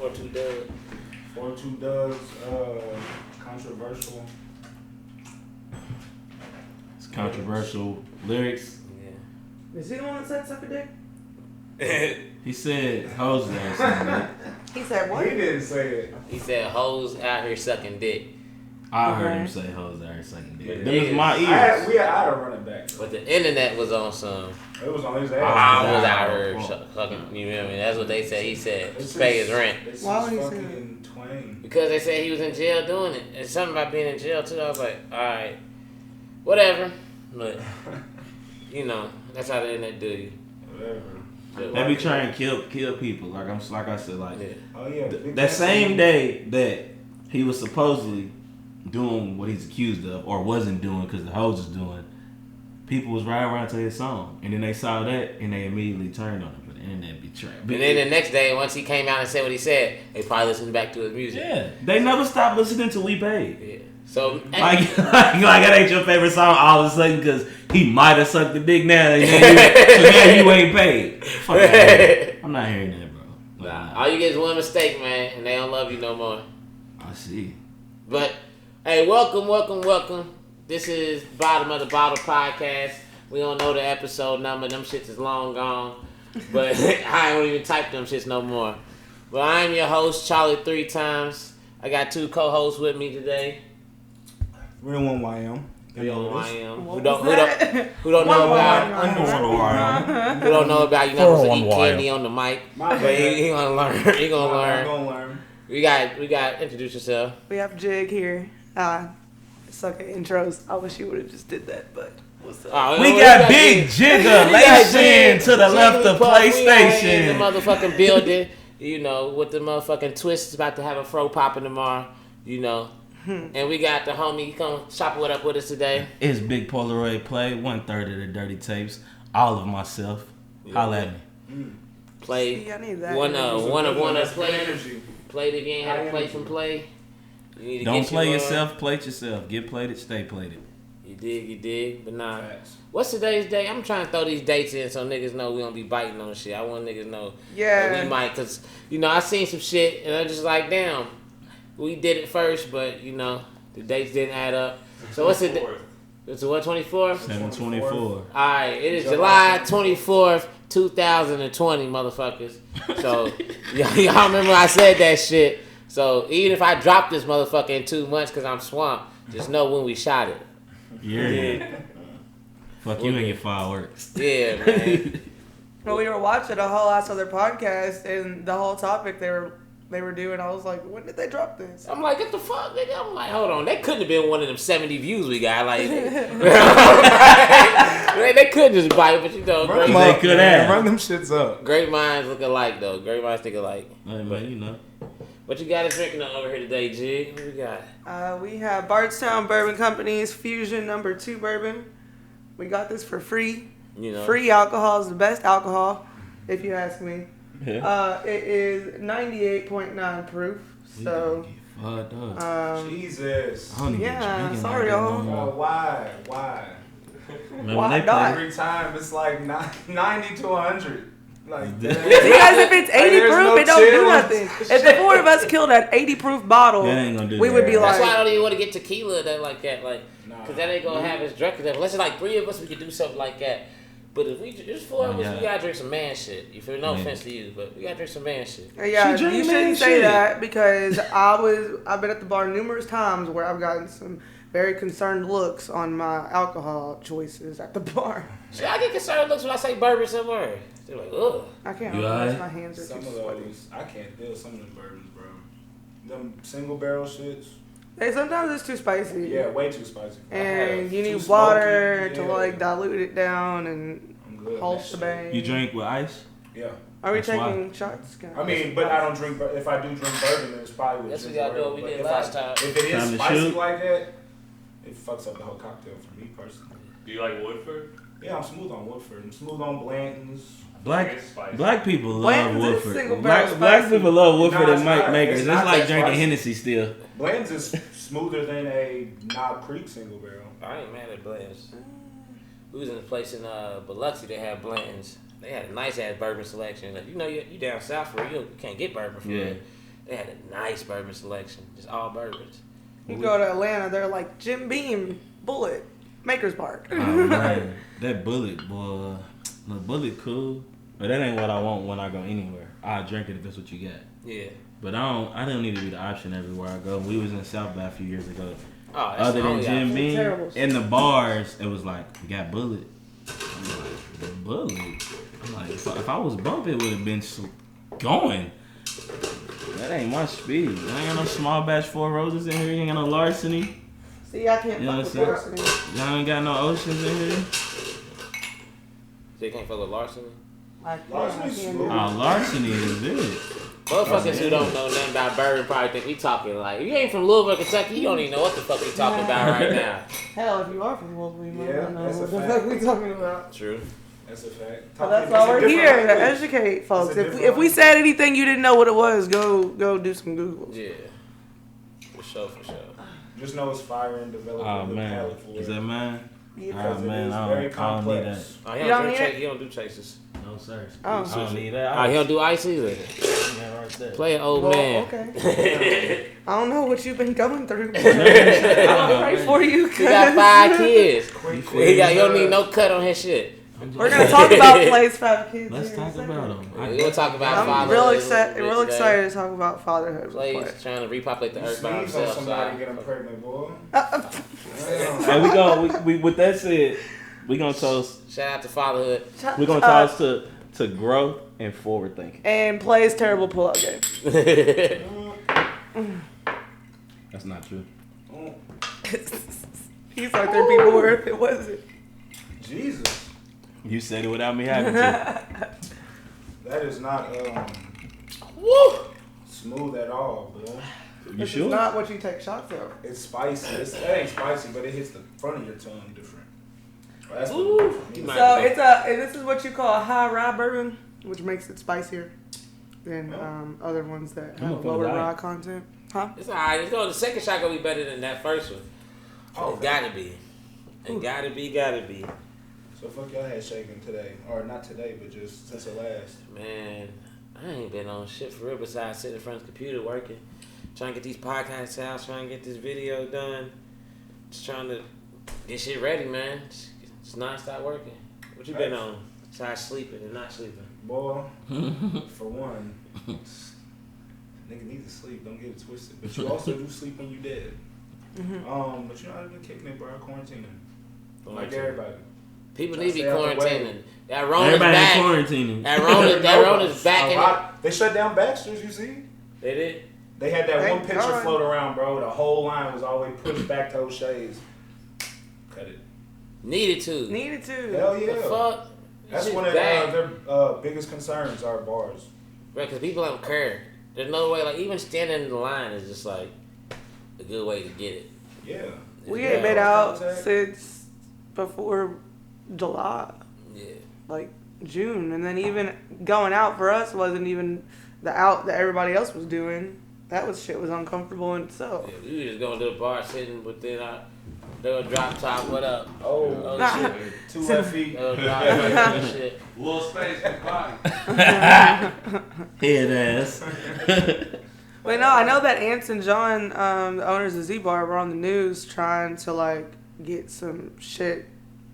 4-2 Dubs. 4-2 Dubs. Controversial. It's controversial lyrics. Yeah. Is he the one that said suck a dick? He said hoes there something. He said what? He didn't say it. He said hoes out here sucking dick. I heard him say hoes there sucking dick. But Them is my ears. I had to run it back. But the internet was on some. It was on his ass. I was out here fucking. You know what I mean? That's what they said. He said pay his rent. Why would he say fucking Twain? Because they said he was in jail doing it. And something about being in jail too. I was like, all right, whatever. But you know, that's how the internet do you. Whatever. They be trying to kill people. Like I said, like Oh yeah. that same day that he was supposedly doing what he's accused of, or wasn't doing because the hoes was doing, people was riding around to his song, and then they saw that and they immediately turned on him. But the internet be trapped. And then the next day, once he came out and said what he said, they probably listened back to his music. Yeah, they never stopped listening to We Paid. Yeah. So like that ain't your favorite song all of a sudden because he might have sucked the dick now, and now you ain't paid. Fuck that. I'm not hearing that, bro. Nah, all you get is one mistake, man, and they don't love you no more. I see. But hey, welcome. This is Bottom of the Bottle podcast. We don't know the episode number. Them shits is long gone. But I don't even type them shits no more. But I'm your host, Charlie 3 times. I got 2 co-hosts with me today. Real one YM. Real YM. Who Who don't know about Underwater. who don't know about you know eat 411 candy on the mic. But he gonna learn. He gonna I'm learn. gonna learn. We got introduce yourself. We have Jig here. Suck at intros. I wish you would have just did that, but what's up? Oh, We got Big Jigga lacing to the left of We out here in PlayStation. the motherfucking building, you know, with the motherfucking twist is about to have a fro popping tomorrow, you know. And we got the homie, he come chop it up with us today. It's Big Polaroid Play, 1/3 of the dirty tapes, all of myself. Holla at me. Play See, I need that. one That's play. energy. Played if you ain't had to play some play. You need to Don't get play your, yourself, play it yourself. Get played it, stay played it. You dig. But nah. Facts. What's today's day? I'm trying to throw these dates in so niggas know we don't be biting on shit. I want niggas know that we might, cause you know I seen some shit and I'm just like, damn, we did it first, but you know the dates didn't add up. So what's it? It's what 24th? 7/24. All right, it is July 24th, 2020, motherfuckers. So y'all remember I said that shit. So even if I drop this motherfucker in 2 months because I'm swamped, just know when we shot it. Yeah. Fuck you and your fireworks. Yeah, man. Well, we were watching a whole ass other podcast, and the whole topic they were doing, I was like, when did they drop this? I'm like, what the fuck, nigga? I'm like, hold on, that couldn't have been one of them 70 views we got. Like, they could just bite, but you know, They could have. Run them shits up. great minds look alike, though. Great minds think alike. Hey, man, you know. What you got us drinking over here today, G? What we got? We have Bardstown Bourbon Company's Fusion No. 2 bourbon. We got this for free. You know, Free alcohol is the best alcohol, if you ask me. Yeah. It is 98.9 proof. So, Fucked up. Jesus. I don't even yeah, drinking sorry, like that y'all. no more. Why? Man, Why when they not? play, Every time it's like 90 to 100. Like, because if it's 80 there's proof, no it don't do chill. nothing. If the 4 of us killed that 80 proof bottle, that ain't gonna do we that. would be that's why I like, don't even want to get tequila that like that, like, Nah. because that ain't gonna have us drunk. Unless it's like 3 of us, we could do something like that. But if there's 4 of us, yeah. we gotta drink some man shit. You feel? No Yeah. offense to you, but we gotta drink some man shit. yeah, She drink you man shouldn't say shit. that because I've been at the bar numerous times where I've gotten some very concerned looks on my alcohol choices at the bar. See, I get concerned looks when I say bourbon somewhere. They're like, ugh. I can't You unless alright? my hands are Some too of sweaty. those, I can't deal with some of them bourbons, bro. Them single barrel shits. Hey, sometimes it's too spicy. Yeah, way too spicy. And you Too need smoky, water to yeah. like dilute it down and I'm good. whole on that shit. shebang. You drink with ice? Yeah. Are we That's taking shots? I mean, but I don't drink. If I do drink bourbon, then it's probably with That's what ginger y'all do ale. what we But did if last time. If it Time is to spicy shoot. like that, it fucks up the whole cocktail for me personally. Do you like Woodford? Yeah, I'm smooth on Woodford. I'm smooth on Blanton's. Black people love Blanton's is Woodford. single barrel Black spicy. people love Woodford Nah, and it's Mike not. Makers. It's It's not like that drinking spicy. Hennessy still. Blanton's is smoother than a Knob Creek single barrel. I ain't mad at Blanton's. We was in a place in Biloxi that had Blanton's. They had a nice ass bourbon selection. Like, you know, you down south for real. You can't get bourbon for Yeah. real. They had a nice bourbon selection, just all bourbons. You go to Atlanta, they're like Jim Beam, Bullet, Maker's Mark. Oh, man. That Bullet, boy. The Bullet cool, but that ain't what I want when I go anywhere. I'll drink it if that's what you got. Yeah. But I don't need to be the option everywhere I go. We was in South by a few years ago. Oh, that's Other than Jim Beam, Terrible. in the bars, it was like, you got Bullet. I'm like, Bullet? I'm like, if I was bumping, it would have been going. That ain't my speed. I ain't got no small batch 4 roses in here. You ain't got no larceny. See, I can't You know fuck what with I'm larceny. Y'all ain't got no oceans in here. So you can't fuck with larceny? Larceny's Larceny is it. Motherfuckers who don't know nothing about bourbon probably think we talking like, if you ain't from Louisville, Kentucky, you don't even know what the fuck we talking about right now. Hell, if you are from Louisville, you might Yeah, not know that's a what the fact. fuck we talking about. True. That's a fact. Well, that's why we're here to educate folks. It's a If different we said anything you didn't know what it was, go do some Googles. Yeah. For sure. Just know it's fire and develop Oh a good man, palate for is it. that mine? Because Oh man, it is I very don't need that. complex. Oh, You don't need it? he don't do chasers. No sir. Oh. I don't need that. Oh, he don't do ice either. Yeah, right there. Play an old Well, man. okay. I don't know what you've been going through. But I'm pray for you. He got 5 kids. Quick, He don't need no cut on his shit. We're gonna talk about Play's 5 kids. Let's here in a talk second. about them. We're gonna talk about I'm fatherhood. real excited to talk about fatherhood. with Play's Play. trying to repopulate the You earth by sneeze on himself. somebody So getting pregnant, boy. Hey, we with that said, we gonna toast. shout out to fatherhood. We gonna toast to growth and forward thinking. And Play's terrible pull-out game. That's not true. He's like, there'd be more if it wasn't. Jesus. You said it without me having to. That is not Woo! smooth at all, boy. You This sure? is not what you take shots of. It's spicy. That ain't spicy, but it hits the front of your tongue different. Well, that's Ooh. what You it might- So this is what you call a high rye bourbon, which makes it spicier than other ones that I'm have gonna lower put it rye out. content. Huh? It's alright. It's going. The second shot gonna be better than that first one. Oh, It's gotta be. It gotta be. So fuck y'all had shaking today, or not today, but just since the last. Man, I ain't been on shit for real besides sitting in front of the computer working, trying to get these podcasts out, trying to get this video done, just trying to get shit ready, man. Just non-stop working. What you been on? Besides sleeping and not sleeping. Boy, for one, nigga need to sleep. Don't get it twisted. But you also do sleep when you dead. Mm-hmm. But you know I've been kicking it, bro. Quarantining, like Quarantining. everybody. People Try need to to be stay out the way. quarantining. That Rona's Everybody back. quarantining. That Rona's back in it. They shut down Baxter's. You see? They did. They had that Thank one picture God. float around, bro. The whole line was always pushed back to O'Shea's. Cut it. Needed to. Needed to. Hell The yeah. fuck? That's Shit's one of bad. their biggest concerns are bars. Right, because people don't care. There's no way, like, even standing in the line is just, like, a good way to get it. Yeah. We Yeah. ain't been out Contact. since before July, Yeah. like June, and then even going out for us wasn't even the out that everybody else was doing. That shit was uncomfortable in itself. Yeah, we were just going to the bar sitting within our little drop top. What up? Oh, Nah. shit. 2 left feet. Little drop top shit. Little space, big body. Head ass. But no, I know that Ants and John, the owners of Z Bar, were on the news trying to like get some shit,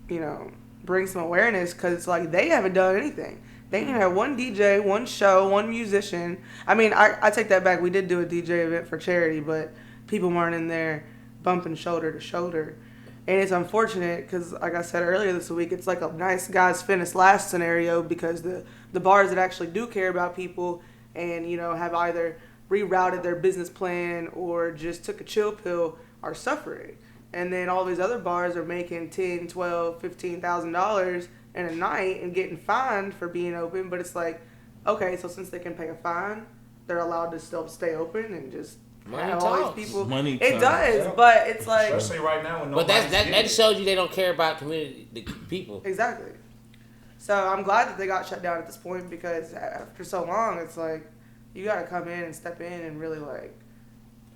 bring some awareness because it's like they haven't done anything. They didn't have one DJ, one show, one musician. I mean, I take that back. We did do a DJ event for charity, but people weren't in there bumping shoulder to shoulder. And it's unfortunate because, like I said earlier this week, it's like a nice guys finish last scenario because the bars that actually do care about people and, have either rerouted their business plan or just took a chill pill are suffering. And then all these other bars are making $10,000, $12,000, $15,000 in a night and getting fined for being open. But it's like, okay, so since they can pay a fine, they're allowed to still stay open and just Money have all talks. these people. Money It talks. does, Yeah. but it's like Especially right now when But nobody's that getting it. shows you they don't care about the people. exactly. So I'm glad that they got shut down at this point because after so long, it's like you got to come in and step in and really like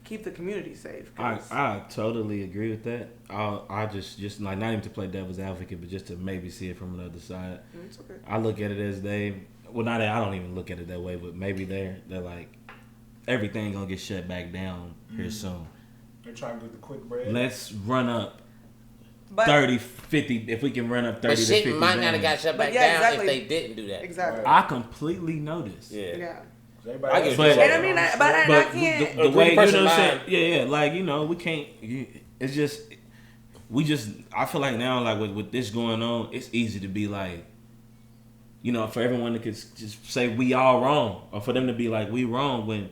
keep the community safe. 'cause- I totally agree with that. I just like not even to play devil's advocate, but just to maybe see it from another side. It's okay. I look at it as I don't even look at it that way, but maybe they're like everything gonna get shut back down here soon. They're trying to do the quick bread. Let's run up But 30, 50. If we can run up 30 But to shit 50 might not have bands. got shut But back yeah, down exactly. if they didn't do that. exactly. I completely noticed. Yeah. Everybody I else get is what you're walking And I mean, on the but street. I But can't. the way, you know what I'm line. saying? Yeah, like, you know, we can't, it's just, I feel like now, like, with this going on, it's easy to be like, you know, for everyone to just say we all wrong, or for them to be like, we wrong, when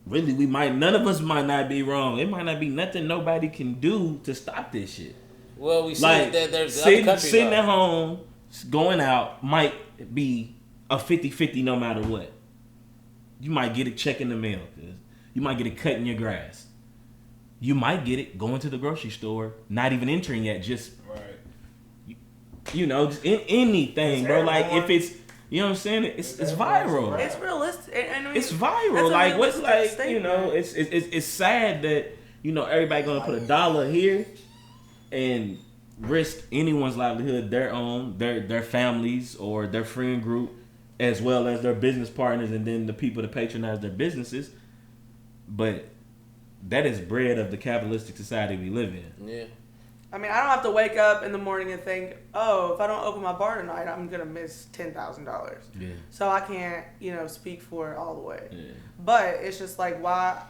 really none of us might not be wrong. It might not be nothing nobody can do to stop this shit. Well, we see Like, that there's other countries sitting though. at home, going out, might be a 50-50 no matter what. You might get a check in the mail. You might get it cut in your grass. You might get it going to the grocery store, not even entering yet, just, Right. you know, just in anything, It's bro. Like, everyone- if it's, you know what I'm saying? It's everyone's viral. right. It's realistic. I mean, It's that's viral. a Like, what's realistic like, you know, statement. it's sad that, you know, everybody gonna put $1 here and risk anyone's livelihood, their own, their families or their friend group, as well as their business partners, and then the people that patronize their businesses. But that is bred of the capitalistic society we live in. Yeah. I mean, I don't have to wake up in the morning and think, oh, if I don't open my bar tonight, I'm gonna miss $10,000. Yeah. So I can't, speak for it all the way. Yeah. But it's just like, why?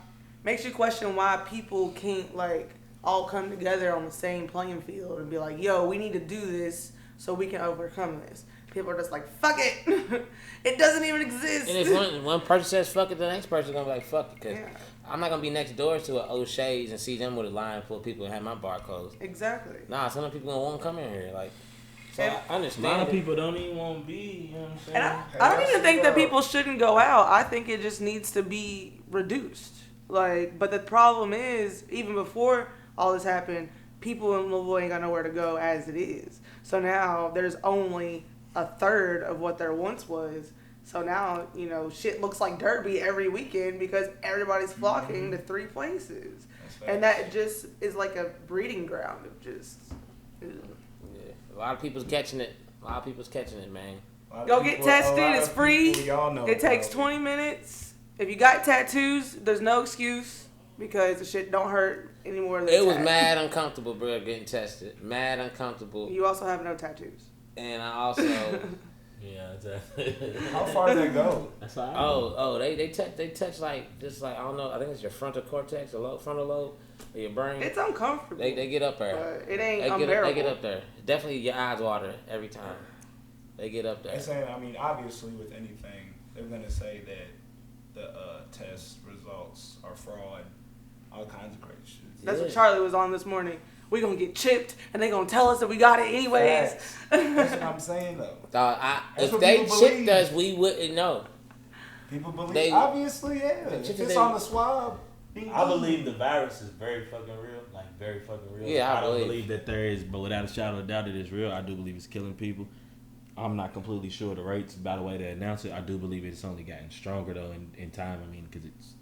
Makes you question why people can't like all come together on the same playing field and be like, yo, we need to do this so we can overcome this. People are just like, fuck it. It doesn't even exist. And if one person says fuck it, the next person's gonna be like fuck it, because Yeah. I'm not gonna be next door to an O'Shea's and see them with a line full of people and have my bar closed. Exactly. Nah, some of the people gonna want to come in here. Like, so And I A understand. lot of it. people don't even want to be, you know what I'm saying? And I don't even think that people shouldn't go out. I think it just needs to be reduced. Like, but the problem is, even before all this happened, people in Louisville ain't got nowhere to go as it is. So now there's only a third of what there once was. So now, shit looks like Derby every weekend because everybody's flocking to 3 places. And that just is like a breeding ground of just... Yeah. A lot of people's catching it. Man. Go get tested. It's free. Y'all know It takes about 20 minutes. If you got tattoos, there's no excuse because the shit don't hurt anymore than It was tats. mad uncomfortable, bro, getting tested. Mad uncomfortable. You also have no tattoos. And I also... Yeah, How far did that go? That's all right. they touch like, just like, I don't know, I think it's your frontal cortex, or frontal lobe, or your brain. It's uncomfortable. They get up there. But it ain't They unbearable. get up there. Definitely your eyes water every time. They get up there. They're saying, I mean, obviously with anything, they're gonna say that the test results are fraud, all kinds of crazy shit. That's what Charlie was on this morning. We gonna get chipped, and they gonna tell us that we got it anyways. Facts. That's what I'm saying though. Dog, That's if what they people chipped believe. us, we wouldn't know. People believe, They- obviously, yeah. the If chicken it's they- on the swab, I believe the virus is very fucking real. Like, very fucking real. Yeah, I don't believe. believe that there is, but without a shadow of doubt, it is real. I do believe it's killing people. I'm not completely sure the rates by the way they announce it. I do believe it's only gotten stronger, though, in time. I mean, because it's,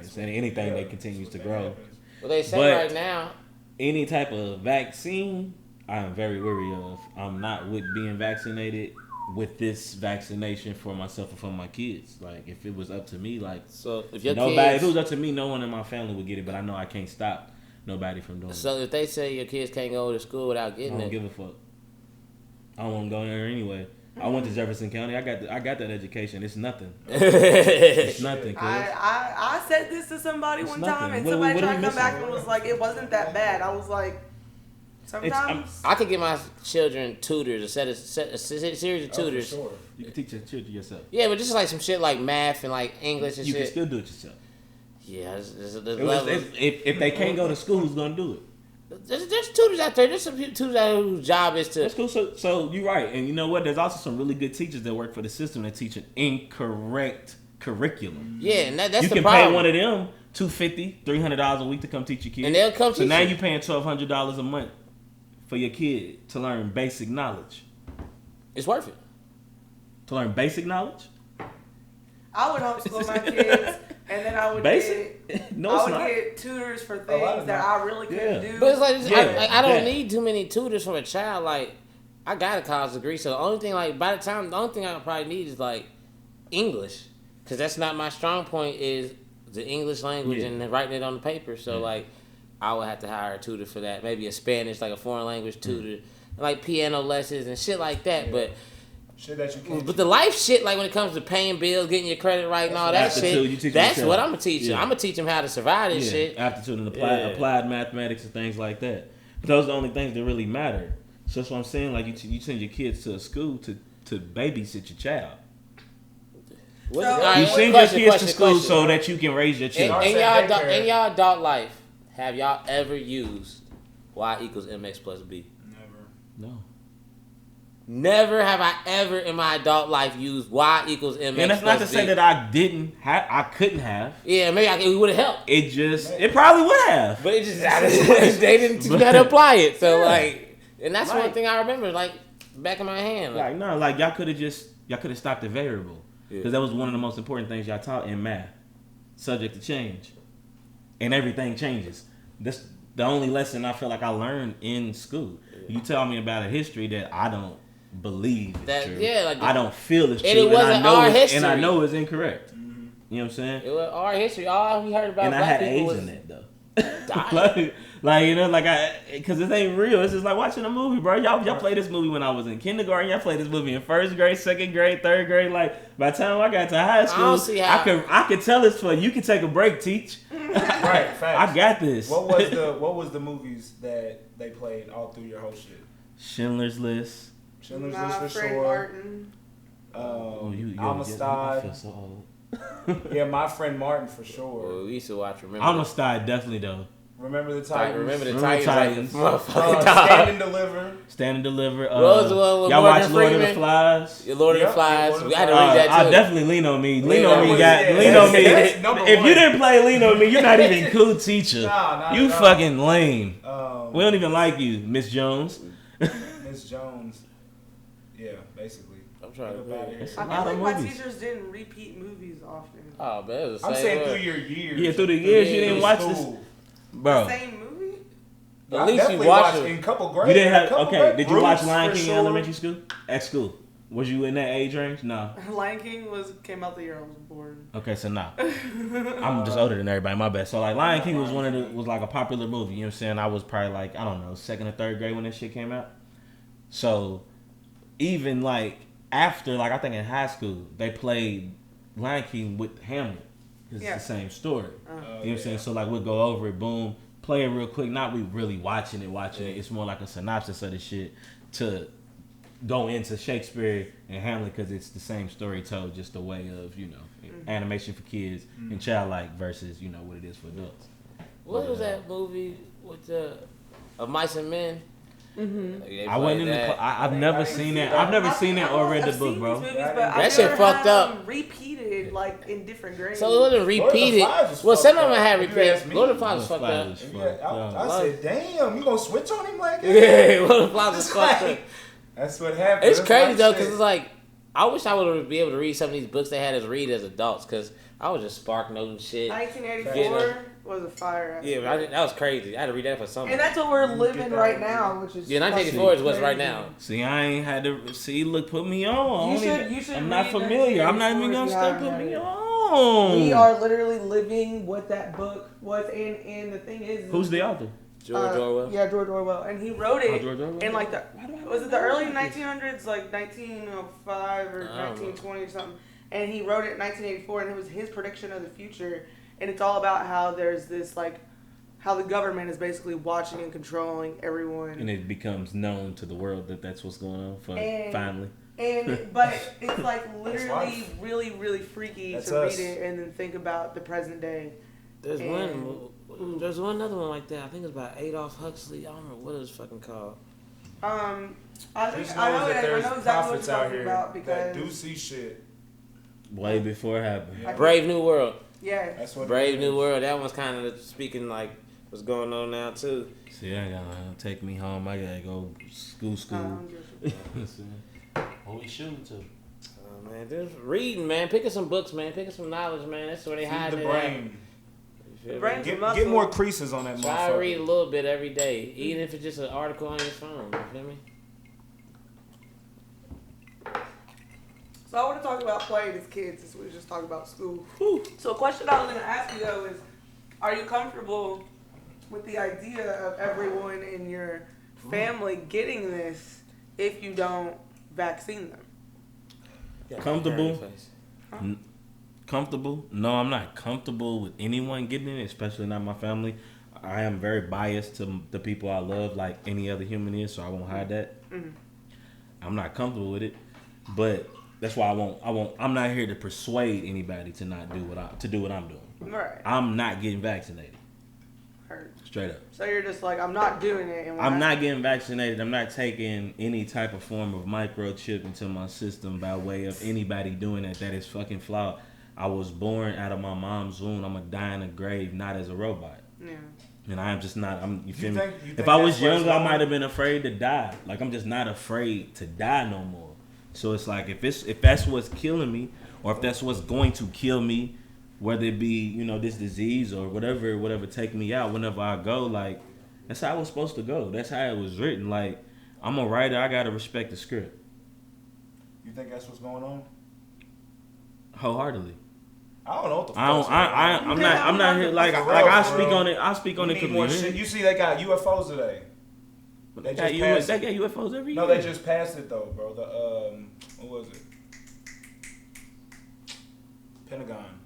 it's anything that continues to grow. Well, they say But- right now, Any type of vaccine, I am very wary of. I'm not with being vaccinated with this vaccination for myself or for my kids. Like, if it was up to me, like, so if your if kids... it was up to me, no one in my family would get it, but I know I can't stop nobody from doing it. So if they say your kids can't go to school without I getting don't it... give a fuck. I don't want to go there anyway. I went to Jefferson County. I got that education. It's nothing. It's nothing. Cause I said this to somebody It's one nothing. time, and What somebody are tried we to come back missing? and was like, it wasn't that bad. I was like, sometimes. I could give my children tutors, a series of tutors. For sure. you can teach your children yourself. Yeah, but just like some shit like math and like English and You can shit. still do it yourself. Yeah, there's If they can't go to school, who's gonna do it? There's tutors out there. There's some tutors out there whose job is to... That's cool. So you're right, and you know what? There's also some really good teachers that work for the system that teach an incorrect curriculum. Yeah, and that's You the can problem. pay one of them $250, $300 a week to come teach your kids, And they'll come So teach now you. you're paying $1,200 a month for your kid to learn basic knowledge. It's worth it. To learn basic knowledge. I would homeschool my kids, and then I would Basic? get, No, I it's would not. get tutors for lot of things that them. I really couldn't Yeah. do. But it's like, Yeah, I don't yeah. need too many tutors for a child. Like, I got a college degree, so the only thing, like, by the time, the only thing I probably need is, like, English. Because that's not my strong point is the English language and writing it on the paper. So like, I would have to hire a tutor for that. Maybe a Spanish, like a foreign language tutor, like piano lessons and shit like that. But shit that you can't. But the life shit, like when it comes to paying bills, getting your credit right, and all that shit, that's what I'm gonna teach him. I'm gonna teach him how to survive this shit. Aptitude and applied mathematics and things like that. But those are the only things that really matter. So that's what I'm saying. Like you send your kids to a school to babysit your child. You send your kids to school so that you can raise your children. In y'all adult life, have y'all ever used y equals mx plus b? Never. No. Never have I ever in my adult life used y equals mx plus b. And that's not to say that I didn't have, I couldn't have. Yeah, maybe it would have helped. It probably would have. But it just, they didn't teach me how to apply it. So like, and that's one thing I remember, like, back in my hand. Like y'all could have stopped the variable. Because that was one of the most important things y'all taught in math. Subject to change. And everything changes. That's the only lesson I feel like I learned in school. You tell me about a history that I don't believe is true. Yeah, like I don't feel it's true. And it wasn't our history. And I know it's incorrect. You know what I'm saying? It was our history. All we heard about black people was... And I had age in that, though. Because it ain't real. It's just like watching a movie, bro. Y'all played this movie when I was in kindergarten. Y'all played this movie in first grade, second grade, third grade. Like by the time I got to high school, I could tell this for you. Can take a break, teach. Right, facts. I got this. What was the movies that they played all through your whole shit? Schindler's List. Schindler's List for Fred sure. Martin. Amistad. I feel so old. Yeah, My Friend Martin for sure. Well, we used to watch Remember. Amistad definitely though. Remember the Titans. Remember the Titans. Stand and Deliver. Stand and Deliver. What was the one with y'all Morgan watch Lord Freeman? of the Flies? Lord of the Flies. We had to read that too. I definitely Lean on Me. Lean on Me. If you didn't play Lean on Me, you're not even cool teacher. You fucking lame. We don't even like you, Miss Jones. Miss Jones. Yeah, basically. I'm trying to think. I feel like my teachers didn't repeat movies often. Oh, man, it was the I'm same saying way. through your years. Yeah, through the years you didn't watch this. Bro. The same movie? At least you watched it. In couple grades. You didn't have, did you watch Lion King in sure. elementary school? At school. Was you in that age range? No. Lion King came out the year I was born. Okay, so nah. I'm just older than everybody, my bad. So like Lion King was like a popular movie, you know what I'm saying? I was probably like, I don't know, second or third grade when that shit came out. So even like after, like I think in high school, they played Lion King with Hamlet. It's the same story. You know what I'm saying? So like we'll go over it, boom, play it real quick. Not we really watching it. It's more like a synopsis of the shit to go into Shakespeare and Hamlet because it's the same story told, just a way of, you know, animation for kids and childlike versus, you know, what it is for adults. What was that movie with of Mice and Men? Mm-hmm. I wasn't in the. I've never seen that. I've never seen that or read the book, bro. Movies, but that shit fucked up. Repeated like in different grades. So it wasn't repeated. Well, some of them had repeated. Lord of the Flies was fucked up. I said, damn, you gonna switch on him like that? Yeah, Lord of the Flies was fucked up. That's what happened. It's crazy though, because it's like I wish I would be able to read some of these books they had us read as adults, because I was just spark noting shit. 1984 was a fire. Yeah, that was crazy. I had to read that for something. And that's what we're living right now, which is 1984 is what's right now. See, I ain't had to see. Look, put me on. You should. I'm not familiar. I'm not even gonna start put me on. We are literally living what that book was, and the thing is, who's the author? George Orwell. Yeah, George Orwell, and he wrote it in like was it the early 1900s, like 1905 or 1920 or something, and he wrote it in 1984, and it was his prediction of the future, and it's all about how there's this like how the government is basically watching and controlling everyone, and it becomes known to the world that that's what's going on finally. And but it's like literally really really freaky to read it and then think about the present day. There's one other one like that. I think it's by Adolf Huxley. I don't remember what it was fucking called. I know exactly what you're talking about because that do see shit way before it happened. Yeah. Brave New World. Yeah, that's what. Brave New World. That one's kind of speaking like what's going on now too. See, I gotta take me home. I gotta go school. What we shooting to? Oh man, just reading, man. Picking some books, man. Picking some knowledge, man. That's where they hide the brain. Get more creases on that motherfucker. Try to read a little bit every day, even if it's just an article on your phone. You feel me? So I want to talk about playing as kids since we were just talking about school. So a question I was going to ask you though is, are you comfortable with the idea of everyone in your family getting this if you don't vaccine them? Comfortable? Comfortable? No, I'm not comfortable with anyone getting it, especially not my family. I am very biased to the people I love, like any other human is, so I won't hide that. Mm-hmm. I'm not comfortable with it, but that's why I'm not here to persuade anybody to not do what I'm doing. Right. I'm not getting vaccinated. Heard. Straight up. So you're just like, I'm not doing it. And I'm not getting vaccinated. I'm not taking any type of form of microchip into my system by way of anybody doing that. That is fucking flawed. I was born out of my mom's womb. I'm gonna die in a grave, not as a robot. Yeah. And I am just not. You feel me? If I was younger, I might have been afraid to die. Like, I'm just not afraid to die no more. So it's like, if that's what's killing me, or if that's what's going to kill me, whether it be, this disease or whatever take me out whenever I go, like, that's how it was supposed to go. That's how it was written. Like, I'm a writer. I gotta respect the script. You think that's what's going on? Wholeheartedly. I don't know what the fuck. I'm not here like I speak on it. I speak on it because you see, they got UFOs today. They got UFOs every year. No, they just passed it though, bro. What was it? Pentagon.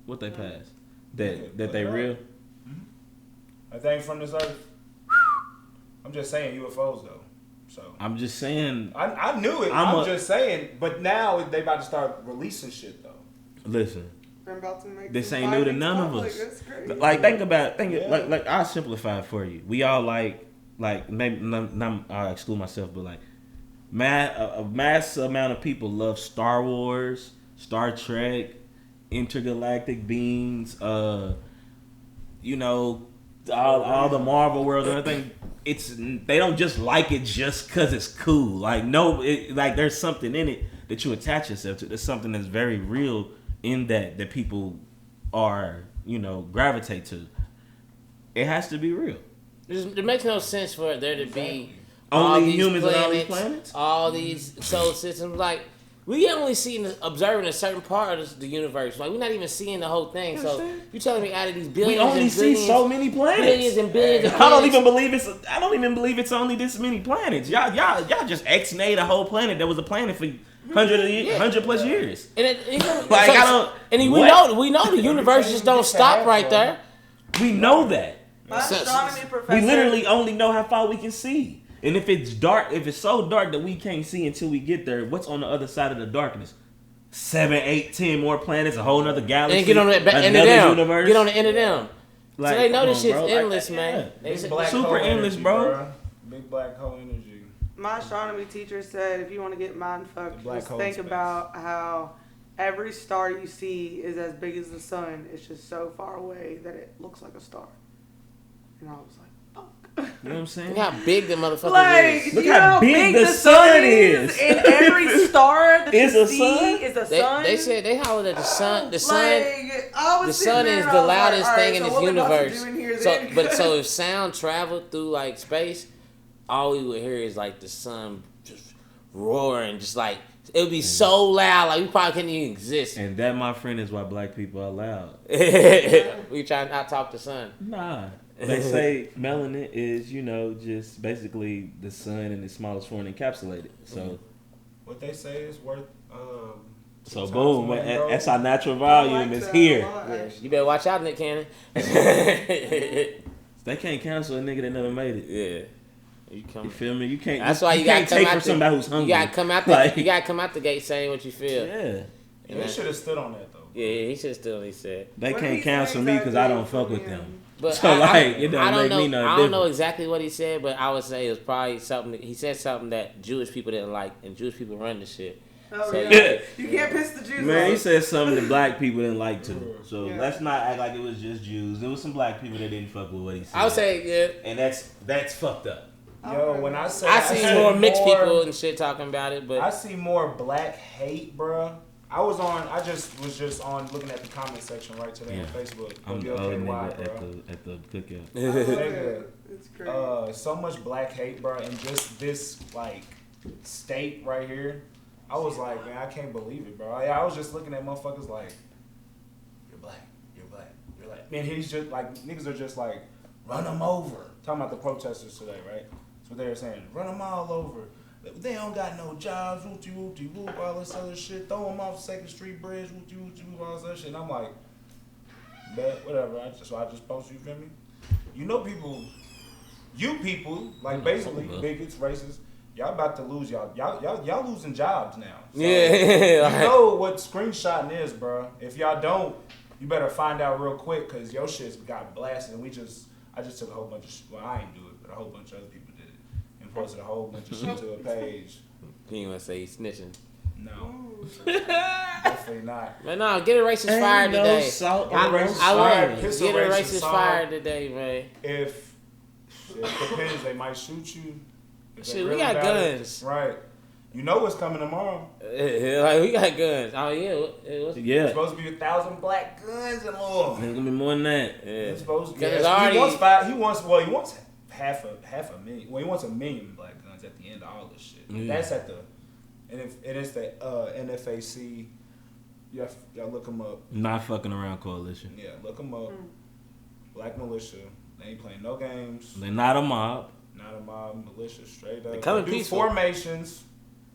What they passed? That they real? Mm-hmm. A thing from this earth. I'm just saying UFOs though. So I'm just saying. I knew it. I'm just saying. But now they about to start releasing shit though. Listen. About to make this ain't new to none of us. Like, think about it. Like I'll simplify it for you. We all like maybe I'll exclude myself, but like a mass amount of people love Star Wars, Star Trek, intergalactic beings, all the Marvel world and everything. They don't just like it just cause it's cool. Like, no, like there's something in it that you attach yourself to. There's something that's very real in that people are, gravitate to. It has to be real. It makes no sense for there to be only humans on all these planets, all these solar systems. Like, we only observing a certain part of the universe. Like, we're not even seeing the whole thing. So you telling me out of these billions, we only see so many planets, billions and billions of planets. I don't even believe it's only this many planets. Y'all just X-nayed a whole planet that was a planet for 100 plus years. And we know the universe just don't stop right there. We know that. My astronomy professor. We literally only know how far we can see. And if it's dark, if it's so dark that we can't see until we get there, what's on the other side of the darkness? 7, 8, 10 more planets, a whole other galaxy, and get on the end of them. Universe. Get on the end of them. Like, so they know this shit's endless, man. It's super endless, bro. Big black hole energy. My astronomy teacher said if you want to get mind fucked, just think about how every star you see is as big as the sun. It's just so far away that it looks like a star. And I was like, fuck. You know what I'm saying? Look how big the motherfucker is. Look how big the sun is. And every star that you see is a sun. They said they hollered at the sun. The sun is the like, loudest thing in so this universe. So if sound traveled through like space, all we would hear is like the sun just roaring, just like it would be so loud, like we probably couldn't even exist. And that, my friend, is why black people are loud. We try not to talk to sun. Nah. They say melanin is, just basically the sun in its smallest form encapsulated. So what they say is worth. So boom, that's our natural volume. It's here. Yeah. You better watch out, Nick Cannon. They can't cancel a nigga that never made it. Yeah. You feel me? You can't. That's why you can't gotta take from somebody who's hungry. You gotta come out you gotta come out the gate saying what you feel. Yeah. They should have stood on that though. Yeah, he should have stood on what he said. They can't cancel me because I don't fuck with them. But so it don't make me no different. I don't know exactly what he said, but I would say it was probably something. He said something that Jewish people didn't like, and Jewish people run the shit. Oh, so, yeah. You can't piss the Jews off. Man, he said something that black people didn't like too. So let's not act like it was just Jews. There was some black people that didn't fuck with what he said. I would say, and that's fucked up. Yo, when I say I see more mixed people and shit talking about it, but I see more black hate, bruh. I was just on looking at the comment section right today on Facebook. I'm the old nigga at the cookout. It's crazy. So much black hate, bro, and just this like state right here. I was like, man, I can't believe it, bro. I was just looking at motherfuckers like, you're black. Man, he's just like, niggas are just like, run them over. Talking about the protesters today, right? That's what they were saying. Run them all over. They don't got no jobs, whoop-de-whoop-de-whoop, all this other shit. Throw them off 2nd Street Bridge, whoop-de-whoop-de-whoop, all this other shit. And I'm like, but whatever. So I just post, you feel me? You know people, like basically bigots, racists, y'all about to lose y'all losing jobs now. So Yeah. You know what screenshotting is, bro. If y'all don't, you better find out real quick, because your shit's got blasted. And I just took a whole bunch of shit. Well, I ain't do it, but a whole bunch of other people did it. And posted a whole bunch of shit to a page. You ain't want to say he's snitching. No. Definitely not. Man, no, get a racist fired today. I love it. Get a racist fired today, man. If it depends, they might shoot you. Shit, we got guns. Right. You know what's coming tomorrow. Like, we got guns. Oh, yeah. It's supposed to be 1,000 black guns in Louisville. There's gonna be more than that. Yeah. It's supposed to be. He wants half a million. Well, he wants 1 million black guns at the end of all this shit. Yeah. That's at the, and if it is the NFAC, y'all look them up. Not fucking around coalition. Yeah, look them up. Black militia. They ain't playing no games. They're not a mob. Not a mob, militia, straight up. They come in do peaceful. Formations.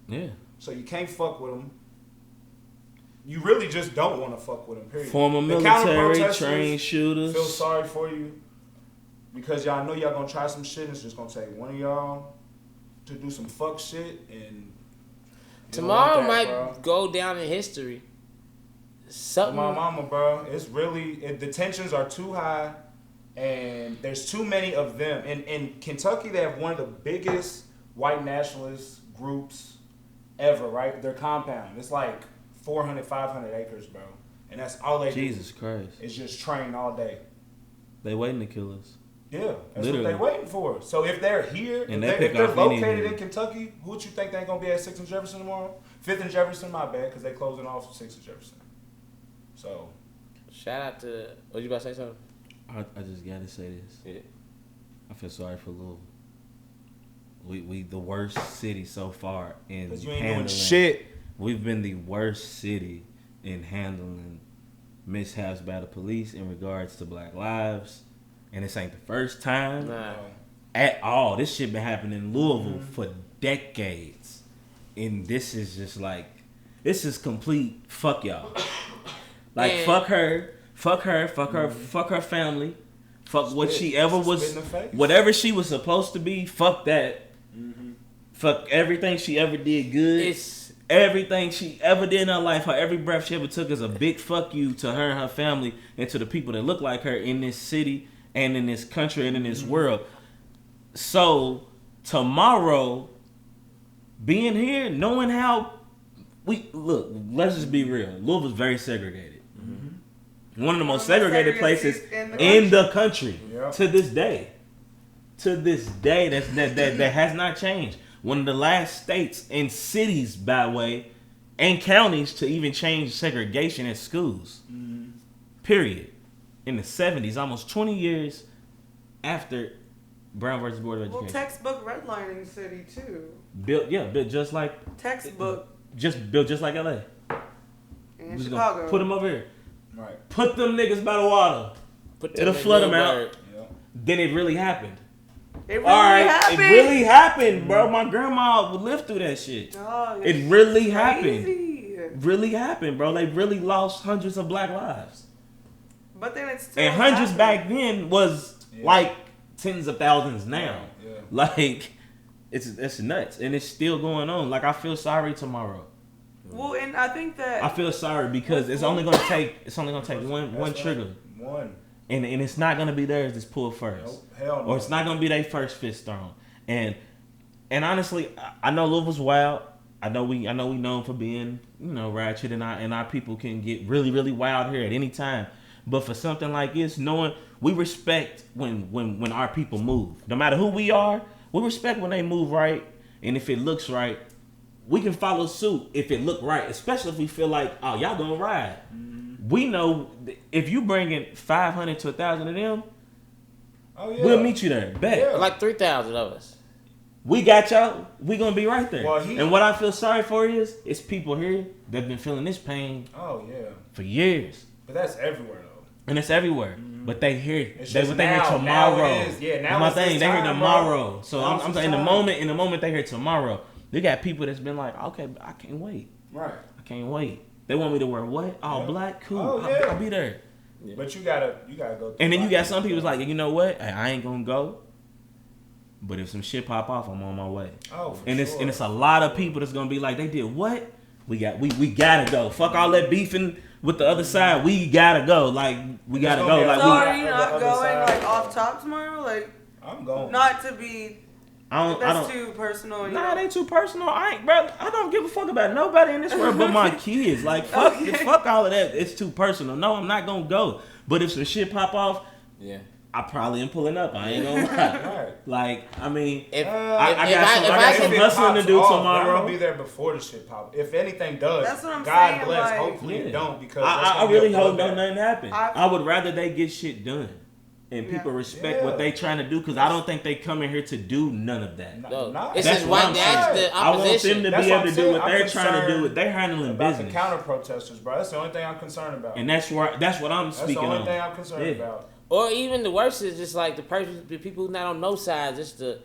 Yeah. So you can't fuck with them. You really just don't want to fuck with them, period. Former military, trained shooters. Feel sorry for you. Because y'all know y'all gonna try some shit, and it's just gonna take one of y'all to do some fuck shit, and tomorrow might go down in history. Something. My mama, bro. It's really, the tensions are too high, and there's too many of them. In Kentucky, they have one of the biggest white nationalist groups ever, right? Their compound. It's like 400, 500 acres, bro. And that's all they do. Jesus Christ. It's just train all day. They waiting to kill us. Yeah, that's Literally. what they waiting for. So if they're here, And if they they're pick off located any- in Kentucky, who would you think they ain't gonna be at 6th and Jefferson tomorrow? 5th and Jefferson, my bad, because they closing off 6th and Jefferson. So Shout out to. Was you about to say something? I just gotta say this. Yeah. I feel sorry for Louisville. We the worst city so far in because you ain't handling doing shit. We've been the worst city in handling mishaps by the police in regards to Black lives, and this ain't the first time Nah. at all. This shit been happening in Louisville for decades, and this is just like, this is complete fuck y'all. Like, And- fuck her, fuck her family, fuck what she ever was, Spit in the face. whatever she was supposed to be. Fuck that. Fuck everything she ever did good. Everything she ever did in her life, her every breath she ever took is a big fuck you to her and her family and to the people that look like her in this city and in this country and in this world. So tomorrow, being here, knowing how we look, let's just be real. Louisville's very segregated. One of the most segregated places in the country Yeah. to this day. To this day, that has not changed. One of the last states and cities, by the way, and counties to even change segregation at schools. Period. In the 70s, almost 20 years after Brown versus Board of Well, Education. textbook redlining city too. Built just like Textbook built just like LA. in Just gonna Chicago. put them over here. Right. Put them niggas by the water. Put It'll them in flood them Newburgh. out. Yeah. Then it really happened. It really All right, happened. it really happened, bro. My grandma would live through that shit. Oh, It really happened. crazy. Really happened, bro. They really lost hundreds of Black lives. But then it's still And hundreds happening. back then was Yeah. like tens of thousands now. Yeah. Like, it's nuts. And it's still going on. Like, I feel sorry tomorrow. Well, and I think that I feel sorry because it's only gonna take one That's trigger. right. One. And it's not gonna be theirs that's pulled first. Nope. Hell no. Or it's not gonna be their first fist thrown. And honestly, I know Louisville's wild. I know we known for being, ratchet, and our people can get really, really wild here at any time. But for something like this, knowing we respect when our people move. No matter who we are, we respect when they move right. And if it looks right, we can follow suit if it look right. Especially if we feel like, oh, y'all gonna ride. We know if you bringing 500 to 1,000 of them, Oh yeah. we'll meet you there. Bet. Yeah. Like 3,000 of us. We got y'all. We gonna be right there. Well, and what I feel sorry for is people here that been feeling this pain. Oh yeah. For years. But that's everywhere though. And it's everywhere. But they hear. It's They just hear now. tomorrow. Now it is. Yeah. Now my it's thing. this They hear time, tomorrow. bro. So Now I'm it's saying this in the moment they hear tomorrow, they got people that's been like, okay, I can't wait. Right. I can't wait. They want me to wear what? All black? Cool. Oh, yeah. I'll be there. Yeah. But you gotta go. And then you got some people like, you know what? Hey, I ain't gonna go. But if some shit pop off, I'm on my way. Oh, for and sure. it's a lot of people that's gonna be like, they did what? We gotta go. Fuck all that beefing with the other side. We gotta go. Like we gotta go. Like so we. are you not going like off top tomorrow? Like I'm going. Not to be. I That's don't. too personal. Nah, it ain't too personal. I don't give a fuck about nobody in this world but my kids. Like fuck all of that. It's too personal. No, I'm not gonna go. But if some shit pop off, yeah, I probably am pulling up. I ain't gonna lie. Right. Like I mean, if I got some hustling to do tomorrow. I'm gonna be there before the shit pop. If anything does, that's what I'm God saying, bless. like, Hopefully it don't because I really hope nothing happen. I would rather they get shit done. And people respect what they trying to do because I don't think they come in here to do none of that. No, it's just one that's the opposition. I want them to be able to do what they're trying to do. They're handling about business. The counter protesters, bro. That's the only thing I'm concerned about. And that's what I'm speaking on. That's the only thing I'm concerned about. Or even the worst is just like the people who's not on no sides, just the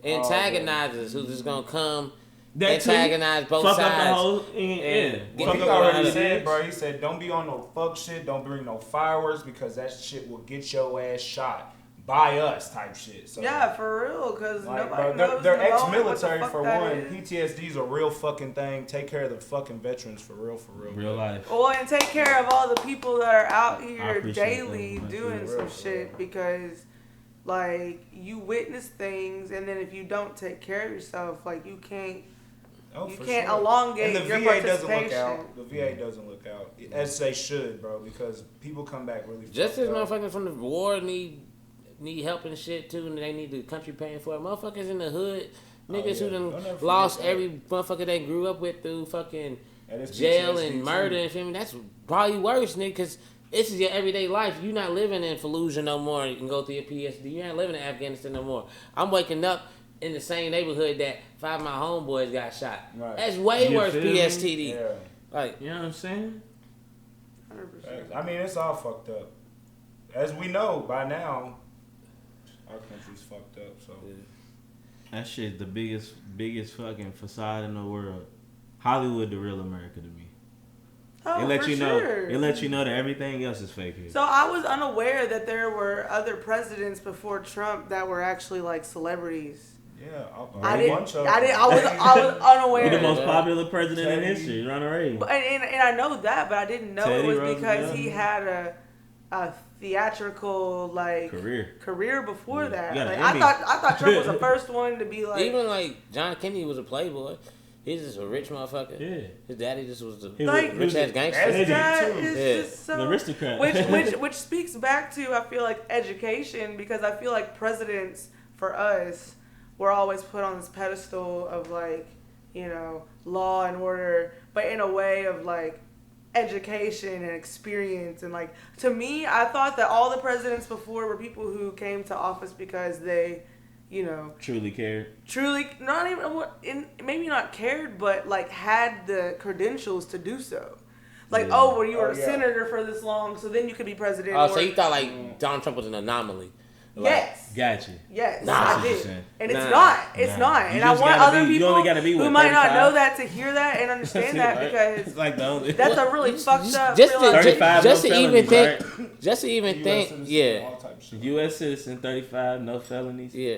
antagonizers who's just gonna come. That antagonize both fuck sides. Up the whole, Well, he already said, bro. He said, "Don't be on no fuck shit. Don't bring no fireworks because that shit will get your ass shot by us." Type shit. So, yeah, for real. Because like, nobody bro, knows. they're the ex-military what the for fuck one. is. PTSD's a real fucking thing. Take care of the fucking veterans for real. Real life. Well, and take care of all the people that are out here appreciate daily that. doing some shit because, like, you witness things, and then if you don't take care of yourself, like, you can't. You can't elongate and the your VA doesn't participation. look out. The VA doesn't look out as they should, bro, because people come back really. Just as motherfuckers from the war need help and shit too, and they need the country paying for it. Motherfuckers in the hood, niggas who done lost every motherfucker they grew up with through fucking jail and murder and shit. That's probably worse, nigga, because this is your everyday life. You not living in Fallujah no more. You can go through your PSD. You ain't living in Afghanistan no more. I'm waking up in the same neighborhood that 5 of my homeboys got shot. Right. That's way worse PSTD. Yeah. Like, you know what I'm saying? 100%. I mean, it's all fucked up. As we know by now, our country's fucked up. So that shit's the biggest fucking facade in the world. Hollywood, the real America to me. Oh, it lets for you sure. know. It lets you know that everything else is fake here. So I was unaware that there were other presidents before Trump that were actually like celebrities. yeah, I was unaware. He's the most popular president in history, Ronald Reagan. And I know that, but I didn't know Teddy it was Roosevelt. because he had a theatrical like career before that. Like, I thought Trump was the first one to be like. Even like John Kennedy was a playboy. He's just a rich motherfucker. Yeah. His daddy just was a like, rich ass gangster. That is just so, an aristocrat. which speaks back to, I feel like, education, because I feel like presidents for us were always put on this pedestal of like, you know, law and order, but in a way of like education and experience. And like, to me, I thought that all the presidents before were people who came to office because they, you know, truly not even maybe not cared, but like had the credentials to do so. Like, well, you were a senator for this long, so then you could be president. Oh, so you thought like Donald Trump was an anomaly? Like, yes. Gotcha. Yes, nah, I did. And it's not. It's not. You and I want other people who might 35? not know that to hear that and understand that, because it's like the only, that's a really fucked up. Just to even think, right? just to even think, yeah. U.S. citizen, 35, no felonies. Yeah.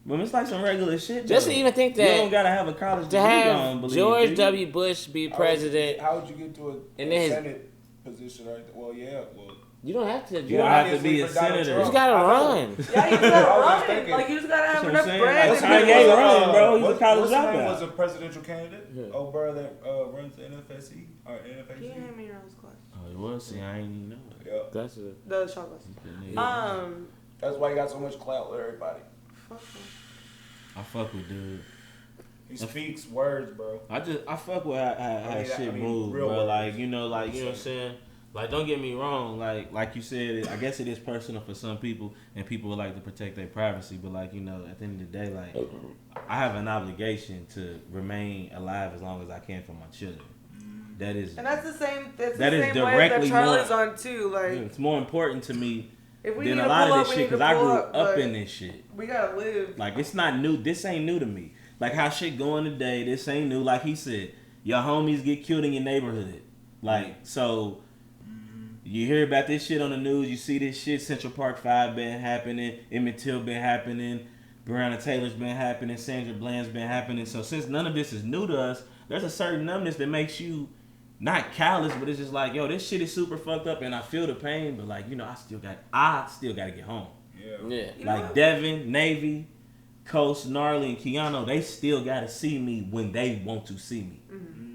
But it's like some regular shit. Just to even think that you don't gotta have a college degree. To have George W. Bush be president. How would you get to a Senate position right there? Well, you don't have to. You don't have to be a senator. You just gotta run. Yeah, you just gotta run. Like, you just gotta have enough bread. That's how you run, bro. He's a college dropout. Was a presidential candidate. Oh, bro, that runs the NFSC or NFAC. Can you hand me your own class? Oh, it was. See, I ain't even know. Yeah. That's the shot glass. That's why he got so much clout with everybody. Fuck him. I fuck with dude. He speaks words, bro. I fuck with how shit move, bro. Words. Like, you know, like, you know what I'm saying? Like, don't get me wrong. Like you said, I guess it is personal for some people, and people would like to protect their privacy. But like, you know, at the end of the day, like, I have an obligation to remain alive as long as I can for my children. That is, and that's the same. That's that the is same way that directly Charlie's more- on too. Like, it's more important to me if we than need a to lot pull of up, this we shit need to because I pull grew up. up but in this shit. we gotta live. Like, it's not new. This ain't new to me. Like, how shit going today, this ain't new. Like he said, your homies get killed in your neighborhood. Like, so you hear about this shit on the news. You see this shit. Central Park 5 been happening. Emmett Till been happening. Breonna Taylor's been happening. Sandra Bland's been happening. So since none of this is new to us, there's a certain numbness that makes you not callous, but it's just like, yo, this shit is super fucked up, and I feel the pain. But like, you know, I still got to get home. Yeah. Like Devin, Navy, Coast, Gnarly, and Keanu, they still gotta see me when they want to see me.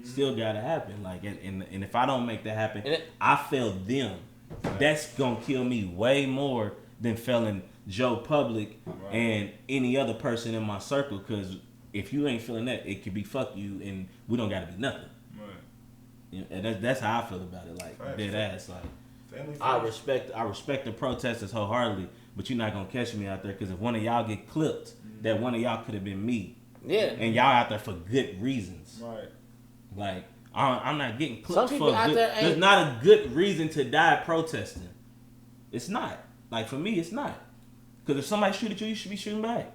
Still gotta happen. Like, and if I don't make that happen, I fail them. That's gonna kill me way more than failing Joe Public and any other person in my circle. Cause if you ain't feeling that, it could be fuck you, and we don't gotta be nothing. You know, and that's how I feel about it. Like, dead ass. Like, I respect the protesters wholeheartedly, but you're not gonna catch me out there because if one of y'all get clipped, that one of y'all could have been me. Yeah. And y'all out there for good reasons. Right. Like, I'm not getting clipped Some people for out good. there ain't- There's not a good reason to die protesting. It's not. Like, for me, it's not. Because if somebody shoot at you, you should be shooting back.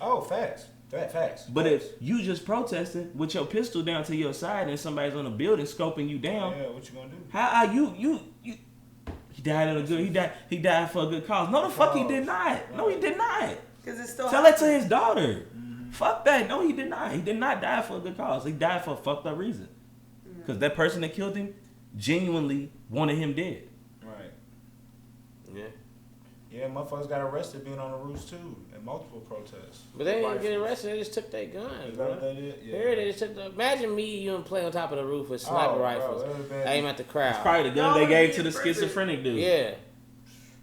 Oh, facts. Facts. But if you just protesting with your pistol down to your side and somebody's on the building scoping you down, yeah, what you gonna do? how are you? He died at a good. He died for a good cause. No, the fuck he did not. No, he did not. Because it's still Tell that to his daughter. Fuck that. No, he did not. He did not die for a good cause. He died for a fucked up reason. Because that person that killed him genuinely wanted him dead. Right. Yeah. Yeah, motherfuckers got arrested being on the roofs too at multiple protests. But they didn't get arrested. They just took their guns, Is that bro. what they did? Yeah. Here they just took the. Imagine me, you, and play on top of the roof with sniper rifles. Aim at the crowd. It's probably the gun they gave to the schizophrenic dude. Yeah.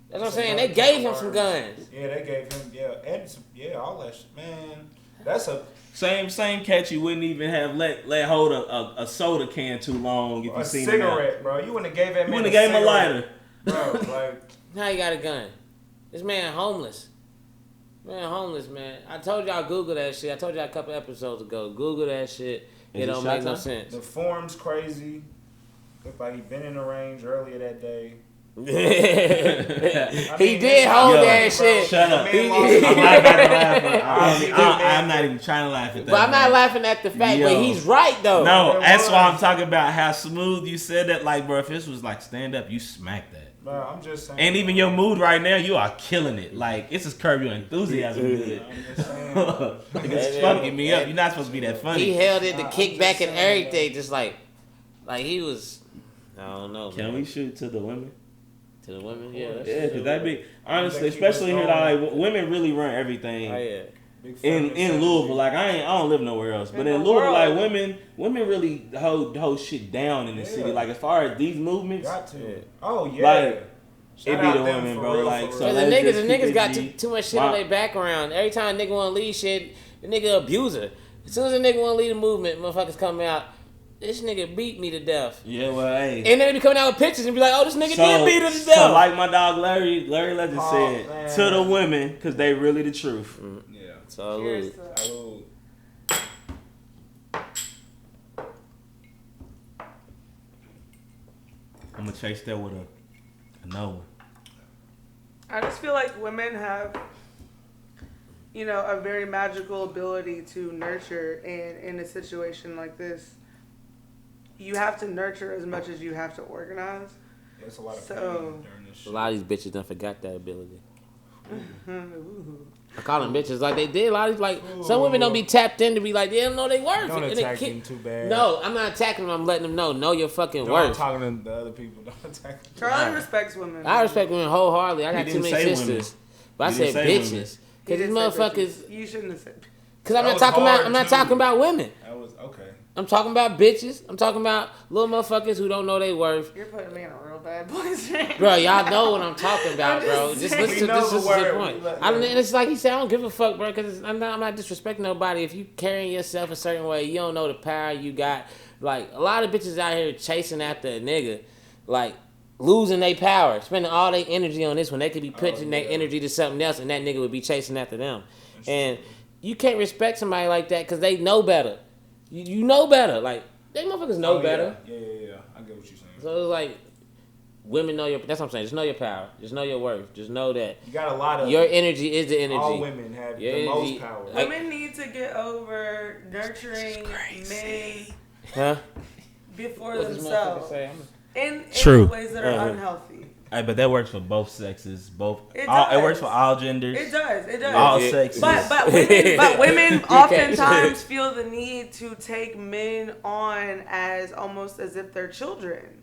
That's what I'm saying. They gave him some guns. Yeah, they gave him, and some, all that shit. Man, that's a... Same catch you wouldn't even have let hold a soda can too long if you seen him. A cigarette, bro. You wouldn't have gave that man a lighter. Bro, like... Now you got a gun. This man homeless. Man. I told y'all Google that shit. I told y'all a couple episodes ago. Google that shit. It don't make no sense. The form's crazy. Looked like he been in the range earlier that day. He did hold that shit. Shut up. I'm not even trying to laugh at that. But I'm not laughing at the fact, but he's right though. No, that's why I'm talking about how smooth you said that. Like, bro, if this was like stand up, you smack that. Bro, I'm just saying. And even your mood right now, you are killing it. Like, it's just curb your enthusiasm good. I'm just saying. It's fucking me up. You're not supposed to be that funny. He held it, the kickback and everything, just like he was. I don't know. Can we shoot to the women? To the women? Yeah. Because that'd be honestly, especially here, like women really run everything. Oh yeah. In Louisville, like I don't live nowhere else, but in Louisville, like women really hold shit down in the city. Like as far as these movements, got to. Oh yeah. Like it be the women, bro. Like so, the niggas got too much shit on their background. Every time a nigga want to leave shit, the nigga abuser. As soon as a nigga want to leave the movement, motherfuckers come out. This nigga beat me to death. Yeah, well, hey. And then they be coming out with pictures and be like, oh, this nigga did beat her to death. So like my dog Larry Legend said, man. To the women, because they really the truth. Yeah. Salute. I'm going to chase that with a no one. I just feel like women have, a very magical ability to nurture, and in a situation like this, you have to nurture as much as you have to organize. There's a lot of pain during this shit. A lot of these bitches done forgot that ability. I call them bitches like they did. A lot of some women don't be tapped in to be like, they don't know they worth. Don't attack them too bad. No, I'm not attacking them. I'm letting them know your fucking worth. I'm talking to the other people. Don't attack them. Charlie respects women. I respect women wholeheartedly. I got too many sisters. Women. But I said bitches. Because these motherfuckers. You shouldn't have said. Because I'm not talking about women. That was okay. I'm talking about bitches. I'm talking about little motherfuckers who don't know their worth. You're putting me in a real bad position. Bro, y'all know what I'm talking about, bro. Just listen to this is the point. And it's like he said, I don't give a fuck, bro, because I'm not disrespecting nobody. If you carrying yourself a certain way, you don't know the power you got. Like, a lot of bitches out here chasing after a nigga. Like, losing their power, spending all their energy on this when they could be putting their energy to something else, and that nigga would be chasing after them. And you can't respect somebody like that because they know better. You know better. Like, they motherfuckers know better. Yeah. I get what you're saying. So it's like, women know your. That's what I'm saying. Just know your power. Just know your worth. Just know that you got a lot of your energy is the energy. All women have the most power. Women need to get over nurturing men before themselves in ways that are unhealthy. Hey, but that works for both sexes. It works for all genders. It does. All sexes. But women oftentimes feel the need to take men on as almost as if they're children.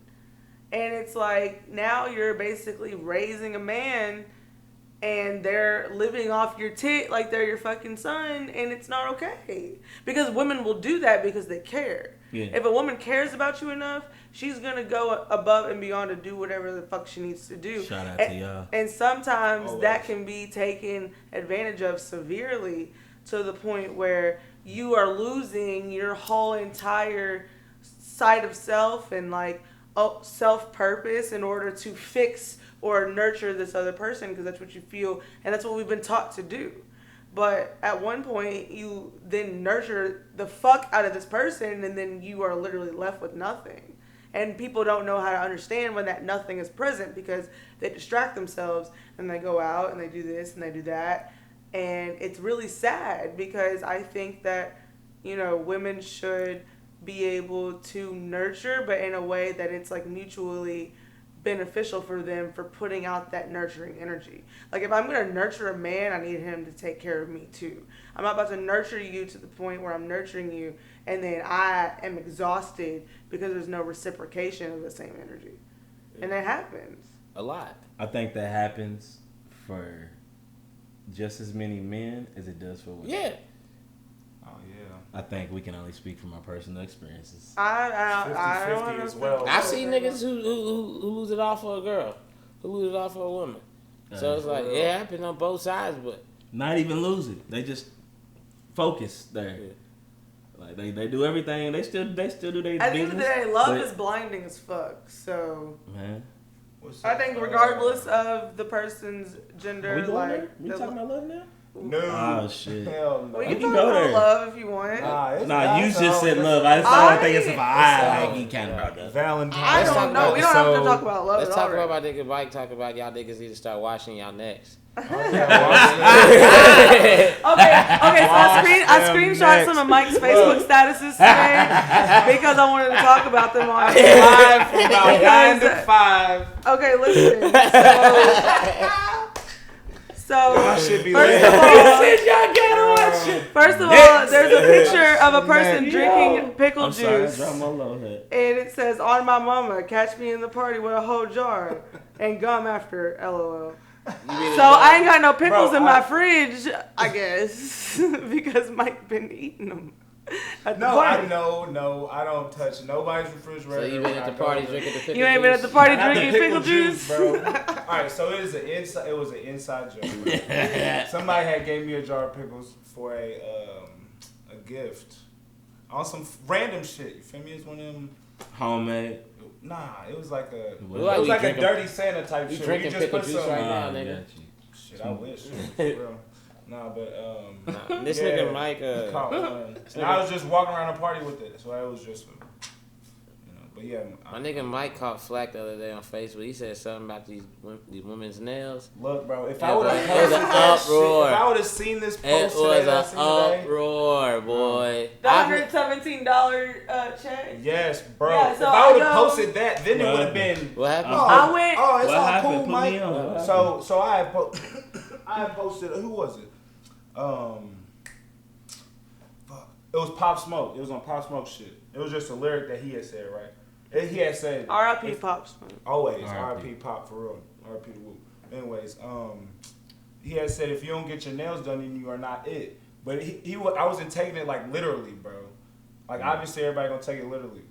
And it's like, now you're basically raising a man and they're living off your tit like they're your fucking son, and it's not okay. Because women will do that because they care. Yeah. If a woman cares about you enough, she's going to go above and beyond to do whatever the fuck she needs to do. Shout out to y'all. And sometimes that can be taken advantage of severely to the point where you are losing your whole entire sight of self and like self-purpose in order to fix or nurture this other person, because that's what you feel and that's what we've been taught to do. But at one point you then nurture the fuck out of this person and then you are literally left with nothing. And people don't know how to understand when that nothing is present because they distract themselves and they go out and they do this and they do that. And it's really sad because I think that, women should be able to nurture, but in a way that it's like mutually beneficial for them for putting out that nurturing energy. Like, if I'm going to nurture a man, I need him to take care of me too. I'm not about to nurture you to the point where I'm nurturing you and then I am exhausted because there's no reciprocation of the same energy. And that happens a lot. I think that happens for just as many men as it does for women. Yeah. I think we can only speak from our personal experiences. I don't know as well. I see niggas who lose it all for a girl, who lose it all for a woman. So it's like it happens on both sides, but not even lose it. They just focus there. Yeah. Like they do everything. They still do their business. At the end of the day, love is blinding as fuck. So man, I think regardless of the person's gender, we talking about love now? No. Oh shit. Hell no. We can talk about love if you want. Nah, you just said love. I don't think it's about he kind of brought that. Valentine's. I don't know. We don't have to talk about love. Let's talk about my nigga Mike. Talk about y'all niggas need to start washing y'all necks. Okay. So I screenshot some of Mike's Facebook statuses today because I wanted to talk about them on live from about 9 to 5. Okay, listen. So first of all, there's a picture of a person drinking pickle juice, and it says, "On my mama, catch me in the party with a whole jar and gum after." LOL. So I ain't got no pickles in my fridge, I guess, because Mike been eating them. No, I don't touch nobody's refrigerator. So you been at the party drinking the pickle juice? You ain't been at the party drinking pickle juice, bro. All right, so it was an inside joke. Right? Somebody had gave me a jar of pickles for a gift on some random shit. You feel me? It's one of them homemade. Nah, it was like a drinking, dirty Santa type shit. Drinking pickle juice right now, nigga. Shit, I wish. For real. Nah, but this nigga Mike and I was just walking around the party with it, so it was just, but yeah. My nigga Mike caught flack the other day on Facebook. He said something about these women's nails. Look, bro, if I would have seen this post, it was an uproar, boy. The $117 check. Yes, bro. Yeah, if I would have posted that, then it would have been. What happened? It's what all happened? cool, Mike. So I posted. Who was it? It was Pop Smoke. It was on Pop Smoke shit. It was just a lyric that he had said, right? He had said R.I.P. Pop Smoke. Always R.I.P. Pop for real. R.I.P. to Woo. Anyways, he had said if you don't get your nails done, then you are not it. But I wasn't taking it like literally, bro. Like obviously everybody gonna take it literally.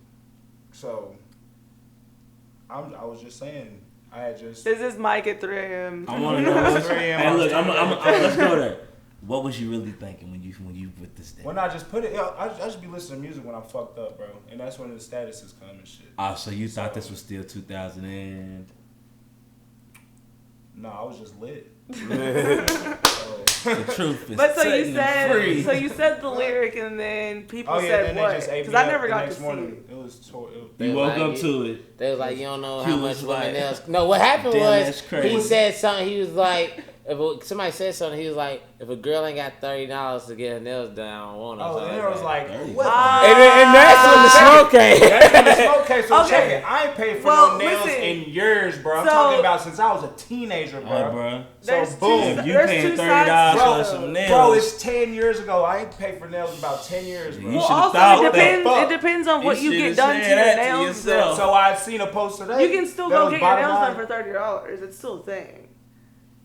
So I was just saying. I had just. This is Mike at 3 a.m. I want to know. Hey, look, let's go there. What was you really thinking when you put this down? When I just put it, I just be listening to music when I'm fucked up, bro, and that's when the statuses come and shit. Oh, so you thought this was still 2000 and? No, I was just lit. The truth is But so setting you them said, free. so you said the lyric, and then people Oh yeah, said then what? they just ate Because me I up never the got to next see morning. it. It was You woke up to it. They was like, you don't know He how was much women like, else. No, what happened damn, was that's crazy. he said something. He was like, somebody said something. He was like, if a girl ain't got $30 to get her nails done, I don't want her. Oh, something and like it was that. like, There you what? go. And that's when the smoke came. That's when the smoke came. So Okay. check it. I ain't paid for Well, no nails listen. in years, bro. I'm So- talking about since I was a teenager, bro. Alright, bro. So There's boom. two- If you There's paying two $30 sides for to some it. nails, Bro, it's 10 years ago. I ain't paid for nails in about 10 years, bro. You Well, should've also thought it that. depends. Fuck. It depends on what You you get should've done to said your that to nails. yourself. So I seen a post today. You can still that go was get your bottom nails line. done for $30. It's still a thing.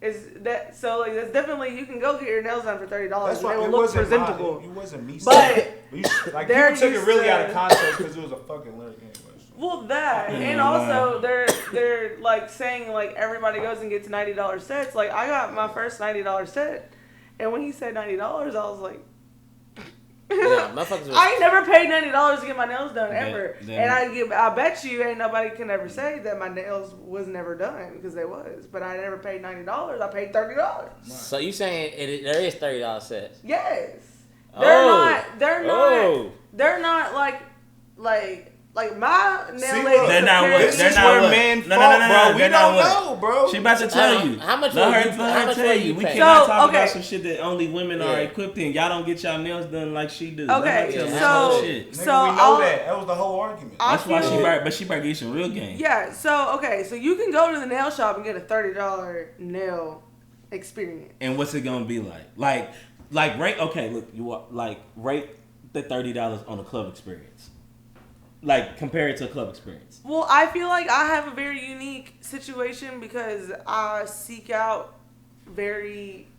Is that so? Like that's definitely you can go get your nails done for $30 That's and why they will it look wasn't presentable. It wasn't me. But saying it. Like they're people took it used really to- out of context because it was a fucking lyric anyway. Well, that and Yeah. also they're like saying like everybody goes and gets $90 sets. Like I got my first $90 set, and when he said $90, I was like. Yeah, motherfuckers was, I ain't never paid $90 to get my nails done ever, Then- and I bet you ain't nobody can ever say that my nails was never done because they was, but I never paid $90. I paid $30. so you saying there is $30 sets? Yes, Oh. they're not like my nail See, lady. They're not what- This they're is not where what- men no, fault, no, bro. We they're not don't what- know, bro. She about to tell you. How much Let will her, you- let how her much tell will you. you We pay? cannot So, talk okay. about some shit that only women are Yeah. equipped in. Y'all don't get y'all nails done like she do. Let her Okay, tell so- that whole shit. Nigga, So we know I'll- that. That was the whole argument. That's why feel- she better, but she better get some real game. Yeah, so okay, so you can go to the nail shop and get a $30 nail experience. And what's it gonna be like? Like rate. Okay, look, you are, like rate the $30 on a club experience. Like compare it to a club experience. Well, I feel like I have a very unique situation because I seek out very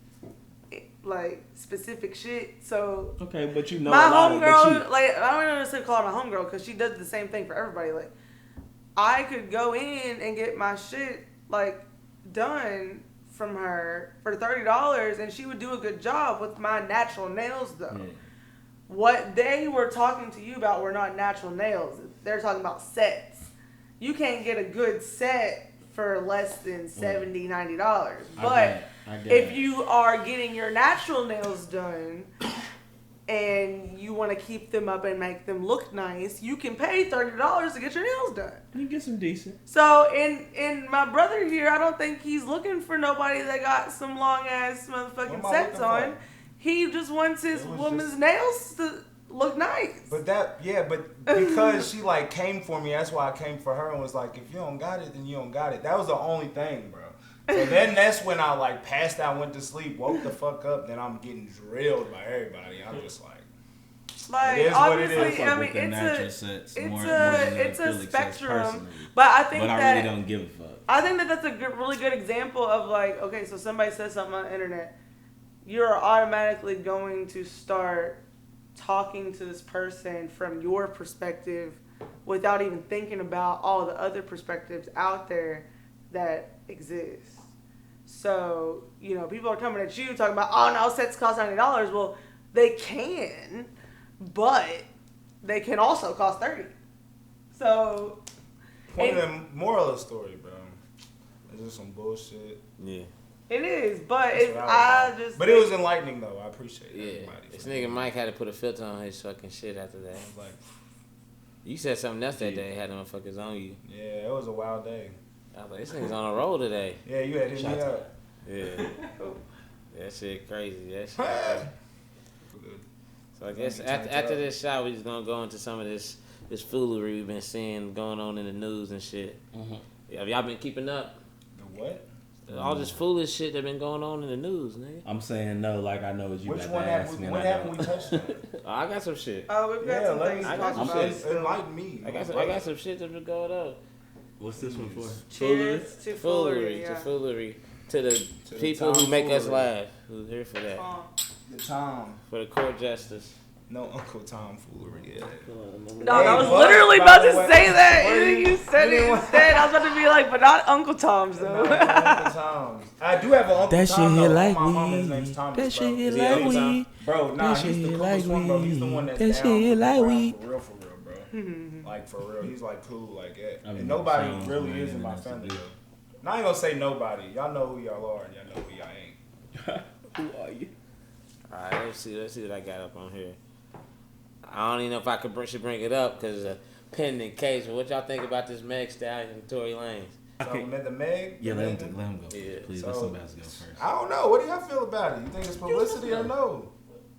like specific shit. So Okay, but you know my a lot of, but homegirl, you, like I don't even necessarily call her my homegirl because she does the same thing for everybody. Like I could go in and get my shit like done from her for $30, and she would do a good job with my natural nails though. Yeah. What they were talking to you about were not natural nails. They're talking about sets. You can't get a good set for less than $70, $90. But if you are getting your natural nails done and you want to keep them up and make them look nice, you can pay $30 to get your nails done. you get some decent. So in my brother here, I don't think he's looking for nobody that got some long ass motherfucking What am I sets looking on. for? He just wants his It was woman's just- nails to look nice. But because she like came for me, that's why I came for her and was like, if you don't got it, then you don't got it. That was the only thing, bro. So then that's when I like passed out, went to sleep, woke the fuck up. Then I'm getting drilled by everybody. I'm just like, Like It is what it obviously, is. I mean, With the natural it's sets a more than the it's a acrylic sets spectrum. personally. But I think But I that really don't give a fuck. I think that that's a good, really good example of like, okay, so somebody says something on the internet, you're automatically going to start talking to this person from your perspective without even thinking about all the other perspectives out there that exist. So, you know, people are coming at you talking about, oh no, sets cost $90. Well, they can, but they can also cost $30. So, point of the moral of the story, bro. Is this some bullshit? Yeah. it is, but That's it, what I was like. just. But it was enlightening though. I appreciate Yeah. everybody. This nigga Mike had to put a filter on his fucking shit after that. I was like, You said something else that day, had them motherfuckers on you. yeah, it was a wild day. I was like, this nigga's on a roll today. Yeah, you had hit me Shots up. Yeah. That shit crazy. That shit crazy. So I guess after this shot, we just gonna go into some of this foolery we've been seeing going on in the news and shit. Mm-hmm. Have y'all been keeping up? The what? All this foolish shit that been going on in the news, nigga. I'm saying no, like I know what you Which about one to ask me. what and I happened we don't. touched on? Oh, I got some shit. Oh, we've got Yeah, some let things me. to I got talk some about. shit. Enlighten me. I got some shit that's been going on. What's this one for? Cheers to foolery. To foolery. To the the people who make us tomfoolery. laugh. Who's here for that? The time. For the court justice. No Uncle Tom foolery. Yeah. Dog, I was but, literally by about the to way- say that. What And then you said it instead. I was about to be like, but not Uncle Tom's though. No, Uncle Tom's. I do have an Uncle That Tom shit though. hit like My mama, his weed. name's Thomas, That shit bro. hit Is he like Uncle Tom? weed. Bro, nah, That he's the shit coolest like one, bro. He's the one that's weed. That down shit for the like crowd, weed. for real, bro. Like, for real. He's, like, cool like that. I And mean, nobody sounds really right, is in and my that's family, good. though. Now, I ain't gonna say nobody. Y'all know who y'all are, and y'all know who y'all ain't. Who are you? Alright, let's see what I got up on here. I don't even know if I should bring it up because it's a pending case. But what y'all think about this Meg Stallion and Tory Lanez? So, the Meg? Yeah, the let Meg- him go. Yeah. Please, So- let somebody else go first. I don't know. What do y'all feel about it? You think it's publicity or no?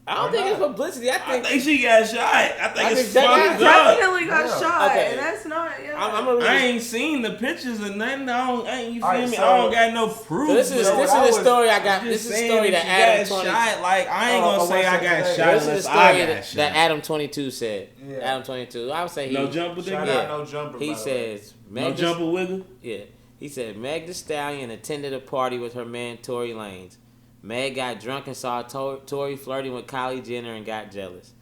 I don't Or think it's not? publicity. I I think think she got shot. I think I it's think that fucked guy- up. Definitely got Yeah. shot, Okay. and that's not. Yeah. I'm gonna I read ain't seen the pictures or nothing. I ain't you feel Alright, me? so- I don't got no proof. So this is So this what I is the was- story I got. I'm This just is the saying story if that you Adam got 20. shot. Like I ain't Oh, gonna oh, say what's I that got today? shot This is the unless story I got that shot. Adam 22 said. Yeah. Adam 22. I would say he. No jumper, Shout nigga. out No Jumper, He by the way. says No Meg Thee- jumper wiggle. Yeah. He said Meg Thee Stallion attended a party with her man Tory Lanez. Meg got drunk and saw Tory flirting with Kylie Jenner and got jealous.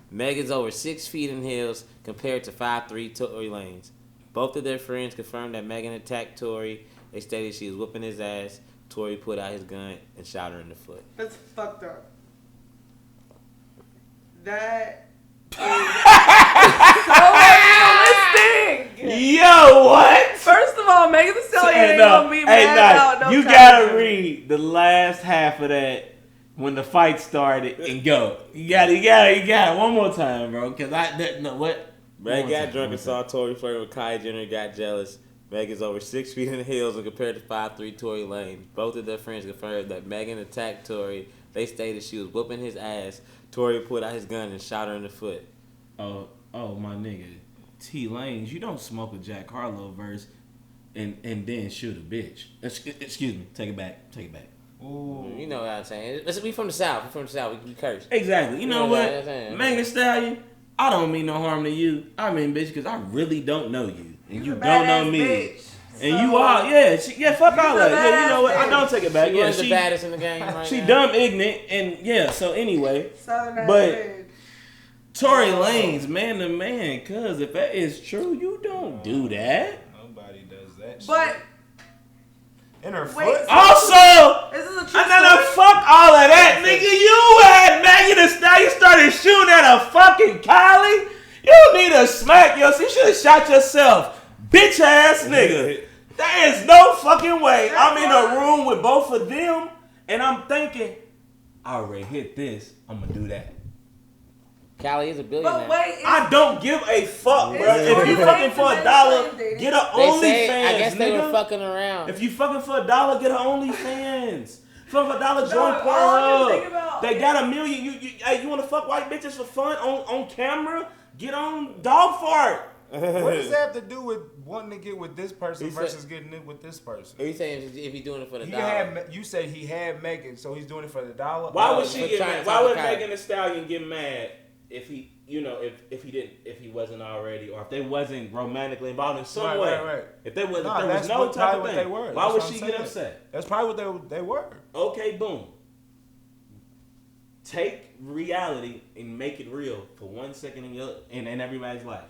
Meg is over 6 feet in heels compared to 5'3" Tory Lanez. Both of their friends confirmed that Megan attacked Tory. They stated she was whooping his ass. Tory put out his gun and shot her in the foot. That's fucked up. That is so unrealistic. Yo, what? First of all, Megan Thee Stallion ain't gonna be Hey, mad about no you Kylie gotta Jenner. read the last half of that when the fight started and go. You got it one more time, bro. Cause what? Meg One got time, drunk one and saw time. Tory flirting with Kylie Jenner and got jealous. Meg is over 6 feet in heels and compared to 5'3" Tory Lanez. Both of their friends confirmed that Megan attacked Tory. They stated she was whooping his ass. Tory put out his gun and shot her in the foot. Oh, my nigga, T Lanes, you don't smoke a Jack Harlow verse and then shoot a bitch. Excuse me, take it back. Ooh. You know what I'm saying? Listen, we from the South. We curse. Exactly. You know Yeah, what, that's it. Megan Thee Stallion, I don't mean no harm to you. I mean, bitch, because I really don't know you, and you a don't know badass me. bitch, And so- you are, fuck all a that. Yeah, you know what? I badass don't take it back. She Yeah, was the baddest in the game right she now. dumb, ignorant, and yeah. So anyway, Southern ass But- bitch. Tory Lanez, man to man, cuz if that is true, you don't do that. Nobody does that But shit. In her Wait, foot? Also, this is a true no, story. fuck all of that, nigga. You had Megan Thee Stallion started shooting at a fucking Kylie. You need to smack yourself. You should have shot yourself, bitch ass nigga. There is no fucking way. I'm in a room with both of them, and I'm thinking, I already hit this. I'm gonna do that. Callie is a billionaire. But wait, I don't give a fuck, bro. It's If you Tory fucking Lanez for and a dollar, Megan Thee get a They say, OnlyFans, I guess they were nigga. fucking around. If you fucking for a dollar, get an OnlyFans. For a dollar, join No, all you think Pornhub. about They is- got 1 million. Hey, you want to fuck white bitches for fun on camera? Get on dog fart. What does that have to do with wanting to get with this person He said- versus getting it with this person? Are you saying if he's doing it for the He dollar? had, you said he had Megan, so he's doing it for the dollar? Why would for she get trying mad? to Why talk would to Kylie. Megan Thee Stallion get mad if he, if he wasn't already, or if they wasn't romantically involved in some Right, way? right. If there was, Nah, if there was that's no what- type probably of what thing, they were. why That's would what she I'm get saying. upset? That's probably what they were. Okay, boom. Take reality and make it real for 1 second in everybody's life.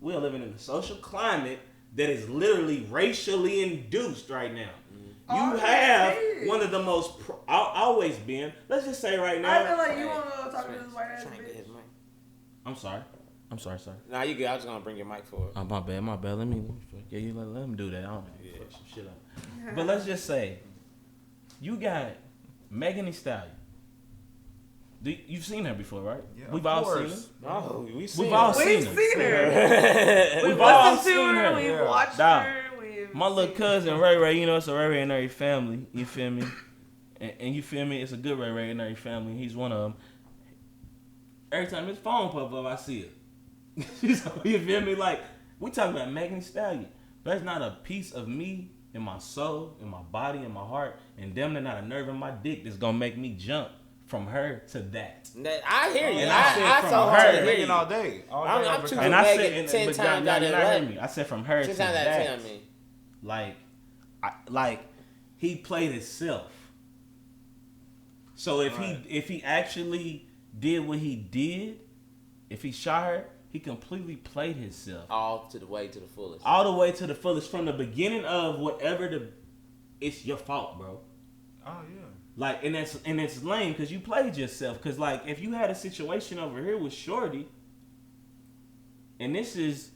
We are living in a social climate that is literally racially induced right now. You Oh, have yeah. one of the most always been. Let's just say right now. I feel like you want to talk to this white ass Trying to get his bitch. mic. I'm sorry. Sorry. Nah, you good. I was gonna bring your mic forward. Oh, my bad. Let me yeah, you let him do that. I don't know. Fuck some shit up. But let's just say, you got Megan Thee Stallion. You've seen her before, right? Yeah, We've of all course. seen her. Oh, We've all seen We've her. seen her. We've We've all listened to seen her. her. We've Yeah. watched Dog. her. We've My little seen cousin Ray Ray, you know, it's a Ray Ray in every family. You feel me? And you feel me? It's a good Ray Ray in every family. He's one of them. Every time his phone pop up, I see it. So, you feel me? Like, we talking about Megan Thee Stallion. There's not a piece of me in my soul, in my body, in my heart, and damn near not a nerve in my dick that's gonna make me jump from her to that. I hear you. And I said I from saw her- her. Megan Megan all day. All day. I'm every choosing time. And I Megan said, 10 but times y'all out of not heard 11. me. I said from her 10 to times out of that. 10, I mean. Like he played himself. So if he actually did what he did, if he shot her, he completely played himself. All to the way to the fullest. All the way to the fullest from the beginning of whatever it's your fault, bro. Oh yeah. Like, and it's lame because you played yourself. Because like, if you had a situation over here with Shorty, and this is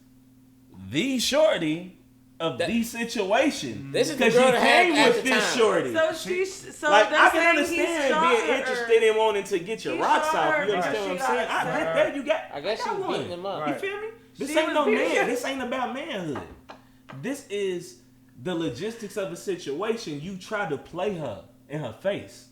the Shorty of the situation. This is the because girl you that had came at with the this time. Shorty. So Like, they're I can saying understand he shot being her. interested in wanting to get your He rocks shot off. her You understand because what I'm she saying? got I get upset. that. You got. I guess she was beating him up. You Right. feel me? This She ain't was no beating- man. This ain't about manhood. This is the logistics of the situation. You try to play her in her face.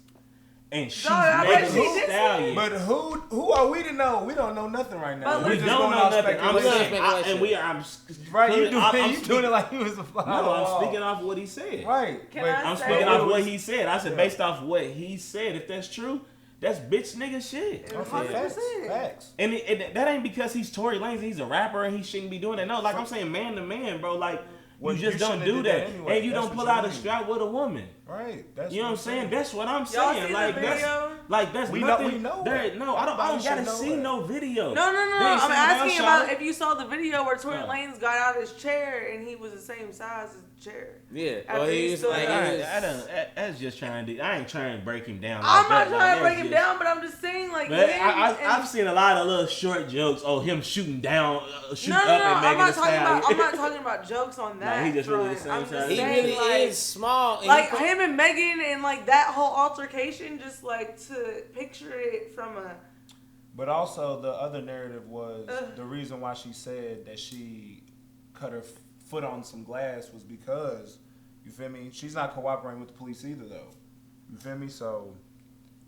And she's I making bet she a did stallion. But who are we to know? We don't know nothing right now. But We're We just don't going know off nothing. I'm speculation. saying, and we are. I'm Right, you I'm doing it like he was a fly. on No, the I'm wall. speaking off what he said. Right. Can but I I'm say- speaking Well, off what he said. I said based off what he said. If that's true, that's bitch nigga shit. Okay, 100%. facts. And that ain't because he's Tory Lanez. He's a rapper and he shouldn't be doing that. No, like I'm saying, man to man, bro. Like Well, you just you don't shouldn't do have did that, that anyway. and you That's don't what pull you out a mean. strap with a woman. Right. That's You know what I'm saying? That's what I'm Y'all saying. see Like the that's video? like that's We know- nothing. we know there, it. no, I don't Everybody gotta should know see it. no video. No. They ain't I'm seen asking no about shot. if you saw the video where Tory Oh. Lanez got out his chair and he was the same size as the chair. Yeah. After Well, he he was stood like, up. he was- That's just trying to. I ain't trying to break him down. I'm like not that. trying Like, to break that's him just- down, but I'm just saying, like, But him I've and- seen a lot of little short jokes. Oh, him shooting down, shooting No, up and I'm making not a talking stallion. about. I'm not talking about jokes on that. he just really the front. same I'm just size. he saying, really like, is small. And like he put- him and Megan and like that whole altercation. Just like to picture it from a. But also the other narrative was Ugh. the reason why she said that she cut her foot on some glass was because, you feel me? She's not cooperating with the police either, though. You feel me? So,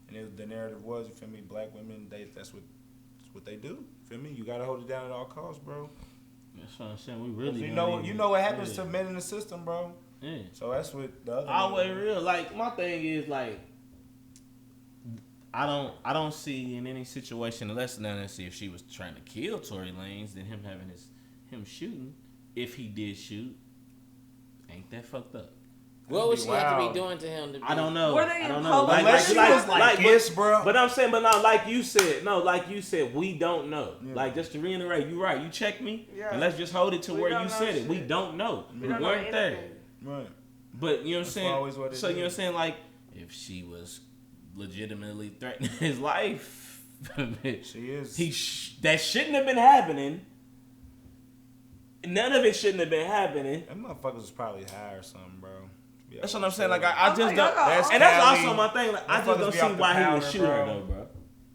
the narrative was, you feel me? Black women, that's what they do. You feel me? You gotta hold it down at all costs, bro. That's what I'm saying. We really. You don't know even- what happens yeah. to men in the system, bro. Yeah. So that's what the other. Always real. Like my thing is like, I don't see in any situation unless than see if she was trying to kill Tory Lanez, then him having him shooting. If he did shoot, ain't that fucked up? What would be she have to wild. be doing to him to be? I don't know. Were they I don't in know. public? Unless she was like this, bro. But I'm saying, but now, like you said, we don't know. Yeah. Like just to reiterate, you right. You check me, Yeah. and let's just hold it to We where don't you know said it. We shit. don't know. We We don't know weren't there. anything. Right. But you know what I'm That's saying. always what it So you know what I'm is. saying. Like if she was legitimately threatening his life, She is. that shouldn't have been happening. None of it shouldn't have been happening. That motherfuckers was probably high or something, bro. Yeah. That's what I'm saying. Like I just like, don't. That's And that's Cali. also my thing. Like I just Motherfuckers don't be see off the why he would powder, shoot her bro. though, bro.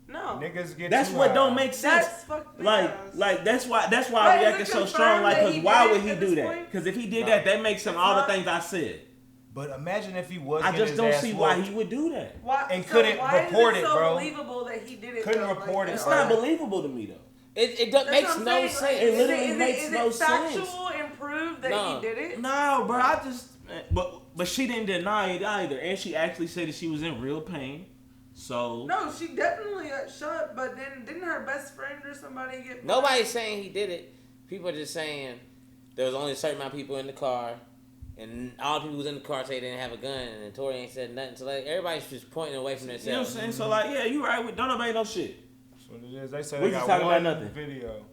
No. Niggas get That's too what high. don't make sense. That's fucking Like that's why But I is reacted it so confirmed strong. Like, that cause he why did would it he at do this that? point? Because if he did No. that makes him It's all the not- things I said. But imagine if he was. I getting just his don't ass see why whooped. he would do that. Why, And couldn't why report is it, so bro. believable that he did it. Couldn't though? report it, It's bro. not believable to me though. It That's makes what I'm no saying. sense. Like, It literally is makes no is it sense. factual and proved that No. he did it? No, bro. I just. But she didn't deny it either, and she actually said that she was in real pain. So No, she definitely got shot, but then didn't her best friend or somebody get? Nobody's saying he did it. People are just saying there was only a certain amount of people in the car, and all the people who was in the car say they didn't have a gun, and then Tory ain't said nothing. So like everybody's just pointing away from you know what I'm themselves. saying. So like, yeah, you right. Don't nobody know shit. That's what it is. They say We they just got talking one about nothing. video.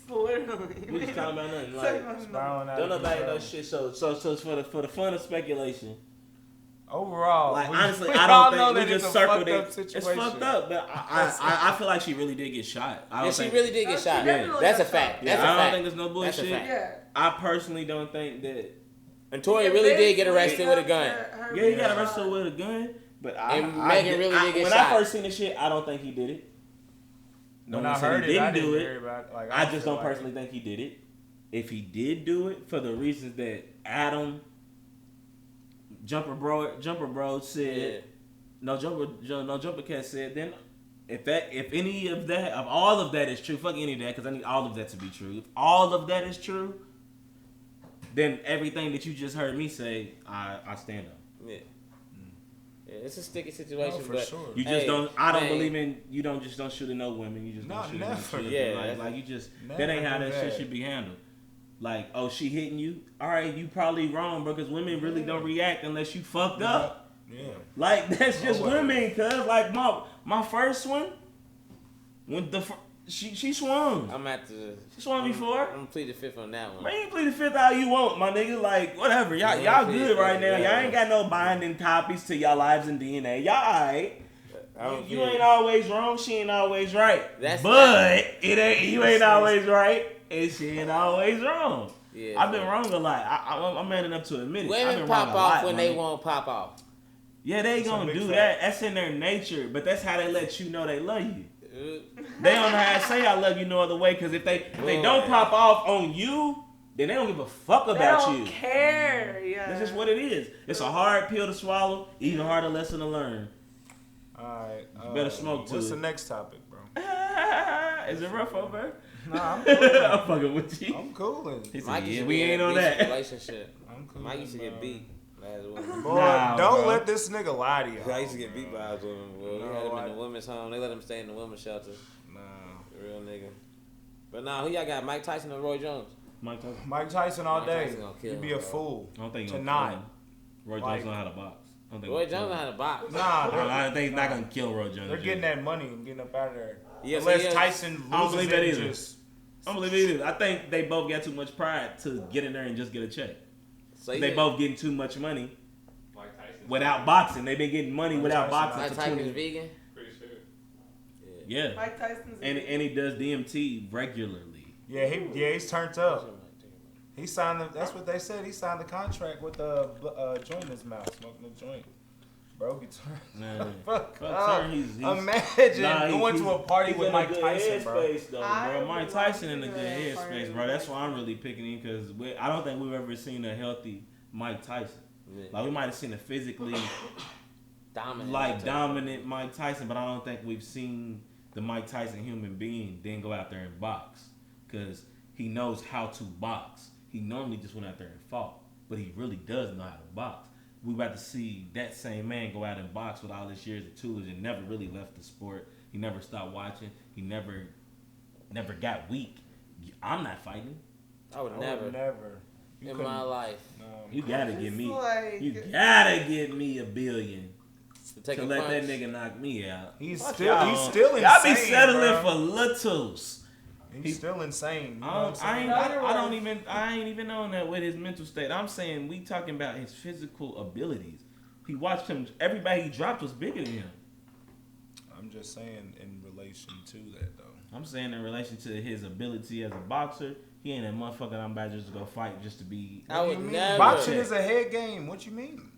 Literally. We just talking about nothing. Say Like, nothing. Spiraling out don't of nobody control. know shit. So for the fun of speculation. Overall, Like we- honestly, we I all don't know think we that just it's a circled fucked it. up It's situation. fucked up, but I feel like she really did get shot. I Yeah, don't she think, really did get She shot. definitely That's a got fact. shot. Yeah, That's a I don't fact. think there's no That's a bullshit. fact. Yeah. I personally don't think that. And Tory really did get arrested with a gun. Yeah, he got arrested with a gun, but And Megan really did get when shot. I first seen the shit, I don't think he did it. No When one I said heard he it, I didn't do didn't it. hear about it. Like, I just feel don't like personally think he did it. If he did do it for the reasons that Adam Jumper Bro said, Yeah. no Jumper Cat said, then if any of that, of all of that is true, fuck any of that, because I need all of that to be true. If all of that is true, then everything that you just heard me say, I stand on. Yeah. Yeah, it's a sticky situation, No, for but sure. You just hey, don't. I don't man. believe in. You don't shoot at no women. You just No, don't shoot never. at no children. Yeah, like you just. never That ain't how do that shit that. should be handled. Like, oh, she hitting you. All right, you probably wrong, bro. Because women really don't react unless you fucked up. Yeah. Like that's just Oh, wow. women. Cause like my first one, when She swung. I'm at the. She swung before. I'm gonna plead the fifth on that one. Man, you plead the fifth how you want, my nigga. Like, whatever. Y'all good right now. Y'all ain't got no binding topics to y'all lives and DNA. Y'all alright. You ain't always wrong. She ain't always right. You ain't always right, and she ain't always wrong. Yeah, I've been wrong a lot. I'm man enough to admit it. Women pop off when they won't pop off. Yeah, they gonna do that. That's in their nature. But that's how they let you know they love you. They don't know how to say I love you no other way. Because if they don't pop off on you, then they don't give a fuck about you. They don't care. Yeah. That's just what it is. It's a hard pill to swallow, even harder lesson to learn. Alright. Better smoke too. What's the next topic, bro? Is it rough over? Nah, I'm cool. I'm fucking with you. I'm cooling. Mike we ain't on that. Relationship. I'm cool. Mike used to get beat. Boy, don't let this nigga lie to you. I used to get beat by his women. Boy. We had him in the women's home. They let him stay in the women's shelter. Nah. Real nigga. But nah, who y'all got? Mike Tyson or Roy Jones? Mike Tyson all day. You'd be a fool. I don't think to not. Roy Jones know how to box. Roy Jones know how to box. Nah, I think he's not gonna kill Roy Jones. They're getting that money and getting up out of there. Yeah, unless Tyson loses, I don't believe that either. I don't believe it either. I think they both got too much pride to get in there and just get a check. So they both getting too much money without boxing. They've been getting money without boxing. Mike Tyson is vegan? Pretty sure. Yeah. Mike Tyson's and he does DMT regularly. Yeah, he's turned up. He signed that's what they said. He signed the contract with the joint in his mouth, smoking a joint. Bro, he turned fuck up. Imagine going to a party with Mike Tyson, bro. Mike Tyson in a good headspace, bro. That's why I'm really picking him because I don't think we've ever seen a healthy Mike Tyson. Yeah. Like we might have seen a physically dominant Mike Tyson, but I don't think we've seen the Mike Tyson human being then go out there and box because he knows how to box. He normally just went out there and fought, but he really does know how to box. We about to see that same man go out and box with all his years of tutelage and never really left the sport. He never stopped watching. He never got weak. I'm not fighting. I would never. In my life. No. You gotta give me. You gotta give me $1 billion to let that nigga knock me out. He's still insane. Y'all be settling for littles. He's still insane. I ain't even on that with his mental state. I'm saying we talking about his physical abilities. He watched him. Everybody he dropped was bigger than him. I'm just saying in relation to that though. I'm saying in relation to his ability as a boxer, he ain't a motherfucker I'm about just to go fight just to be. I would never. Boxing is a head game. What you mean?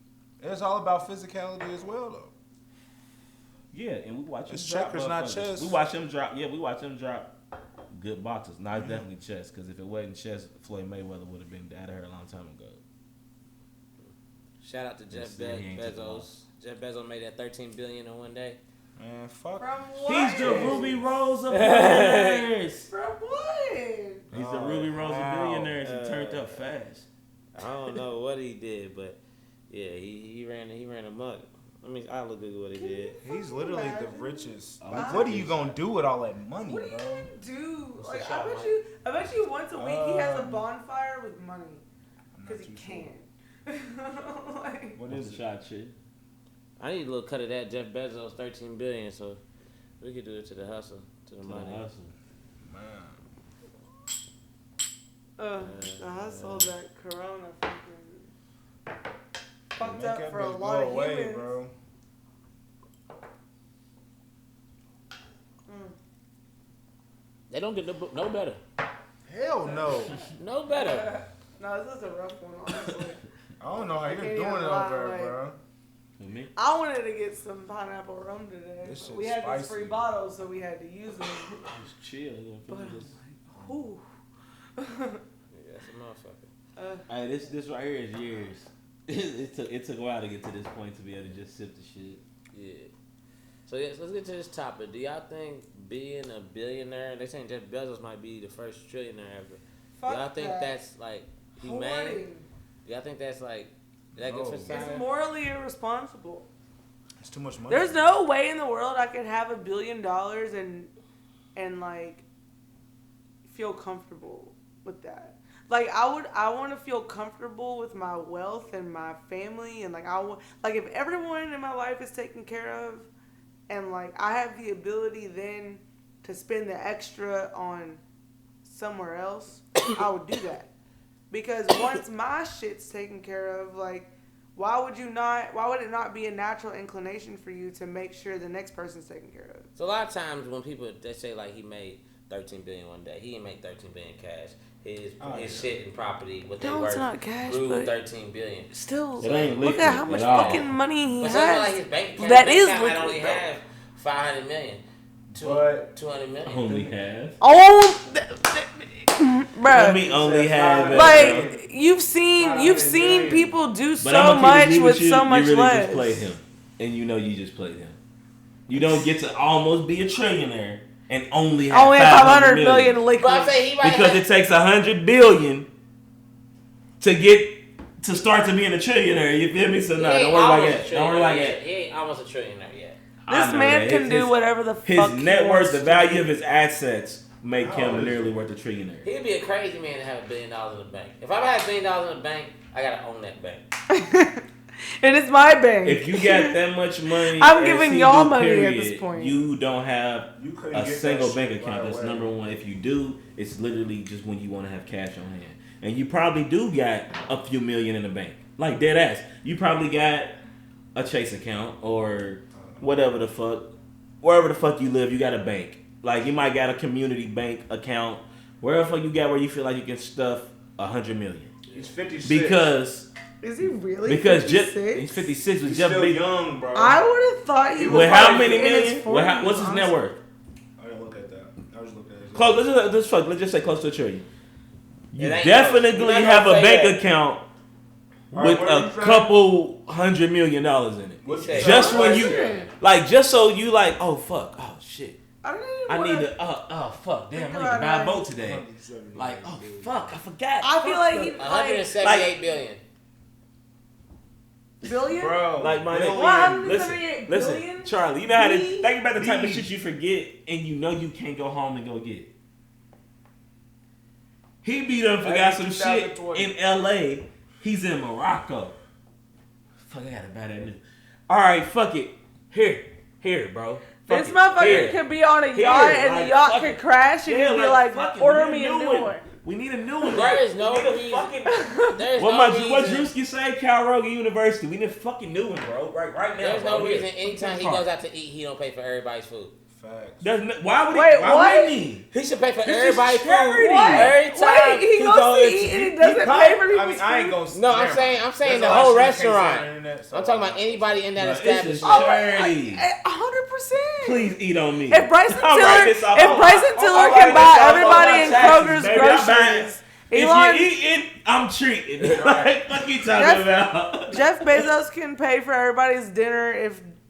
It's all about physicality as well though. Yeah, and we watch him it's drop. Checkers, not chess. We watch him drop. Yeah, we watch him drop. Good boxers. No, it's definitely chess. Because if it wasn't chess, Floyd Mayweather would have been out of here a long time ago. Shout out to Jeff Bezos. Jeff Bezos made that $13 billion in one day. Man, fuck. From what? He's the Ruby Rose of billionaires. From what? He's the Ruby Rose of billionaires. He turned up fast. I don't know what he did, but yeah, he ran amok. I'll look at what he did. He's literally the richest. What are you gonna do with all that money, what bro? What are you gonna do? Like, I bet you once a week he has a bonfire with money. Because he can. Like, what is the shot, shit? I need a little cut of that Jeff Bezos $13 billion, so we could do it to the hustle, to the money. Man. The hustle that Corona fucked up for a lot of humans. Bro. They don't get no better. Hell no. No better. No, this is a rough one, honestly. I don't know how you're doing it over there, bro. Me? I wanted to get some pineapple rum today. We had spicy. these free bottles, so we had to use them. Just chill. But I'm like, ooh. Yeah, that's a motherfucker. Hey, this right here is years. It took a while to get to this point to be able to just sip the shit. Yeah. So yes, let's get to this topic. Do y'all think being a billionaire? They saying Jeff Bezos might be the first trillionaire ever. Fuck y'all think that. that's like humane? Y'all think that's like that good for society? It's morally irresponsible. It's too much money. There's no way in the world I could have $1 billion and like feel comfortable with that. Like I want to feel comfortable with my wealth and my family, and if everyone in my life is taken care of, and like I have the ability then to spend the extra on somewhere else, I would do that. Because once my shit's taken care of, like, why would it not be a natural inclination for you to make sure the next person's taken care of? So a lot of times when people, they say like he made $13 billion one day, he didn't make $13 billion cash. His shit and property, what they worth, not cash, grew but $13 billion. still, It ain't look liquid at how much at all. fucking money he But has. something like his bank account, That his is bank account might liquid, only though. have $500 million, But- $200 million. Only have. Oh, bruh. Let me only have it. Like you've $500 seen million. people do But so I'ma much keep it with you, so much you really less. just played him, and you know you just played him. You don't get to almost be a trillionaire and only have Only 500 million liquid. But I'm saying he might because have, it takes 100 billion to start to being a trillionaire. You feel me? So no, he ain't don't worry about almost that. a Don't worry about trillionaire that. yet. He ain't almost a trillionaire yet. I This know man that. can do whatever the His fuck net he worth, wants the to value do. of his assets, make him Oh, nearly worth a trillionaire. He'd be a crazy man to have $1 billion in the bank. If I had $1 billion in the bank, I gotta own that bank. And it's my bank. If you got that much money, I'm as giving he y'all do, money at period, this point. You don't have You couldn't a get single that bank shit account. right That's away. number one. If you do, it's literally just when you want to have cash on hand, and you probably do got a few million in the bank, like dead ass. You probably got a Chase account or whatever the fuck, wherever the fuck you live, you got a bank. Like you might got a community bank account, wherever the fuck you got where you feel like you can stuff 100 million. He's 56. Is he really? Because 56? he's 56 with He's Jeff still Bezos. young, bro. I would have thought he was With how like many in his million? 40s, What's his net honestly. worth? I didn't look at that. I was looking at his Close. Let's just say close to $1 trillion. You It ain't definitely close. You're not have a gonna say bank that. account All right, with what are you a saying? couple $100 million in it. What's Just Just the- when you, like, just so you like, oh fuck, oh shit, I don't even I wanna- need to, oh fuck, damn, I need to about buy a that. boat today. Like, oh fuck, I forgot. I feel like he 178 billion. billion. Bro, Like my billion. nigga, 178 listen, billion? Charlie, you know how to Me? think about the type of Me. shit you forget, and you know you can't go home and go get it. He be done forgot some shit 2020. in L.A. He's in Morocco. Fuck, I gotta buy that new. All right, fuck it. Here, bro. Fuck This it. motherfucker Here. could be on a Here, yacht and like, the yacht fuck could it. crash and Yeah, he'd be like, fuck it, order we me need a new one. We need a new one. There is no We need a reason. fucking. There's What no reason. Drewski say? Cal Rogers University. We need a fucking new one, bro. Right now. There's bro. no Here. reason anytime he goes out to eat, he don't pay for everybody's food. Facts. Why would he? Wait, why what? wouldn't he? He should pay for This is everybody's food. charity. Every time Wait, he goes goes to eat and he He doesn't come- pay for people's I mean, I ain't food? gonna. No, I'm never saying mind. I'm saying There's the a lot whole of shit you can't say on restaurant. the internet, so I'm talking about anybody in that Bro, it's establishment. a charity. 100%. Please eat on me. If Bryson I'll write this off. Tiller I'll can write buy this off everybody on in my taxes, Kroger's baby. I'm buying- groceries, If Elon, you eating, I'm treating. Like, what you talking about? Jeff Bezos can pay for everybody's dinner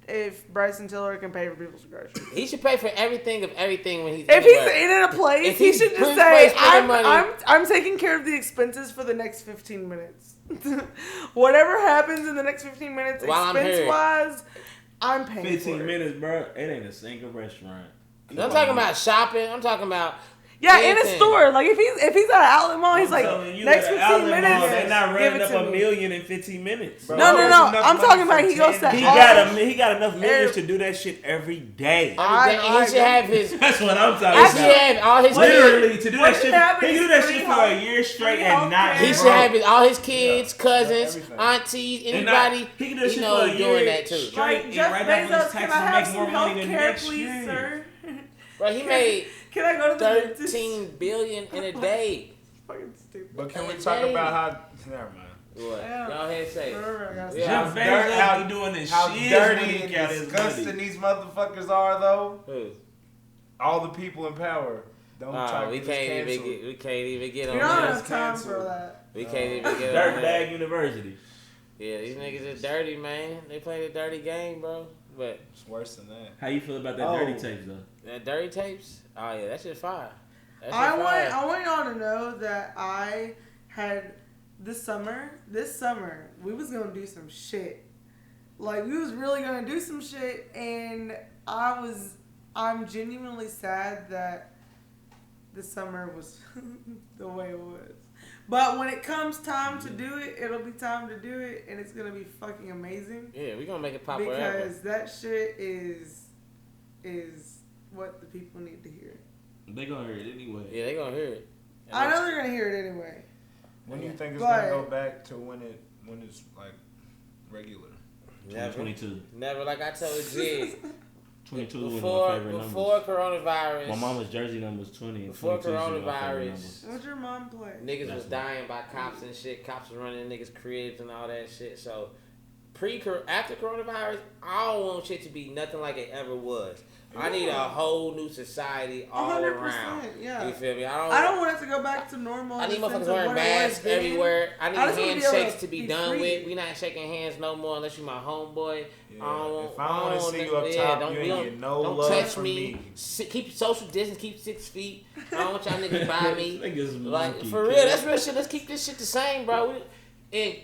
if Bryson Tiller can pay for people's groceries. He should pay for everything of everything when he's If he's anywhere. eating at a place, If he he's should just putting say, place spending money- I'm taking care of the expenses for the next 15 minutes. Whatever happens in the next 15 minutes, While I'm here. expense-wise, I'm paying 15 for it. minutes, bro. It ain't a single restaurant. I'm talking about shopping. I'm talking about Yeah, in a anything. store. Like, if he's at an outlet mall, he's I'm like, telling you, next at 15 Outlet minutes, Mall, they not give running it up to $1 me. million in 15 minutes. Bro, No. there's enough I'm money talking for about he goes to 10 He all- got enough millions Every- to do that shit every day. he should have his. That's what I'm talking He about. should have all his kids. Literally, to do What that should shit, happen he is do that free shit for health- a year straight free and not healthcare. be He should broke. have all his kids, cousins, everything. aunties, And not- anybody. he can do You shit know, for a year doing that too. straight Like, and Jeff right after Bezos, his can I taxes have make some more money health than care, next please, year. sir? Bro, he made Can I go to the dentist? 13 billion in a day. Fucking stupid. But can we Hey, talk Jay. about how? Never mind. What? Yeah. Y'all ahead say. Whatever, I gotta Yeah. Jeff say. Bezos be doing this How shit dirty when he and got his disgusting money. these motherfuckers are, though. Who? All the people in power. Don't try We to can't even cancel. get. We can't even get We on don't that. have time canceled. for that. We can't even get on that. Dirtbag University. Yeah, these niggas is dirty, man. They play the dirty game, bro. But It's worse than that. How you feel about that Oh. dirty tapes though? that dirty tapes. Oh yeah, that shit fire. That shit I fire. want y'all to know that I had this summer, we was gonna do some shit. Like, we was really gonna do some shit, and I'm genuinely sad that this summer was the way it was. But when it comes time to do it, it'll be time to do it, and it's gonna be fucking amazing. Yeah, we gonna make it pop wherever. Because that shit is what the people need to hear. They gonna hear it anyway. Yeah, they gonna hear it. I know they're gonna hear it anyway. When do you think it's Go gonna ahead. go back to when it's like regular? Never. 2022. Never, like I told you. 22 was my Before favorite before numbers. coronavirus. My mama's jersey number was 20. And Before 22 is my favorite coronavirus. numbers. What's your mom play? Niggas That's was dying by cops and shit. Cops was running in niggas' cribs and all that shit. So, after coronavirus, I don't want shit to be nothing like it ever was. I need a whole new society all 100%, around. yeah. You feel me? I don't want it to go back to normal. I need in the sense motherfuckers of wearing what it was masks then. everywhere. I need I just wanna be able handshakes to to be be done free. with. We not shaking hands no more unless you my homeboy. Yeah. If I don't want to see you up top, you ain't get no don't love touch from me. Keep social distance. Keep 6 feet. I don't want y'all niggas by me. Niggas Like monkey, for real, kid. that's real shit. Let's keep this shit the same, bro. And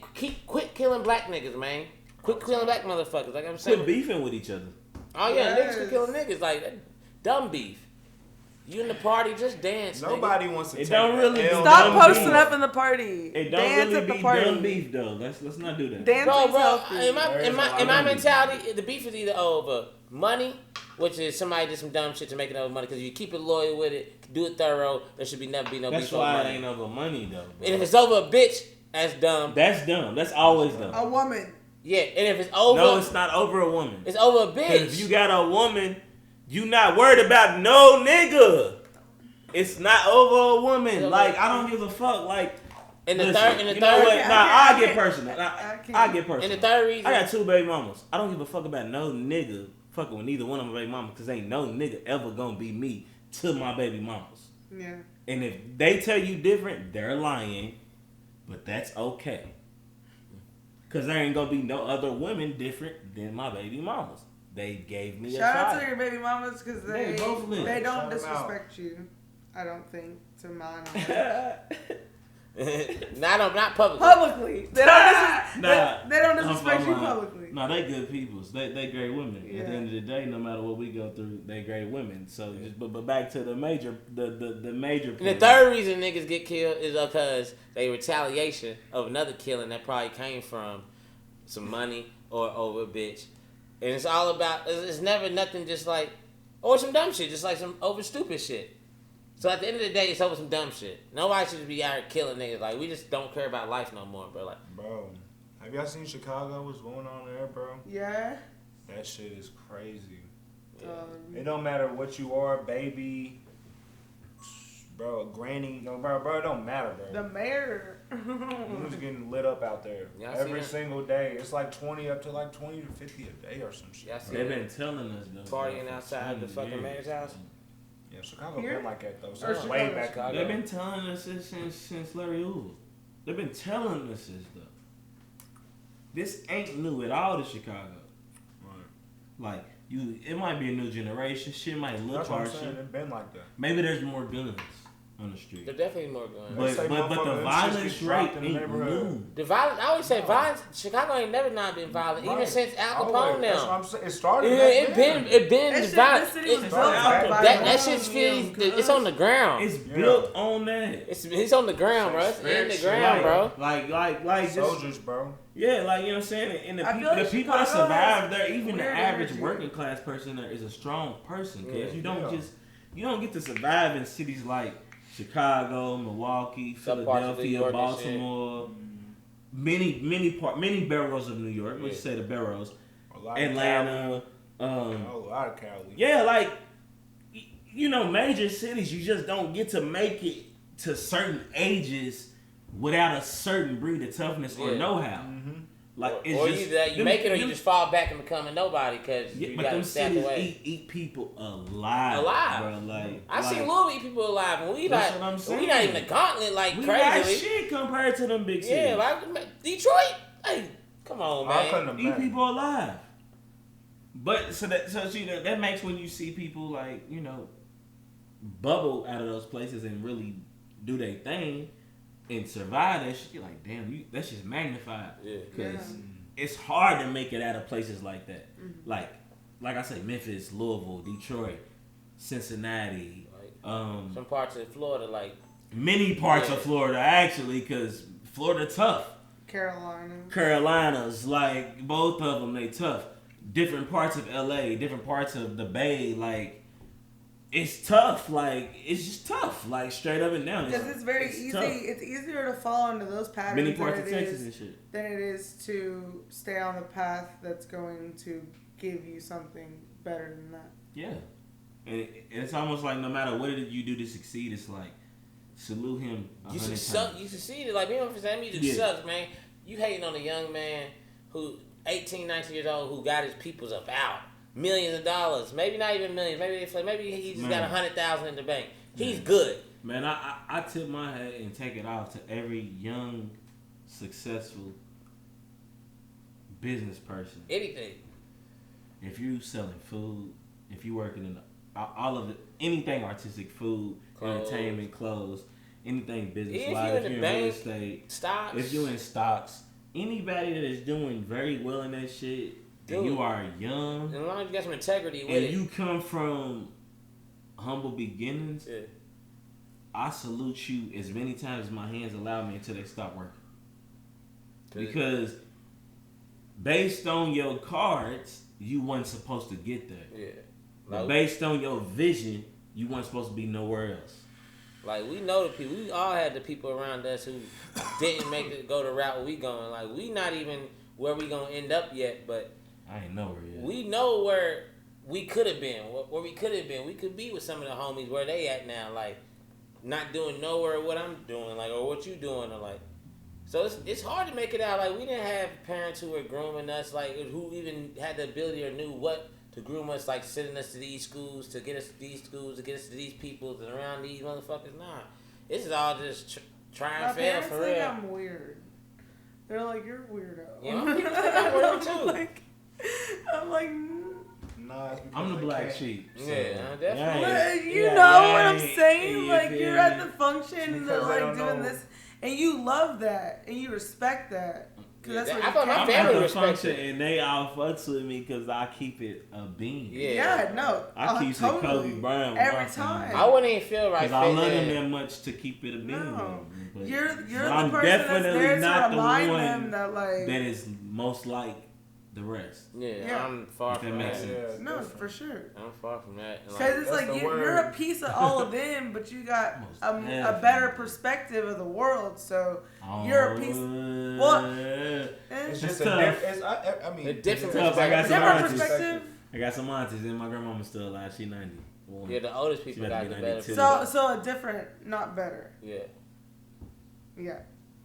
quit killing black niggas, man. Quit killing black motherfuckers. Like I'm saying. Quit beefing with each other. Oh yeah, Yes. niggas quit killing niggas. Like that dumb beef. You in the party, just dance. Nobody wants to It take don't the really L. Stop Dumb posting beef. up in the party. It don't Dance really at the be party. dumb beef though. Let's not do that. Dancing's Bro, healthy. in There is a lot my of mentality, the beef is either over money, which is somebody did some dumb shit to make it over money, because you keep it loyal with it, do it thorough, there should never be no That's beef over why it money. ain't over money though. Bro. And if it's over a bitch, that's dumb. That's dumb. That's always dumb. A woman. Yeah, and if it's over, No, it's not over a woman. it's over a 'Cause bitch. if you got a woman, you not worried about no nigga. It's not over a woman. Like I don't give a fuck. Like in the listen, third, you know what? I Nah, can't- I get personal. I can't. I get personal. and the third reason, I got 2 baby mamas. I don't give a fuck about no nigga fucking with neither one of my baby mamas, because ain't no nigga ever gonna be me to my baby mamas. Yeah. And if they tell you different, they're lying. But that's okay. Because there ain't gonna be no other women different than my baby mamas. They gave me Shout a out try. to your baby mamas because they Yeah, both of them. don't Shout 'em disrespect you. I don't think, to my knowledge. not publicly. Publicly, they don't Nah, they don't I'm disrespect you lying. publicly. No, they good peoples. They great women. Yeah. At the end of the day, no matter what we go through, they great women. So, just, but back to the major, the major. And the point. third reason niggas get killed is because they retaliation of another killing that probably came from some money or over a bitch. And it's all about, it's never nothing just like, or some dumb shit, just like some over stupid shit. So at the end of the day, it's over some dumb shit. Nobody should be out here killing niggas. Like, we just don't care about life no more, bro. Like, Bro, have y'all seen Chicago? What's going on there, bro? Yeah. That shit is crazy. yeah. It don't matter what you are, baby, bro, granny, no, bro, it don't matter, bro. The mayor. Who's getting lit up out there Y'all see every that? single day? It's like 20 up to like 20 to 50 a day or some shit. Y'all see They've that? been telling us though. Partying for outside the 20 fucking years. mayor's house? Yeah, Chicago Here? been like that though. So Or it's way Chicago? back. They've been telling us this since Larry Hoover. They've been telling us this though. This ain't new at all to Chicago. Like it might be a new generation. Shit might look That's what I'm saying. harsher. It been like that. Maybe there's more guns on the street. There's definitely more going on. They But say the motherfuckers violence just get rate dropped in the ain't neighborhood. new. The violence, I always say violence, Chicago ain't never not been violent, even Right. since Al Always. Capone That's what now. I'm saying. It started. It back been then. the That violence. shit, this city was It- built That- off that- That violence. shit's it's on the ground. It's Yeah. built on that. It's on the ground, bro. It's in the Shit, ground, bro. Like just Soldiers, bro. yeah, like you know what I'm saying. And the I people, feel like the people that Chicago survive has there, even the weird average energy. working class person there is a strong person. Cause Yeah. you don't Yeah. you don't get to survive in cities like Chicago, Milwaukee, Some parts of New Philadelphia, York and shit. Baltimore, many boroughs of New York. Let's Yeah. say the boroughs, A lot of Cali. Atlanta. A lot of Cali. Yeah, like you know, major cities, you just don't get to make it to certain ages without a certain breed of toughness or Yeah. know-how. Mm-hmm. Like Or it's just either that you them- make it or you them- just fall back and become a nobody because Yeah, you but got them to step cities away. eat people alive, Alive. bro. Like I seen like, Louisville eat people alive, and we That's like what I'm we not saying. even a gauntlet like we got crazy. shit compared to them big cities. Yeah, like Detroit. Hey, come on, I couldn't man. eat imagine. people alive. But so see that makes when you see people like you know bubble out of those places and really do their thing and survive that shit. You're like, damn, that's just magnified. Yeah. Because it's hard to make it out of places like that. Like I say, Memphis, Louisville, Detroit, Cincinnati, Like, um, some parts of Florida, like many parts Yeah. of Florida actually, because Florida tough. Carolina. Carolinas, like both of them, they tough. Different parts of LA, different parts of the Bay, like it's tough. Like, it's just tough. Like, straight up and down. Because it's very easy. Tough. It's easier to fall into those patterns Many parts of Texas and shit. than it is to stay on the path that's going to give you something better than that. Yeah. And it's almost like no matter what did you do to succeed, it's like, salute him. You succeeded. Like, being for music sucks, man. You hating on a young man who 18, 19 years old who got his peoples about millions of dollars. Maybe not even millions. Maybe he just got 100,000 in the bank. He's good. Man, I tip my hat and take it off to every young, successful business person. Anything. If you selling food, if you working in all of it, anything artistic, food, entertainment, clothes, anything business wise, if you're in real estate, stocks, if you're in stocks, anybody that is doing very well in that shit, and you are young, and as long as you got some integrity with and it, you come from humble beginnings, I salute you as many times as my hands allow me until they stop working. Because based on your cards, you wasn't supposed to get there. Yeah. But based on your vision, you weren't supposed to be nowhere else. Like, we know the people. We all had the people around us who didn't make it go the route we going. Like, we not even where we gonna end up yet, but I ain't nowhere yet. We know where we could have been. Where we could have been. We could be with some of the homies where they at now. Like, not doing nowhere what I'm doing, like, or what you doing, or like. So it's hard to make it out. Like, we didn't have parents who were grooming us, like, who even had the ability or knew what to groom us, like sending us to these schools, to get us to these schools, to get us to these people, and around these motherfuckers. Nah, this is all just try and fail for real. My parents think I'm weird. They're like, you're a weirdo. Yeah, I'm weird too. I'm like, nah, I'm the black sheep. So. Yeah, definitely. But you know what I'm saying? Like, you're at the function and they're like doing this, and you love that and you respect that. Cause that's what I thought my family respects it, and they all fucks with me because I keep it a bean. Yeah, no, I keep totally. it Kobe Bryant every time. I wouldn't even feel right. Because I love them that much to keep it a bean. No, but you're the I'm person that's there not to remind the one them that like that is most like the rest. Yeah. I'm far from that. Sense. No, for sure. I'm far from that. Because it's like you're a piece of all of them, but you got a better perspective of the world. So you're a piece. Well, it's just tough. A different perspective. I got some aunties, and my grandmama's still alive. She's 90. Yeah, the oldest people got the better. So a different, not better. Yeah. Yeah.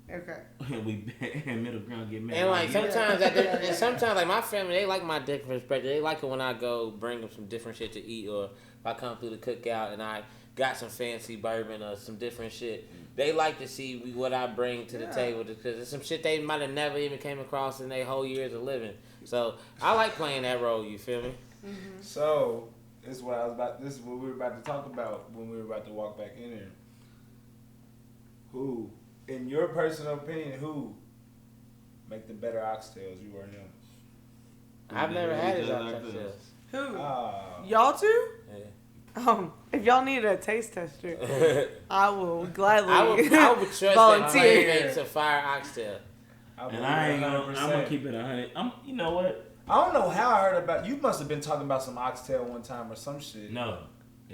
Okay. We and middle ground get mad. And like sometimes like my family, they like my different perspective. They like it when I go bring them some different shit to eat, or if I come through the cookout and I got some fancy bourbon or some different shit. They like to see what I bring to the table because it's some shit they might have never even came across in their whole years of living. So I like playing that role. You feel me? Mm-hmm. So this is what This is what we were about to talk about when we were about to walk back in here. Who? In your personal opinion, who make the better oxtails, you or him? I've never had his oxtails. Who? Y'all two? Yeah. If y'all need a taste tester, I will gladly I would trust volunteer. that makes a fire oxtail. And I'm gonna keep it 100. You know what? I don't know how I heard about. You must have been talking about some oxtail one time or some shit. No.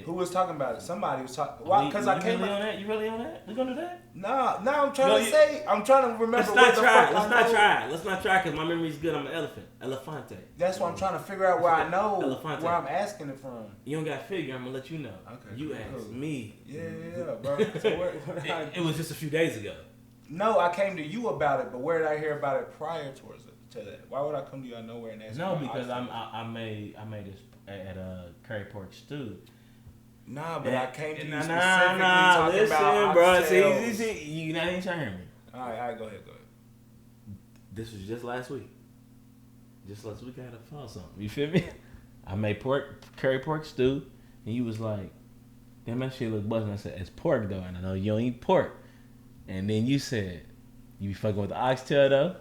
Who was talking about it? Somebody was talking. Why? Because I came really on that. You really on that? We gonna do that? Nah. I'm trying to say. I'm trying to remember. Let's not try because my memory's good. I'm an elephant. Elefante. That's why I'm trying to figure out where I know Elefante. where I'm asking it from. You don't got to figure. I'm gonna let you know. Okay. You asked me. Yeah, bro. So it was just a few days ago. No, I came to you about it, but where did I hear about it prior to that? Why would I come to you out of nowhere and ask? No, because I made this at curry pork stew. Nah, but I came to you specifically talking listen, about bro. oxtails. See, you not even trying to hear me. All right, go ahead. This was just last week. Just last week I had a fall song. You feel me? I made curry pork stew, and you was like, "Damn, that shit look busting." I said, "It's pork though, and I know you don't eat pork." And then you said, "You be fucking with the oxtail though."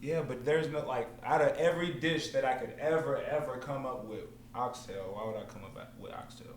Yeah, but there's no out of every dish that I could ever come up with oxtail. Why would I come up with oxtail?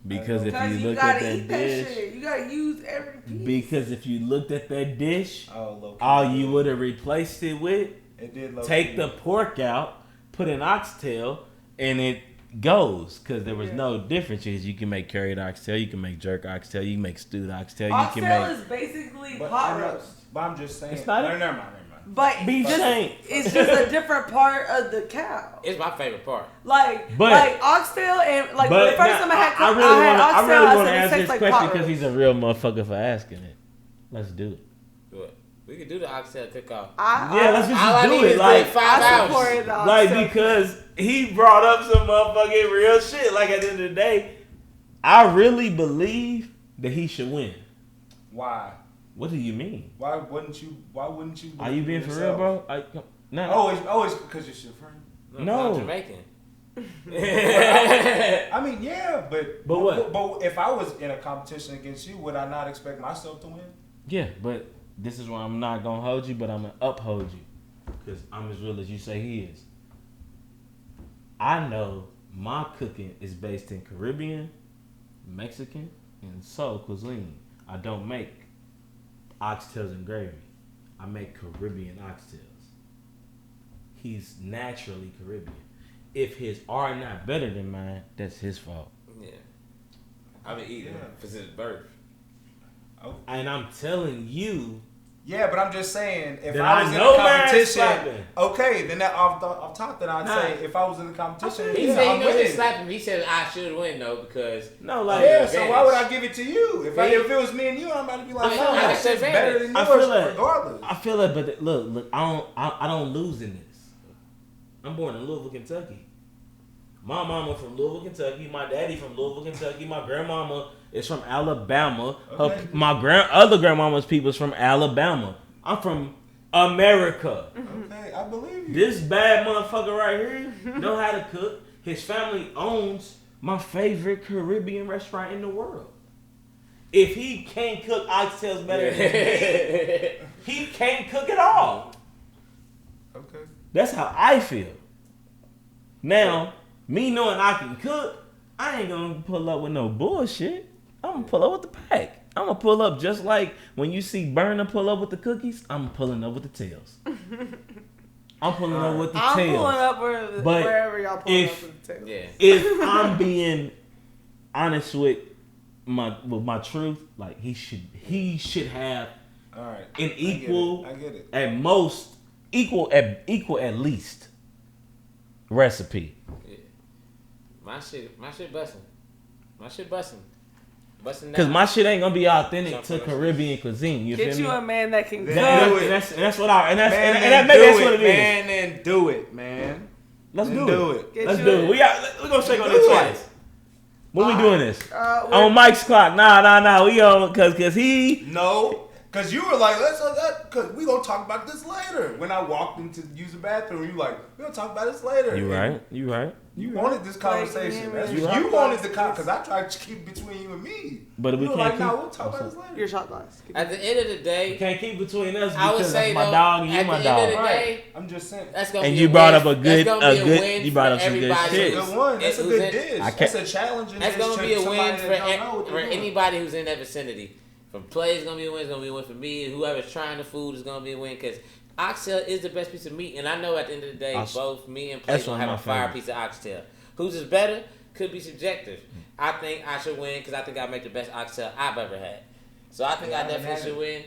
Because if you look at that dish, you gotta use every piece. Because if you looked at that dish, all you would have replaced it with, it did take the pork out, put an oxtail, and it goes because there was Yeah. no differences. You can make curried oxtail, you can make jerk oxtail, you can make stewed oxtail, you Oxtail can make is basically But, pot roast. but I'm just saying. It's not no, a- never mind. But beef shank. it's just a different part of the cow. It's my favorite part. Like But- oxtail and like But the first now, time I had I really I had want oxtail, to I said answer it this tastes like question pot because roast. he's a real motherfucker for asking it. Let's do it. What? We could do the oxtail cook-off. Yeah, let's All just I do need it. is Like, 5 I hours. supported the like oxtail. because he brought up some motherfucking real shit. Like at the end of the day, I really believe that he should win. Why? What do you mean? Why wouldn't you? Are you being for real, bro? No. Always because you're your friend. No. I'm Jamaican. I mean, yeah, but what? But if I was in a competition against you, would I not expect myself to win? Yeah, but this is why I'm not gonna hold you, but I'm gonna uphold you, because I'm as real as you say he is. I know my cooking is based in Caribbean, Mexican, and soul cuisine. I don't make oxtails and gravy. I make Caribbean oxtails. He's naturally Caribbean. If his are not better than mine, that's his fault. Yeah. I've been eating since birth. Oh. And I'm telling you, Yeah, but I'm just saying, if Then I was I in know a man's competition, slapping. okay, then that off top, then I'd Nah. say if I was in a competition, He yeah, said I'm he knows winning. he's slapping. He said I should win though because no, like Yeah, advantage. so why would I give it to you? If it was me and you, I'm about to be like, I no, feel like that it's shit's advantage. better than I yours, feel like- regardless. I feel it, but look, I don't lose in this. I'm born in Louisville, Kentucky. My mama from Louisville, Kentucky. My daddy from Louisville, Kentucky. My grandmama is from Alabama. Okay. My other grandmama's people's from Alabama. I'm from America. Okay, I believe you. This bad motherfucker right here know how to cook. His family owns my favorite Caribbean restaurant in the world. If he can't cook oxtails better than me, he can't cook at all. Okay. That's how I feel. Now, me knowing I can cook, I ain't gonna pull up with no bullshit. I'm gonna pull up with the pack. I'm gonna pull up just like when you see Burner pull up with the cookies, I'm pulling up with the tails. I'm pulling up with the I'm tails. pulling up But wherever y'all pulling if- up with the tail. yeah. If I'm being honest with my truth, like he should have All right. an equal, I get it. at most equal at least recipe. Yeah. My shit busting. My shit busting. Busting Cause down. my shit ain't gonna be authentic to Caribbean cuisine. You Get feel you me? a man that can Then cook. do it. That's what I and that's Man, and then maybe that's do what it, it is. man. Then do it, man. Let's Then do do it. it. Get Let's you do a- it. We gonna shake on Do it it. twice. When we doing this? we're- On Mike's clock. Nah. We on cause he. No, because you were like, because we gonna talk about this later. When I walked in to use the bathroom, you like, we gonna talk about this later. You And right. You right. You wanted this conversation. That's You what right. you wanted the because I tried to keep it between you and me. But we You were can't like, no, keep- we'll talk about this later. Your shot glass. At the end of the You day, can't keep between us I would because say that's my though, dog and you at my the end of the dog. day, I'm just saying. that's gonna And be you a brought win. up a good- That's gonna be a good- win you brought for up some good everybody shit. That's a good one. That's a who's good in- dish. I That's can't- a challenge. That's gonna be a win for for for anybody who's in that vicinity. From Play, it's gonna be a win. It's gonna be a win for me. And whoever's trying the food is gonna be a win because oxtail is the best piece of meat. And I know at the end of the day, both me and Play That's gonna one have of a my fire favorites. piece of oxtail. Whose is better could be subjective. I think I should win because I think I make the best oxtail I've ever had. So I think Yeah, I I haven't definitely had should it. win.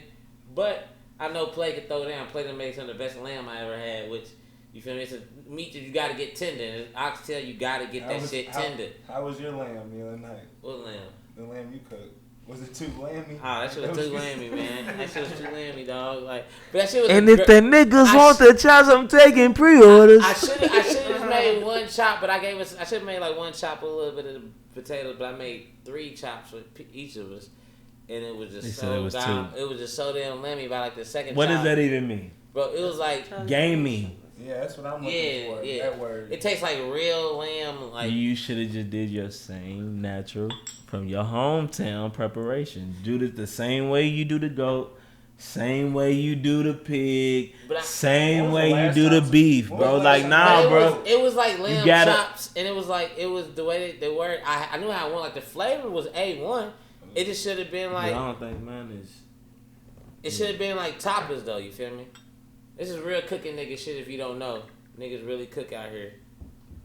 But I know Play can throw down. Play can make some of the best lamb I ever had, which you feel me? It's a meat that you gotta get tender. And oxtail, you gotta get that shit tender. How was your lamb the other night? What lamb? The lamb you cooked. Was it too lammy? Ah, that shit was too lammy, man. That shit was too lammy, dog. Like, but that shit was. niggas I want the chops, I'm taking pre-orders. I should have made one chop, but I should have made like one chop with a little bit of the potatoes, but I made 3 chops with each of us, and it was just They said so it was damn. It was just so damn lammy by like the second. What chop. does that even mean? Bro, it was like Gamey. Yeah, that's what I'm looking Yeah, for. yeah. That word. it tastes like real lamb. Like You should have just did your same natural from your hometown preparation. Do it the same way you do the goat, same way you do the pig, But I- same When was way the you last do the time- beef, when bro. was the Like last nah, time- bro. It was like lamb gotta- chops, and it was the way they were. I knew how I want. Like the flavor was A1. It just should have been like. I don't think mine is. It should have been like toppers though, you feel me? This is real cooking nigga shit if you don't know. Niggas really cook out here.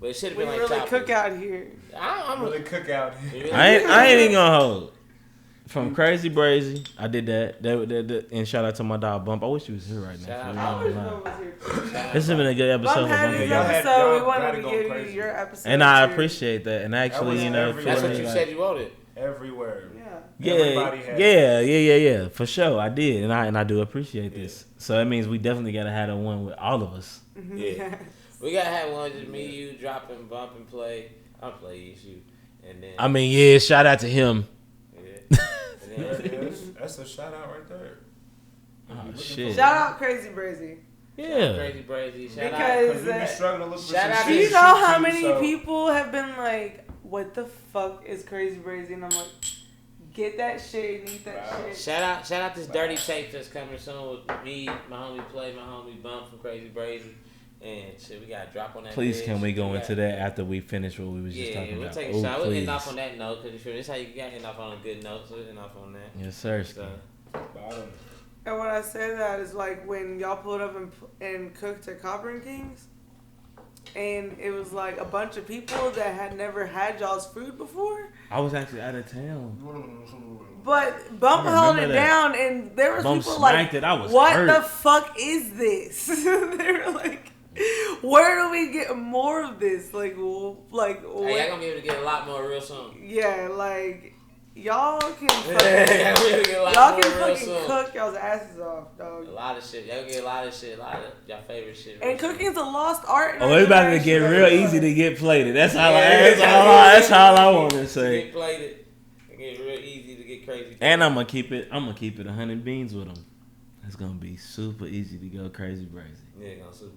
But it should have We been like really choppers. cook out here. I'm Really cook out here. I ain't even gonna hold. From Crazy Brazy, I did that. And shout out to my dog Bump. I wish he was here right now. Shout I out. wish Bum was here too. This has been a good episode. Bum had his Y'all had- episode. We y'all wanted gotta to go give you crazy. your episode. And I too. appreciate that. And actually, was you know, every- That's what feeling you like- said you wanted. Everywhere. Yeah. Everybody had Yeah, for sure. I did, and I do appreciate this. So that means we definitely gotta have the one with all of us. Yeah. We gotta have one just me, you, dropping, bump, and play. I'll play issue, and then. I mean, yeah, shout out to him. Yeah. And There then, it is. That's a shout out right there. Oh shit. Shout out Crazy Brazy. Yeah. Crazy Brazy. Shout Because- out. We be struggling to look for Shout some out Do shit you to know shoot how to, many so- people have been like, what the fuck is Crazy Brazy? And I'm like, get that shit and eat that Wow. shit. Shout out this dirty tape that's coming soon with me, my homie Play, my homie Bump from Crazy Brazy. And shit, we got to drop on that. Please, bitch. can we go got- into that after we finish what we was just Yeah, talking we'll about? take a Oh, shot. We'll end please. off on that note because this is how you got to end off on a good note. So we'll end off on that. Yes, sir. So, Bottom. And when I say that is like when y'all pulled up and cooked at Copper and Kings, and it was like a bunch of people that had never had y'all's food before. I was actually out of town. But Bump I held remember it that. down, and there was Bump people smacked like, it. I was "What hurt. the fuck is this?" They were like, "Where do we get more of this?" Like, hey, y'all what? going to be able to get a lot more real soon. Yeah, like y'all can Y'all fucking, gonna be able to get a lot y'all more can real fucking soon. cook y'all's asses off, A dog. lot of shit. Y'all gonna get a lot of shit. A lot of y'all favorite shit. And real soon. cooking's a lost art. in Oh, our it's about to get generation. real easy to get plated. That's all. Yeah, That's all I want to To say. get plated. It get real easy to get crazy. And I'm gonna keep it 100 beans with them. It's gonna be super easy to go Crazy Brazy. Yeah, gonna sue me.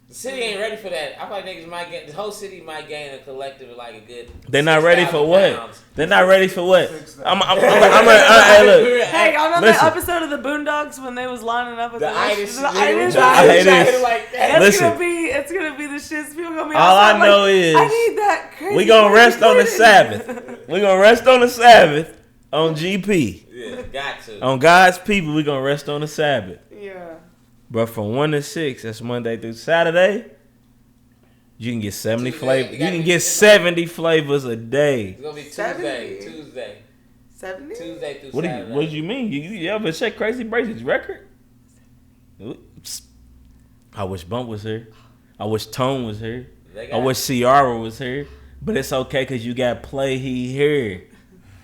The city ain't ready for that. I thought niggas might get the whole city might gain a collective of like a good. They're not ready for 6,000 what? pounds. They're not ready for what? 6,000. Hey, look. Hey, y'all know Listen. that episode of the Boondocks when they was lining up at The the itis. the itis. itis. The itis. itis. Like that. That's Listen. it's gonna be the shits. People gonna be All outside I know like, is I need that crazy. We gonna crazy rest on the pudding. Sabbath. We gonna rest on the Sabbath on GP. Yeah, got to. On God's people, we gonna rest on the Sabbath. Yeah. But from 1 to 6, that's Monday through Saturday. You can get 70 Tuesday, flavors. you You gotta can be- get 70 flavors a day. It's gonna be 70. Tuesday 70? through What do you? Saturday. What do you mean? You ever check Crazy Brazy's record? Oops. I wish Bump was here. I wish Tone was here. They I got- wish Ciara was here. But it's okay because you got Play He here.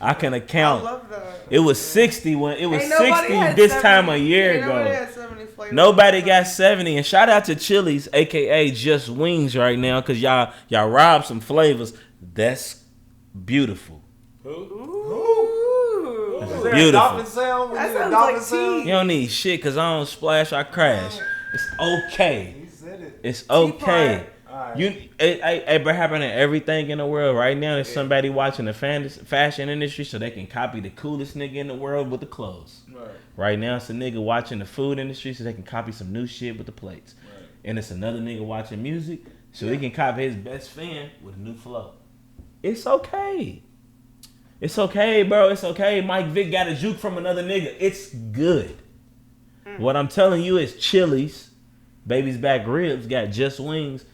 I can I account. love that. It was 60 when it was Ain't nobody 60 had this 70 time a year ain't Nobody ago. had 70 flavors. Nobody got 70. And shout out to Chili's, aka Just Wings, right now, cause y'all robbed some flavors. That's beautiful. Who? Ooh. It's Is there a beautiful. dolphin sound? We That need a sounds dolphin like sound? You don't need shit, cause I don't splash, I crash. It's okay. He said it. It's okay. Teapot. Alright. It happening to everything in the world right now. There's somebody watching the fashion industry so they can copy the coolest nigga in the world with the clothes. Right. Right now, it's a nigga watching the food industry so they can copy some new shit with the plates. Right. And it's another nigga watching music so he can copy his best fan with a new flow. It's okay. It's okay, bro. It's okay. Mike Vick got a juke from another nigga. It's good. What I'm telling you is Chili's, Baby's Back Ribs got just wings,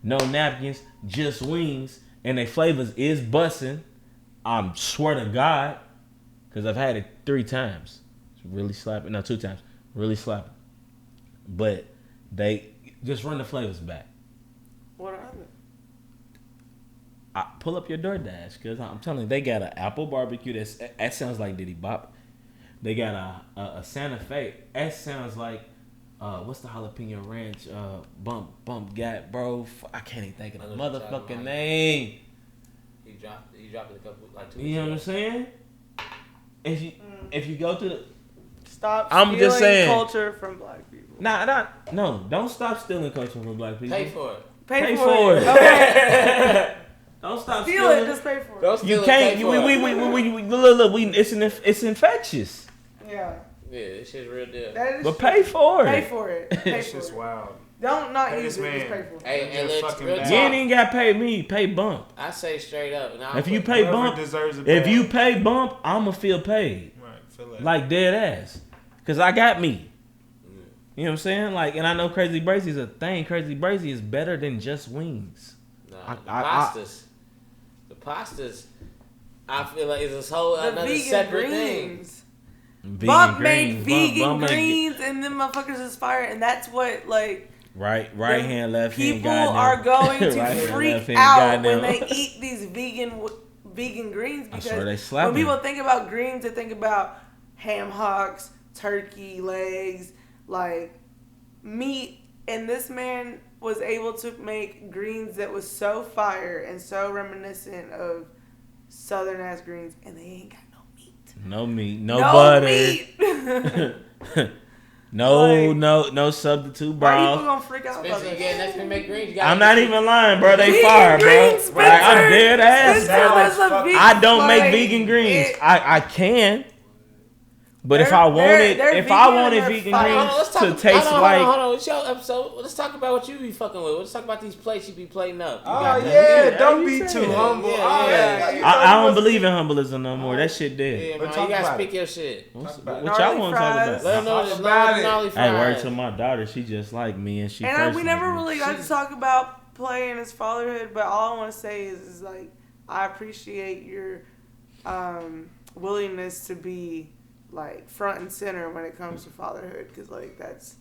no napkins, just wings, and they flavors is bussin'. I swear to God, because I've had it 3 times. It's really slapping. No, 2 times. Really slapping. But they just run the flavors back. What are they? Pull up your DoorDash, because I'm telling you, they got an apple barbecue. That sounds like Diddy Bop. They got a Santa Fe. That sounds like, what's the jalapeno ranch bump got, bro? I can't even think of the motherfucking name. He dropped it a couple like 2 You know what I'm weeks ago. saying? If you go to the Stop I'm stealing just saying. culture from black people. no, don't stop stealing culture from black people. Pay for it. Pay for it. it. Okay. Don't stop Steal stealing. it. Just pay for it. Don't steal You it, can't. pay We for it. look. It's infectious. Yeah. Yeah, this shit's real deal. That is But pay for Pay it. for it. Pay That's for just it. wild. Don't not Hey, use this it. Just man. pay for it. Hey, You're let's fucking real bad. You talk. ain't even got to pay me. Pay Bump. I say straight up. And I If you put- pay Whoever Bump, deserves a if bad. you pay Bump, I'ma feel paid. Right, feel that. Like dead ass. Cause I got me. You know what I'm saying? Like, and I know Crazy Brazy's a thing. Crazy Brazy is better than just wings. Nah, the pastas, I feel like it's this whole another separate greens. thing. Bump made vegan greens, and then motherfuckers is fire, and that's what like. Right hand, left hand. People are going to freak out when they eat these vegan greens because when people think about greens, they think about ham hocks, turkey legs, like meat. And this man was able to make greens that was so fire and so reminiscent of southern ass greens, and they ain't got no meat, no butter. Meat. No substitute broth. Why people gonna freak out about that? Next time make greens. I'm not even lying, bro. They fire, bro. Like, I'm dead ass. I don't make vegan greens. I can. But if I wanted vegan greens to taste like... Hold on. It's your episode. Let's talk about what you be fucking with. Let's talk about these plates you be plating up. Don't be too humble. I don't believe in humbleism no more. That shit dead. Yeah, man, you gotta speak your shit. What y'all want to talk about? Let them know there's gnarly fries. Hey, word to my daughter. She just like me, and we never really got to talk about playing as fatherhood, but all I want to say is like, I appreciate your willingness to be like front and center when it comes to fatherhood, because like that's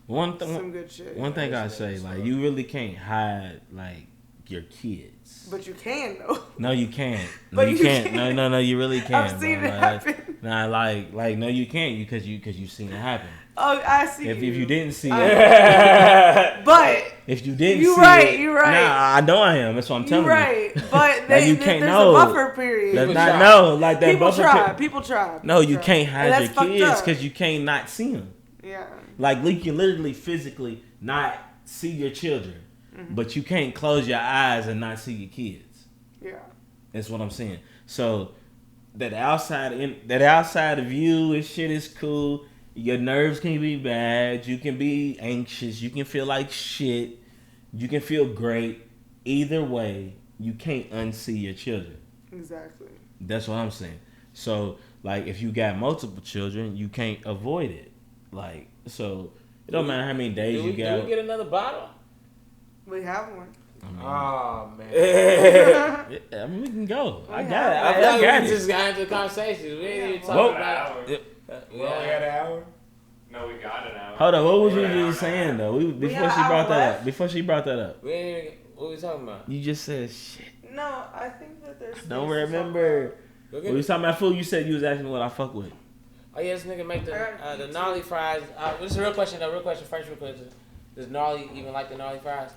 some good shit. One thing I say, like, you really can't hide like your kids, but you can though. No, you can't. No, you can't. No, you really can't. I've seen it happen. Nah, like no, you can't. Because you've seen it happen. Oh, I see. If you didn't see it, but if you didn't, you're see right. It, you're right. Nah, I know I am. That's what I'm telling you. Right, but you can't there's know. a buffer period. Let's not know like that. People try. No, you can't hide your kids because you can't not see them. Yeah. Like you can literally physically not see your children, but you can't close your eyes and not see your kids. Yeah. That's what I'm saying. So that outside of you and shit is cool. Your nerves can be bad. You can be anxious. You can feel like shit. You can feel great. Either way, you can't unsee your children. Exactly. That's what I'm saying. So, like, if you got multiple children, you can't avoid it. Like, so it don't matter how many days you got. Do we get another bottle? We have one. Oh man. I mean, we can go. I got I it. got it. Just got into the conversation. We didn't even talk about it. We only had an hour? No, we got an hour. Hold on, what was you just saying though? Before she brought that up. We didn't even, what we talking about? You just said shit. No, I think that there's. Don't remember. When we talking about food, you said you was asking me what I fuck with. Oh yeah, this nigga make the gnarly fries. This is a real question though. Real question. Does Gnarly even like the gnarly fries?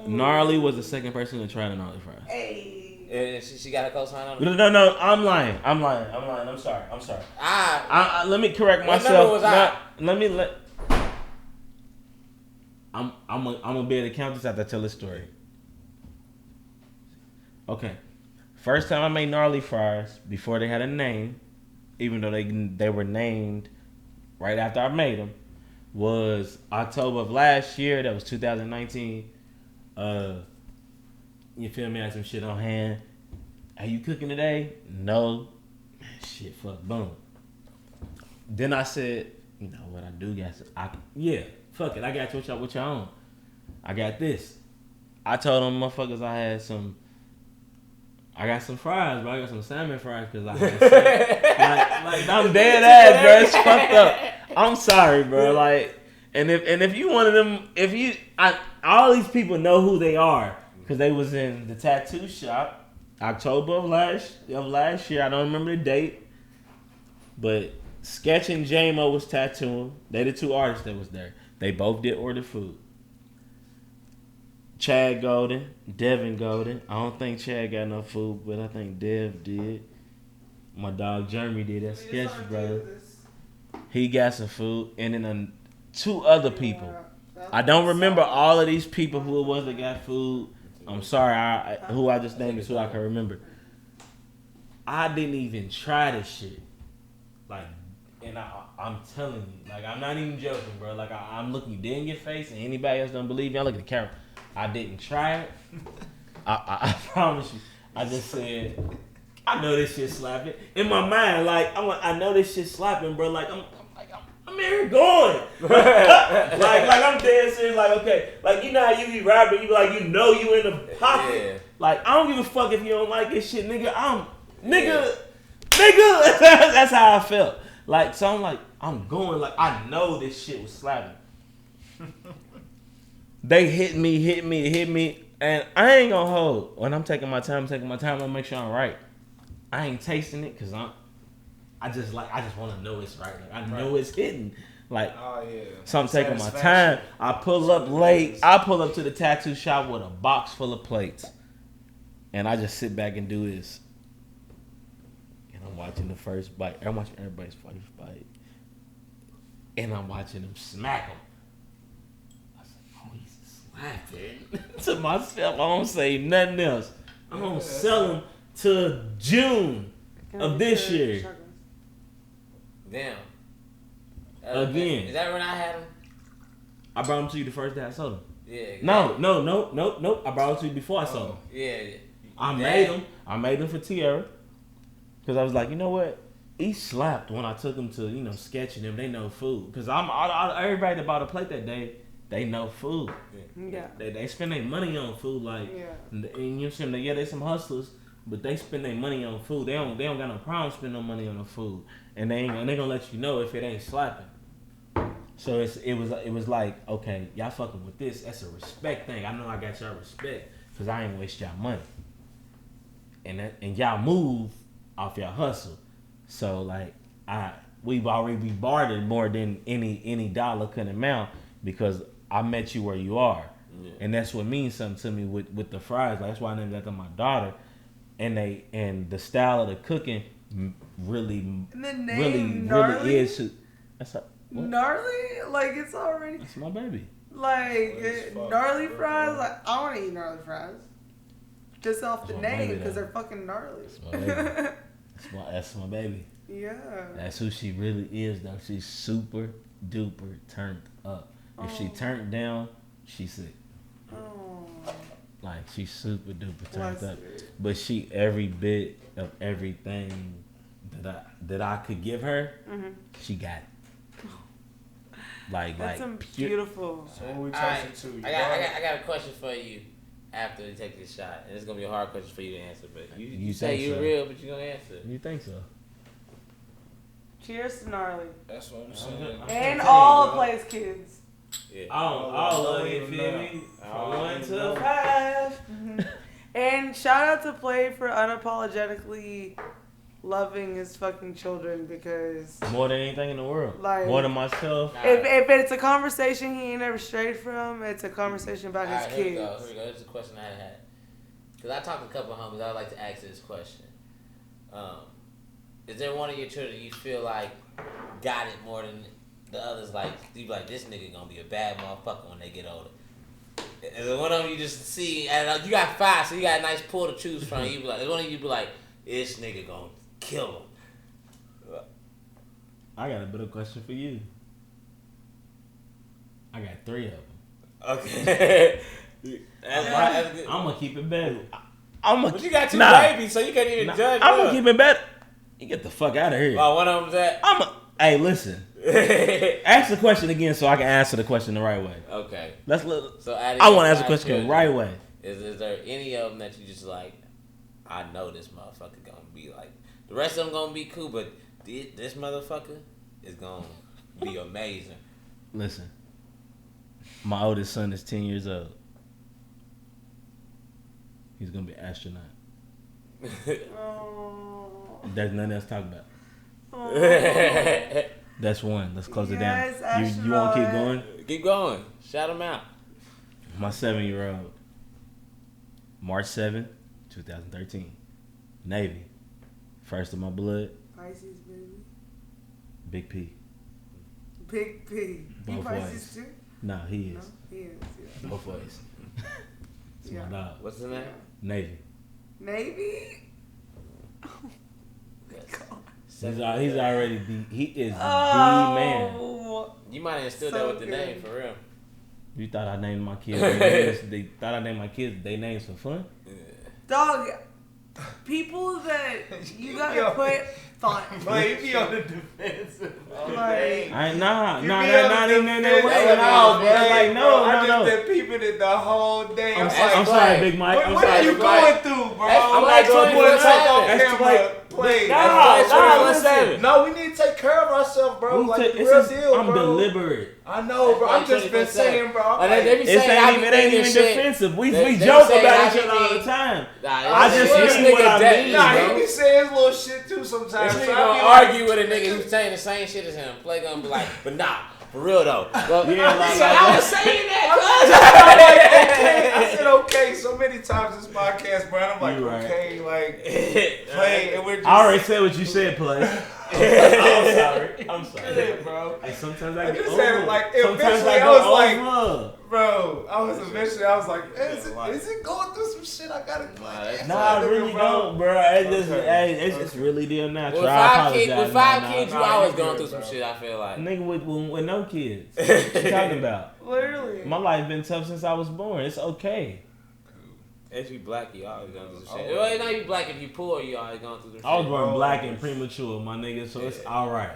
Gnarly was the second person to try the gnarly fries. Hey. And she got a cosign on it? No, I'm lying. I'm sorry. Let me correct myself. I'm gonna be able to count this after I tell this story. Okay. First time I made gnarly fries before they had a name, even though they were named right after I made them, was October of last year. That was 2019. You feel me? I had some shit on hand. Are you cooking today? No. Shit, fuck, boom. Then I said, you know what I do got? Fuck it. I got what y'all on. I got this. I told them motherfuckers I got some fries, bro. I got some salmon fries because I had like I'm dead ass, bro. It's fucked up. I'm sorry, bro. Like, and if you one of them, all these people know who they are because they was in the tattoo shop October of last year. I don't remember the date, but Sketch and J-Mo was tattooing. They the two artists that was there. They both did order food. Chad Golden, Devin Golden. I don't think Chad got no food, but I think Dev did. My dog Jeremy did. That's Sketch, brother. He got some food, and then two other people. I don't remember all of these people who it was that got food. I'm sorry, who I just named is who I can remember. I didn't even try this shit. Like, and I'm telling you, like, I'm not even joking, bro. Like, I'm looking you dead in your face, and anybody else don't believe me, I look at the camera. I didn't try it. I promise you. I just said, I know this shit slapping. In my mind, like, I know this shit slapping, bro. Like, I'm there going. like I'm dead serious. Like, okay, like you know how you be rapping, you be like, you know you in the pocket. Yeah. Like I don't give a fuck if you don't like this shit, nigga. Nigga. That's how I felt. Like so, I'm like, I'm going. Like I know this shit was slapping. They hit me, and I ain't gonna hold. When I'm taking my time, I'll make sure I'm right. I ain't tasting it because I just want to know it's right. Like I know it's hitting. Like, so I'm taking my time. I pull up late. I pull up to the tattoo shop with a box full of plates, and I just sit back and do this. And I'm watching the first bite. I'm watching everybody's first bite, and I'm watching them smack them. To myself, I don't say nothing else. I'm gonna sell them to June of this year. Damn. Again. Is that when I had them? I brought them to you the first day I sold them. Yeah. Exactly. No. I brought them to you before I sold them. Yeah. I made them for Tierra. Because I was like, you know what? He slapped when I took them to, sketching them. They know food. Because everybody that bought a plate that day, they know food. Yeah. They spend their money on food, like, and you know what I'm saying? Yeah, they some hustlers, but they spend their money on food. They don't got no problem spending no money on the food, and they gonna let you know if it ain't slapping. So it was like, okay, y'all fucking with this. That's a respect thing. I know I got y'all respect because I ain't waste y'all money, and y'all move off y'all hustle. So like we've already bartered more than any dollar could amount because I met you where you are. Yeah. And that's what means something to me with the fries. Like, that's why I named after my daughter. And the style of the cooking really is. That's gnarly? Like, it's already. That's my baby. Like, gnarly fries? Like, I want to eat gnarly fries. Just off the name, because they're fucking gnarly. That's my baby. That's my baby. Yeah. That's who she really is, though. She's super duper turned up. If she turned down, she's sick. Oh. Like, she's super duper turned up. But she, every bit of everything that I could give her, she got it. That's beautiful. So what we talking to? I got a question for you after we take this shot. And it's going to be a hard question for you to answer. But you say you're real, but you're going to answer. You think so? Cheers to gnarly. That's what I'm saying. And all Plays kids. Yeah. All of you, feel me? From 1 to 5. And shout out to Play for unapologetically loving his fucking children because more than anything in the world. Like, more than myself. If it's a conversation he ain't ever strayed from, it's a conversation about his kids. Here we go. Here's a question I had. Because I talked to a couple of homies, I would like to ask this question. Is there one of your children you feel like got it more than the others? Like, you be like, this nigga gonna be a bad motherfucker when they get older. Is there one of them you just see, and you got 5, so you got a nice pool to choose from. You be like, one of you be like, this nigga gonna kill him. I got a better question for you. I got 3 of them. Okay. I'm gonna keep it better. But you got 2 babies, so you can't even judge. I'm gonna keep it better. You get the fuck out of here. Oh, one of them's that? Hey, listen. Ask the question again so I can answer the question the right way. Okay. So I want to answer the question the right way. Is there any of them that you just like, I know this motherfucker gonna be like, the rest of them gonna be cool, but this motherfucker is gonna be amazing. Listen. My oldest son is 10 years old. He's gonna be an astronaut. There's nothing else to talk about. That's one. Let's close it down. You want to keep going? Keep going. Shout him out. My 7-year-old. March 7th, 2013. Navy. First of my blood. Pisces, baby. Big P. Big P. Both you Pisces ways. too? No, he is. No, he is. Yeah. Both ways. It's my dog. What's his name? Navy. Navy? He's already he is the man. You might have instilled that with the name for real. You thought I named my kids? They thought I named my kids their names for fun? Yeah. Dog, people that you gotta put thought. But he be on the defensive. Like, not You be even in that on the way. defensive. No, bro. Like, I no. just been peeping it the whole day. I'm I'm like, sorry, Big Mike. what I'm are sorry. you going through, bro? I'm like, like 24/7. Play. No, we need to take care of ourselves, bro. Like, the real deal, bro. I'm deliberate. I know, bro. I'm just been saying, bro. I'm like, They be saying It ain't even defensive. We joke about each other all the time. I just mean what I mean. Nah, he be saying his little shit too sometimes. This So nigga I gonna be like, argue with a nigga who's saying the same shit as him. Play gonna be like, but nah, for real though. Well, Yeah, like, I was saying that. I said okay so many times this podcast, bro. I'm like, You right. okay, like play, and we're just. I already said what you said, play. I'm sorry. Yeah, bro. And sometimes I I get just over. had like Sometimes eventually I I go was like, over. bro, I was like, is it going through some shit? I gotta play. No, I really don't, bro. It's really deal natural. With I five apologize. kids, you always going through some shit. I feel like. Nigga with no kids. What you talking about? literally. My life been tough since I was born. It's okay. If you black, you always going through some shit. Well, it's not you black. If you poor, you always going through some shit. I was born black and premature, my nigga, so it's alright.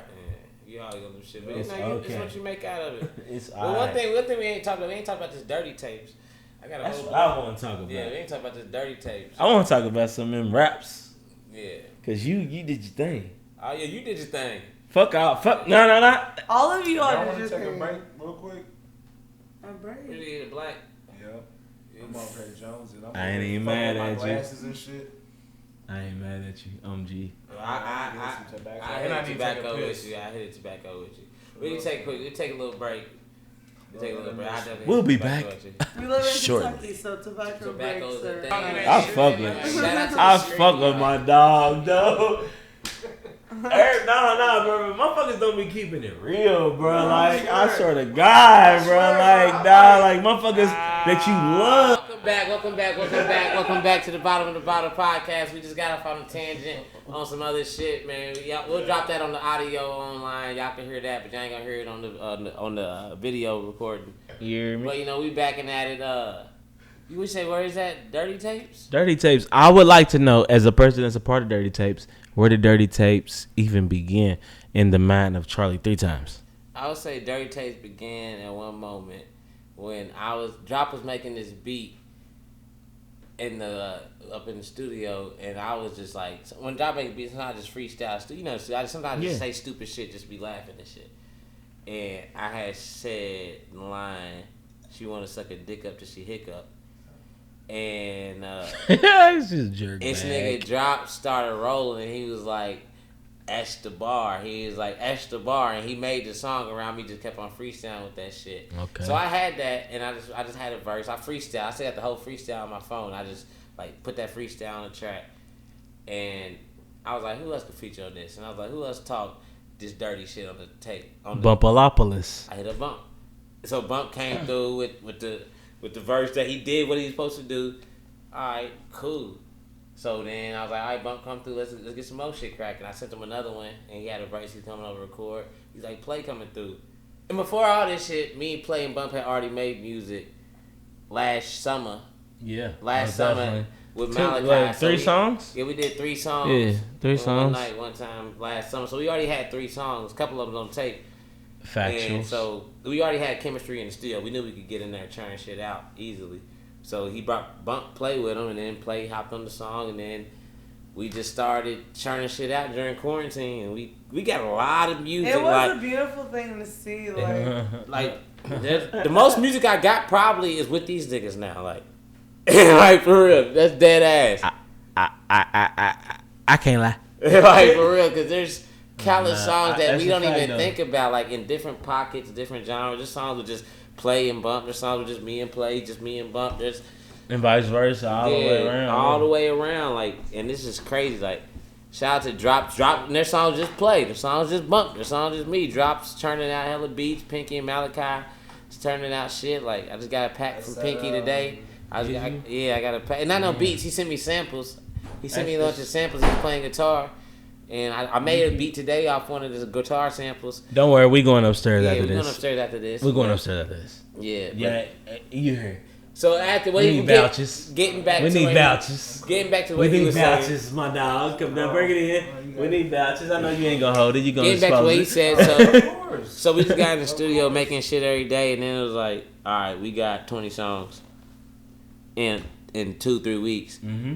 Yeah, you always going through shit. But It's it's okay. what you make out of it. It's But alright. one thing we ain't talked about. We ain't talked about this dirty tapes. I got a That's whole. what I want to talk about. Yeah, we ain't talked about this dirty tapes. I want to talk about some of them raps. Yeah. Cause you did your thing. Oh yeah, you did your thing. Fuck out. Fuck. No. All of you Y'all are want just to take a break real quick? A You break. did a black. Yep. I'm over here, Jones, and I'm I ain't even fucking mad my at you. glasses and shit. I ain't mad at you. G. I hit tobacco with you. I hit tobacco with you. We can take quick. We take a little break. We take a little break. We'll be back. We live in Shortly. Kentucky, so tobacco Tobacco's breaks a thing. are. I fuck with Shout out to the I street, fuck with y'all. my dog, though. Nah, bro. Motherfuckers don't be keeping it real, bro. Like, I swear to God, bro. Like, dog, like, motherfuckers that you love. Welcome back to the Bottom of the Bottle podcast. We just got off on a tangent on some other shit, man. We'll drop that on the audio online. Y'all can hear that, but y'all ain't gonna hear it on the video recording. You hear me? But we backing at it. You would say, where is that? Dirty Tapes? Dirty Tapes. I would like to know, as a person that's a part of Dirty Tapes, where did Dirty Tapes even begin in the mind of Charlie 3 times? I would say Dirty Tapes began at one moment when Drop was making this beat up in the studio, and I was just like, when Drop makes beats, sometimes I just freestyle. I sometimes just say stupid shit, just be laughing and shit. And I had said the line, she want to suck a dick up till she hiccup. And It's just jerk this bag. nigga Drop started rolling, and he was like, Esh the bar. He was like, Esh the bar, and he made the song around me, just kept on freestyling with that shit. Okay. So I had that, and I just had a verse. I freestyle. I still got the whole freestyle on my phone. I just put that freestyle on the track, and I was like, who else could feature on this? And I was like, who else talk this dirty shit on the tape? Bumpalopolis. I hit a Bump. So Bump came through with the verse that he did what he was supposed to do. All right, cool. So then I was like, all right, Bump, come through. Let's get some more shit cracking. I sent him another one, and he had a verse he's coming over to record. He's like, Play coming through. And before all this shit, me, Play, and Bump had already made music last summer. Yeah. Last summer with Malachi. Like, So 3 we- songs? Yeah, we did 3 songs. Yeah, 3 One songs. night, one time last summer. So we already had 3 songs. A couple of them on tape. Factual. And so we already had chemistry in the studio. We knew we could get in there and churn shit out easily. So he brought Bump Play with him, and then Play hopped on the song, and then we just started churning shit out during quarantine. And we got a lot of music. It was a beautiful thing to see. Like, The most music I got probably is with these niggas now. Like for real, that's dead ass. I can't lie. Like for real, because there's countless songs that that's we a don't fact, even though. think about, like in different pockets, different genres. There's songs with just Play and Bump. There's songs with just me and Play, just me and Bump. There's And vice versa, all the way around. all the way around. Like, and this is crazy. Like, shout out to Drop, and their songs just Play. Their songs just Bump. Their songs just me. Drop's turning out hella beats. Pinky and Malachi is turning out shit. Like, I just got a pack from Pinky today. I got a pack. And not no beats. He sent me samples. He sent me a bunch of samples. He's playing guitar. And I made a beat today off one of his guitar samples. Don't worry, we going upstairs after We're this. going upstairs after this. We're going upstairs after this. Yeah. Yeah, you heard. So after what We you need get, vouchers. getting back We to need what vouchers. Getting back to We what you need was saying. vouchers, my dog. Come down, bring it in. We need vouchers. I know you ain't gonna hold it. You gonna Getting back to what he expose it. said. Of course. So we just got in the studio making shit every day, and then it was like, all right, we got 20 songs in 2-3 weeks. Mm-hmm.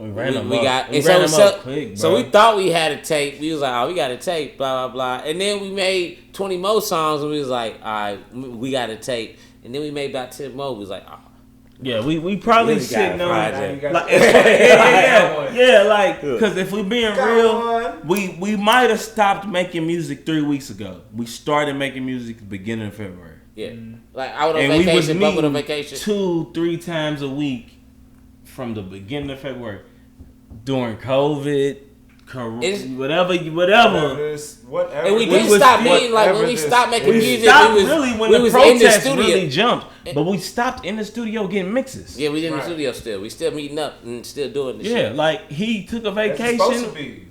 We We them got up. and We ran so, them up so, quick, so bro. we thought we had a tape. We was like, oh, we got a tape, blah blah blah. And then we made 20 more songs, and we was like, all right, we got a tape. And then we made about 10 more. We was like, oh, Yeah, we probably Really got sitting a on project. like, Yeah. yeah, like because if we being Got real, one. we might have stopped making music 3 weeks ago. We started making music at the beginning of February, yeah. Like I was on and we was vacation, Bubba meeting on vacation. 2-3 times a week from the beginning of February during COVID, It's- whatever. Whatever. And we We didn't was- stop meeting. Like when whatever we this- stopped making We music, stopped we was really when we the was in the protests studio. really jumped, but we stopped in the studio getting mixes. Yeah, we in the Right. studio still. We still meeting up and still doing the Yeah, shit. like he took a That's supposed to vacation.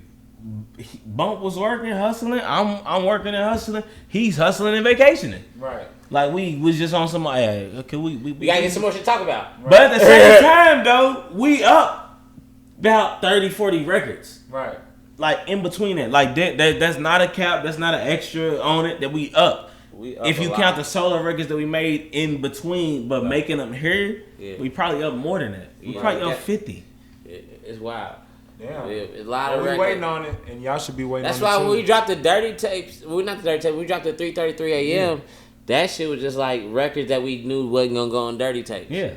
be. Bump was working, hustling. I'm working and hustling. He's hustling and vacationing. Right. Like we was just on some. Hey, okay, we We gotta get some more shit to talk about. But at the same time, though, we up about 30-40 records. Right. Like in between that, like that's not a cap. That's not an extra on it. That we up. We up If a you lot. count the solo records that we made in between, but making them here, Yeah. we probably up more than that. We Yeah. probably up That- 50. It's wild. Yeah. A lot Well, of we records. waiting on it, and y'all should be waiting That's on why it when too. we dropped the dirty tapes, well, not the dirty tape, we dropped the 3:33 a.m. That shit was just like records that we knew wasn't gonna go on dirty tapes. Yeah,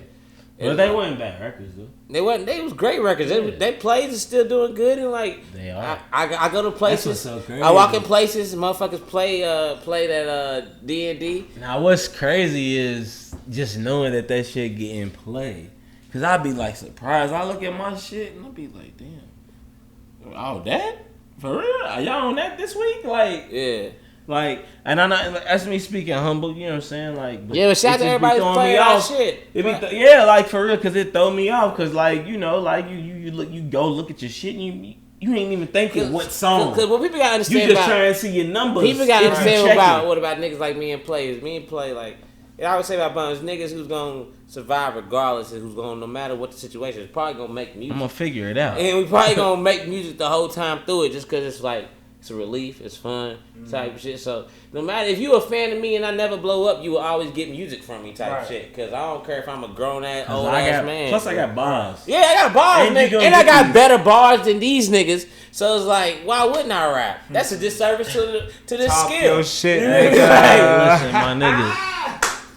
And but they weren't bad records though. They wasn't. They was great records. Yeah. They plays is still doing good, and like They are. I go to places. what's so crazy. I walk in places, motherfuckers play that D&D. Now what's crazy is just knowing that shit getting played. Cause I'd be like surprised. I look at my shit and I'd be like, damn, oh that for real? Are y'all on that this week? Like, Yeah. like, and I'm not. That's me speaking humble. You know what I'm saying? Like, Yeah, but shout out to everybody who's playing our shit. It be yeah, like for real, cause it throw me off. Cause like you know, like you look, you go look at your shit and you ain't even thinking what song. Because what people gotta You understand just about trying to see your numbers. people gotta if you understand check about it. what about niggas like me and Play. Me and Play like. And I would say about Buns, niggas who's gonna survive regardless, and who's gonna no matter what the situation is, probably gonna make music. I'm gonna figure it out. And we probably gonna make music the whole time through it, just cause it's like it's a relief, it's fun, type of shit. So no matter if you a fan of me and I never blow up, you will always get music from me, type Right. shit. Cause I don't care if I'm a grown ass, Cause old I ass got, man. plus I got bars. Yeah, I got bars, And you nigga, gonna and I get got these- better bars than these niggas. So it's like, why wouldn't I rap? That's a disservice to this Talk skill. your shit, Hey, nigga. listen, my nigga.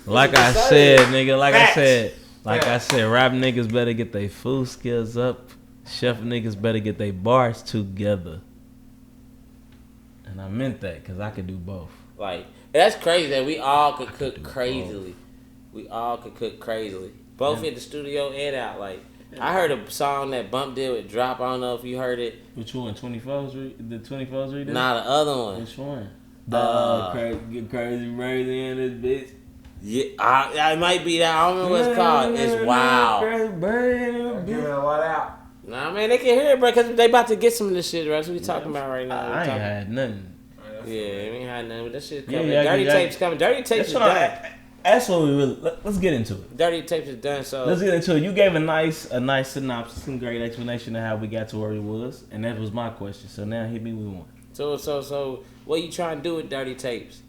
Like I Facts. said, nigga. Like Facts. I said, rap niggas better get their food skills up. Chef niggas better get their bars together. And I meant that because I could do both. Like that's crazy that we all could cook crazily. We all could cook crazily, both in the studio and out. Like I heard a song that Bump did with Drop. I don't know if you heard it. Which one? 24's the 24's redid? Nah, the other one. Which one? The crazy in this bitch. Yeah, it might be that. I don't remember what it's called. It's wild. Give it a lot out. Nah, man, they can hear it, bro, because they about to get some of this shit, right? That's what we talking about right now. I ain't had nothing. Yeah, we ain't had nothing, but that shit Yeah, coming. yeah, Dirty yeah. Tapes coming. Dirty Tapes is done. That's what we really. Let's get into it. Dirty Tapes is done, so. Let's get into it. You gave a nice synopsis and great explanation of how we got to where we was, and that was my question. So now hit me with one. So, what you trying to do with Dirty Tapes?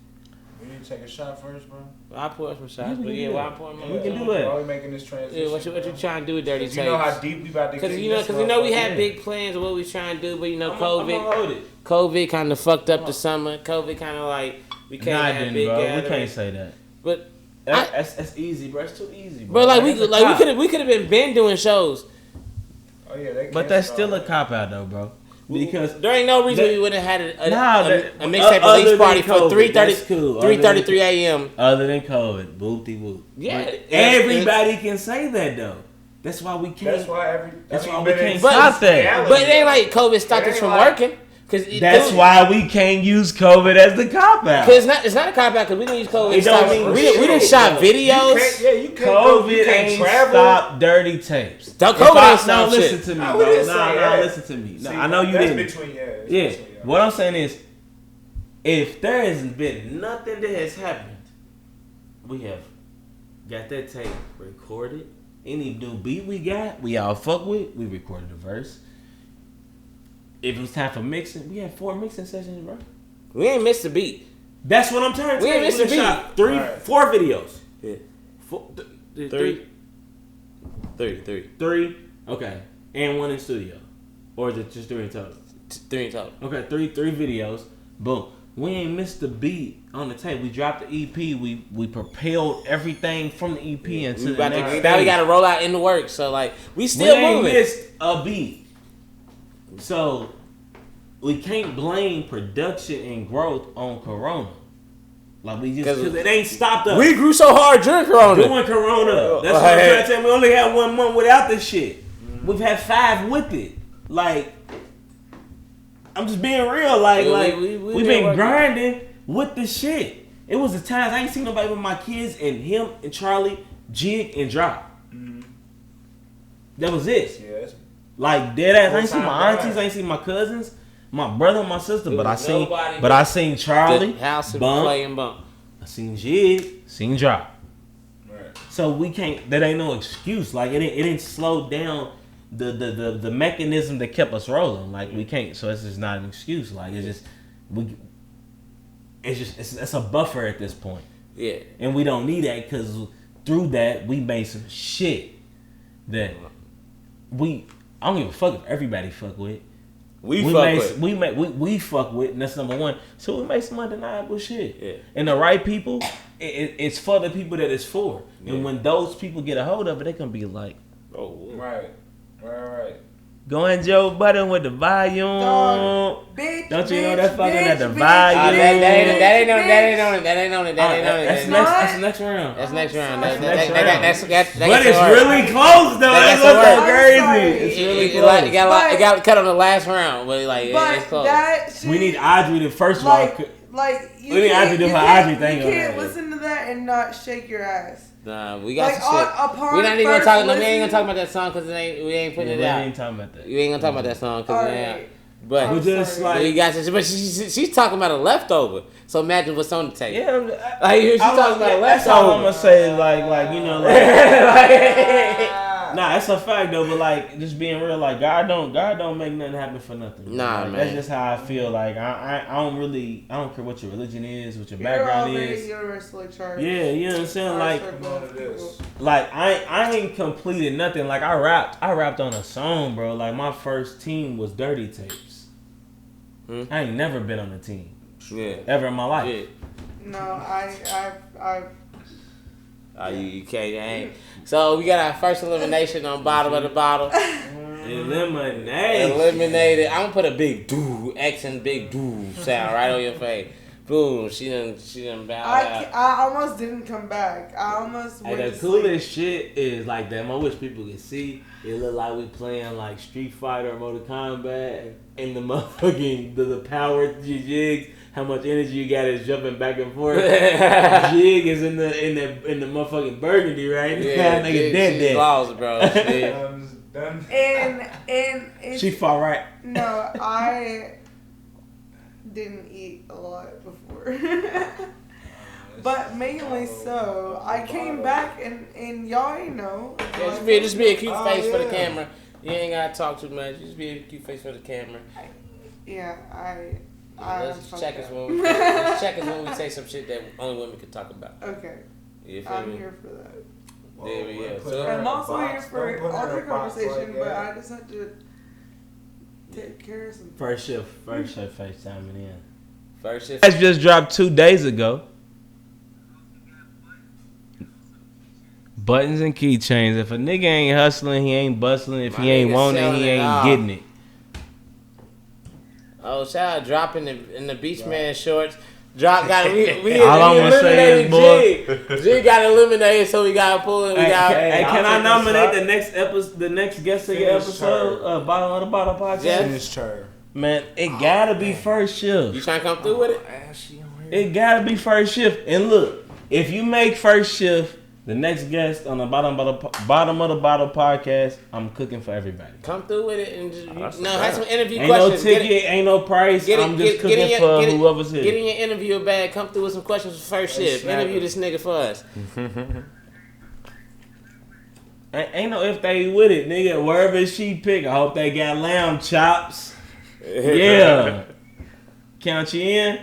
We need to take a shot first, bro. I pour some shots, We but can yeah, do why that. I'm pouring my We can do it. While we making this transition. Yeah, what you trying to do with Dirty 'Cause Tapes? you know how deep we about to get. Because in you know, this we had Yeah. big plans of what we trying to do, but you know, I'm gonna hold it. COVID kind of fucked up the summer. COVID kind of like we can't Nah, it have didn't, big bro. gatherings. We can't say that. But That's easy, bro. It's too easy, bro. bro, like That's a we cop. could have been doing shows. Oh yeah, they But that's still a cop out though, bro. Because There ain't no reason That- we wouldn't have had Nah, a mixtape other release than party for COVID, 3:30 that's cool. 3:33 a.m. other than COVID, boopty whoop. Yeah, But yeah, everybody can say that though. That's why we can't. That's why That's why we but can't it's stop that. reality. But it ain't like COVID stopped It us ain't from like- working. That's why we can't use COVID as the cop out. Cause it's not a cop out because we didn't use COVID. It to stop don't it. mean we didn't shit, shot though. videos. You can't go. COVID You can't ain't travel. stop dirty tapes. Don't If COVID I- ain't stop no, shit. listen to me, No, bro. we didn't No, say no, that. listen to me. No, See, I know you that's didn't. Between, it's Yeah. between y'all. What I'm saying is, if there has been nothing that has happened, we have got that tape recorded. Any new beat we got, we all fuck with, we recorded a verse. If it was time for mixing, we had 4 mixing sessions, bro. We ain't missed a beat. That's what I'm trying to We tell ain't you. missed a beat. Shot 4 videos. Yeah. 3. Okay. And 1 in studio. Or is it just 3 in total? 3 in total. Okay, 3 videos. Boom. We ain't missed the beat on the tape. We dropped the EP. We propelled everything from the EP into the next stage. Now we got to roll out in the work. So like we still moving. We ain't missed a beat. So we can't blame production and growth on Corona. Like we just because it ain't stopped us. We grew so hard during Corona. Doing Corona. That's what I'm trying to tell you. We only had 1 month without this shit. We've had 5 with it. Like I'm just being real. Like we've been grinding with the shit. It was the times I ain't seen nobody with my kids and him and Charlie jig and drop. Mm-hmm. That was it. Yes. Like dead ass. I ain't seen my aunties. I ain't seen my cousins, my brother, and my sister. But I seen Charlie House and bump. Play and bump. I seen jig, seen drop. Right. So we can't. That ain't no excuse. Like it didn't slow down the mechanism that kept us rolling. Like we can't. So it's just not an excuse. Like it's a buffer at this point. Yeah. And we don't need that because through that we made some shit that I don't give a fuck if everybody fuck with. We fuck with, and that's number 1. So we made some undeniable shit. Yeah. And the right people, it's for the people that it's for. Yeah. And when those people get a hold of it, they can be like, oh, right. Going Joe Budden with the volume. Bitch, don't you know that fucking at the volume? That ain't on it. That's next round. That's next round. But it's really close though. That's what's so crazy. It's really close. It got cut on the last round, but like it's close. We need Audrey to first of all. We need Audrey to do her Audrey thing. You can't listen to that and not shake your ass. Nah, we got some shit. We're not even gonna talk. We ain't gonna talk about that song because we ain't putting it out. We ain't talking about that. You ain't gonna talk about that song because but we just like you got to, but she's talking about a leftover. So imagine what's on the tape. Yeah, like she's talking about a leftover. That's all I'm gonna say. Like you know, like nah, that's a fact though. But like just being real, like God don't make nothing happen for nothing. Nah, like, man. That's just how I feel. Like I don't care what your religion is, what your background is. Universally charged. Yeah, you know what I'm saying. Like I ain't completed nothing. Like I rapped on a song, bro. Like my first team was Dirty Tapes. I ain't never been on a team. Yeah. Ever in my life. Yeah. No, I've you can't. So we got our first elimination on Bottom of the Bottle. Eliminated. I'm gonna put a big doo X and big doo sound right on your face. Boom. She done bow out. I almost didn't come back. The coolest shit is like that. I wish people could see. It look like we playing like Street Fighter or Mortal Kombat, and the motherfucking the power jigs. How much energy you got is jumping back and forth. Jig is in the motherfucking burgundy, right? Yeah, nigga dead. Lost, bro. And she far right. No, I didn't eat a lot before. But mainly so, I came back and y'all ain't know. Yeah, just be a cute face for the camera. You ain't gotta talk too much. Just be a cute face for the camera. Let's check us when we say some shit that only women can talk about. Okay. I'm here for that. There we go. So I'm also here for other conversation, but I just have to take care of some. First shift FaceTiming in. First shift. That just dropped 2 days ago. Buttons and keychains. If a nigga ain't hustling, he ain't bustling. If he ain't wanting it, he ain't getting it. Oh, shout out dropping in the Beach Man shorts. All I'm gonna say is, boy, G got eliminated, so we gotta pull it. Can I nominate the next guest of your episode? Bottom of the Bottle podcast. Man, it gotta be first shift. You trying to come through with it? It gotta be first shift. And look, if you make first shift the next guest on the Bottom of the Bottle podcast, I'm cooking for everybody. Come through with it and just have some interview ain't questions. Ain't no ticket, ain't no price. I'm just cooking for whoever's here. Get in your interview bag. Come through with some questions for first shift. Interview this nigga for us. Ain't no if they with it, nigga. Wherever she pick, I hope they got lamb chops. Yeah. Count you in.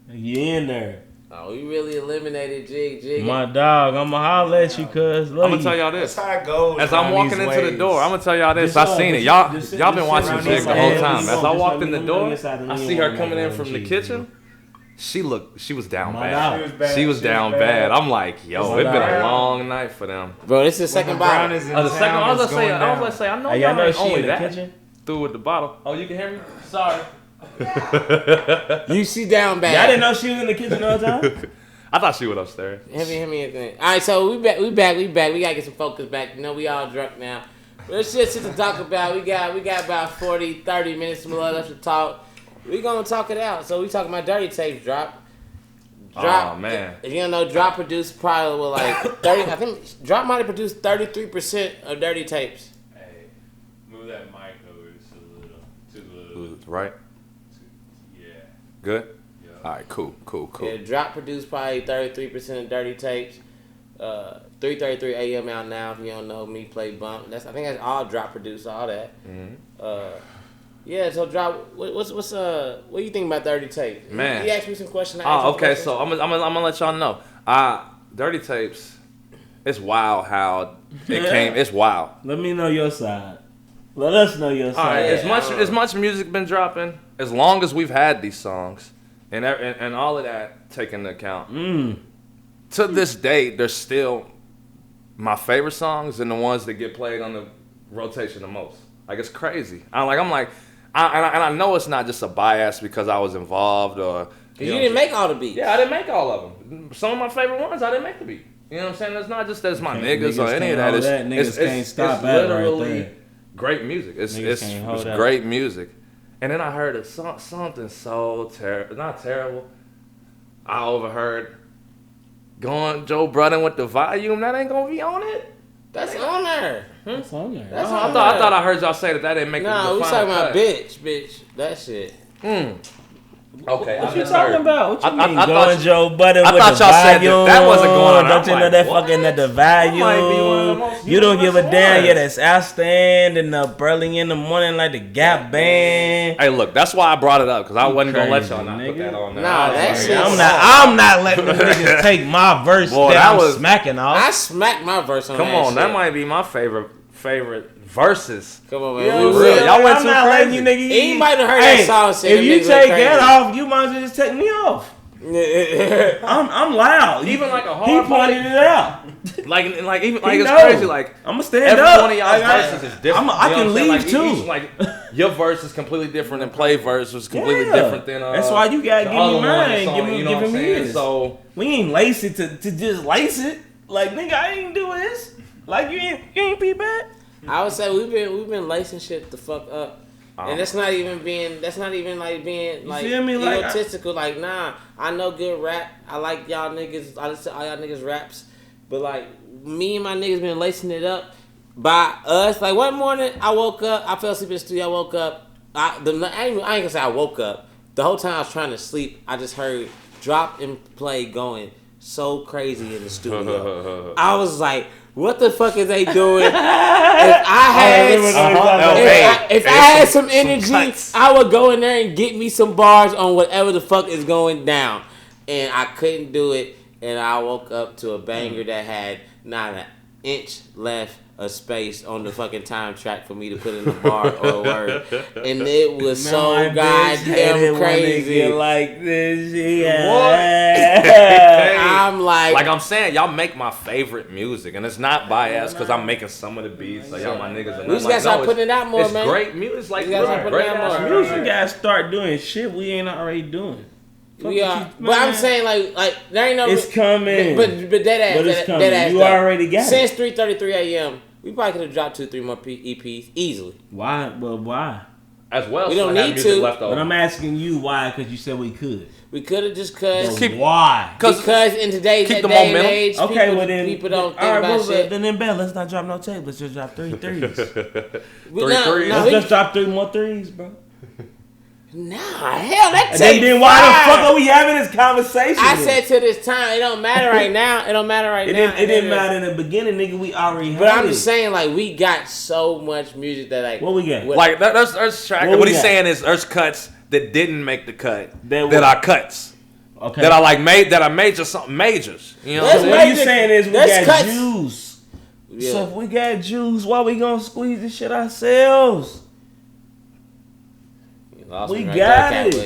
You in there. Oh, we really eliminated Jig. My dog, I'ma holler at you, cuz. I'm gonna tell y'all That's this. how it goes. As I'm walking into the door, I'm gonna tell y'all this. I seen it. Y'all been watching Jig the whole time. As I walked in the door, I see her coming in from the kitchen. She was down bad. She was down bad. I'm like, yo, it's been a long night for them. Bro, this is the second bottle. The second, I was gonna say, I know Hey, y'all know ain't she only in the that. kitchen? Through with the bottle. Oh, you can hear me? Sorry. You see down bad. Y'all didn't know she was in the kitchen all the time? I thought she was upstairs. Hit me again. All right, so we back. We gotta get some focus back. You know, we all drunk now. There's shit to talk about. We got about 40, 30 minutes left to talk. We gonna talk it out. So we talking about Dirty Tapes drop. Oh man. If you don't know, Drop produced probably with like 30. I think Drop might have produced 33% of Dirty Tapes. Hey, move that mic over to a little. Right? Yeah. Good? Yeah. All right, cool. Yeah, Drop produced probably 33% of Dirty Tapes. 3:33 a.m. out now. If you don't know, me play bump. I think that's all Drop produced, all that. Mm-hmm. Yeah. So Drop, what do you think about Dirty Tapes? Man, he asked me some questions. Okay. So I'm gonna let y'all know. Dirty Tapes. It's wild how it came. It's wild. Let me know your side. Let us know your side. All right, as much music been dropping, as long as we've had these songs, and all of that taken into account. To this day, they're still my favorite songs and the ones that get played on the rotation the most. Like, it's crazy. I know it's not just a bias because I was involved or. You didn't make all the beats. Yeah, I didn't make all of them. Some of my favorite ones, I didn't make the beat. You know what I'm saying? It's not just that it's my niggas or any of that. It's literally great music. It's great music. And then I heard something so terrible. Not terrible. I overheard going Joe Budden with the volume. That ain't gonna be on it. That's on there. That's on there. I thought I heard y'all say that didn't make it. Nah, we talking about bitch. That shit. Okay. What you talking about? What you mean? I Going Joe Budden with the thought y'all said volume. that wasn't going on. Don't you know that fucking at the volume? You don't give a damn. Yeah, that's outstanding. Early in the morning like the Gap Band. Hey, look, that's why I brought it up because I wasn't gonna let y'all not put that on there. Nah, that shit. I'm not letting the niggas take my verse that I'm smacking off. I smacked my verse on that. Come on, shit. that might be my favorite verses. Come on, man. Yeah, Y'all went I'm too not crazy. letting you niggas. Anybody done heard that song? Say if you take that off, you might as well just take me off. I'm loud. Even like a He hard pointed it out. like even He it's know. crazy. Like I'm gonna stand every up. one of y'all's verses is different. I can leave too. Like your verse is completely different than Play verse was completely different than. That's why you gotta give me mine. Give him his. So we ain't lace it to just lace it. Like nigga, I ain't do this. Like you ain't be bad. I would say we've been lacing shit the fuck up. And that's not even like being like egotistical. Like, nah, I know good rap. I like y'all niggas. I listen to all y'all niggas raps. But like me and my niggas been lacing it up by us. Like one morning I woke up, I fell asleep in the studio, I woke up. I ain't gonna say I woke up. The whole time I was trying to sleep, I just heard Drop and Play going so crazy in the studio. I was like, what the fuck is they doing? If I had some energy, I would go in there and get me some bars on whatever the fuck is going down. And I couldn't do it. And I woke up to a banger that had not an inch left of space on the fucking time track for me to put in a bar or a word. And it was so goddamn crazy. Like this, I'm like I'm saying, y'all make my favorite music, and it's not biased because I'm making some of the beats. So y'all my niggas. We just gotta start putting it out more, it's man. It's great music. It's like great ass music. You gotta start doing shit we ain't already doing. Yeah, but I'm saying like there ain't no. It's coming. But that ass. You already got it. Since 3:33 a.m. We probably could have dropped 2-3 more EPs easily. Why? Well, why? As well. We don't need to. But I'm asking you why, because you said we could. We could have just cause. Why? Because in today's day and age, people don't think about shit. Then in bed, let's not drop no tape. Let's just drop 3 threes. Three threes. Let's just drop 3 more threes, bro. Nah, hell, that And take then why the fuck are we having this conversation? I said to this time, it don't matter right now. It don't matter right now. It didn't matter in the beginning, nigga. We already had But I'm it. just saying, like, we got so much music that, like... What we got? Like, there's track. What he's saying is there's cuts that didn't make the cut that are cuts. Okay. That are like majors. You know so what you saying is we got cuts. juice. Yeah. So if we got juice, why we gonna squeeze this shit ourselves? We got it. I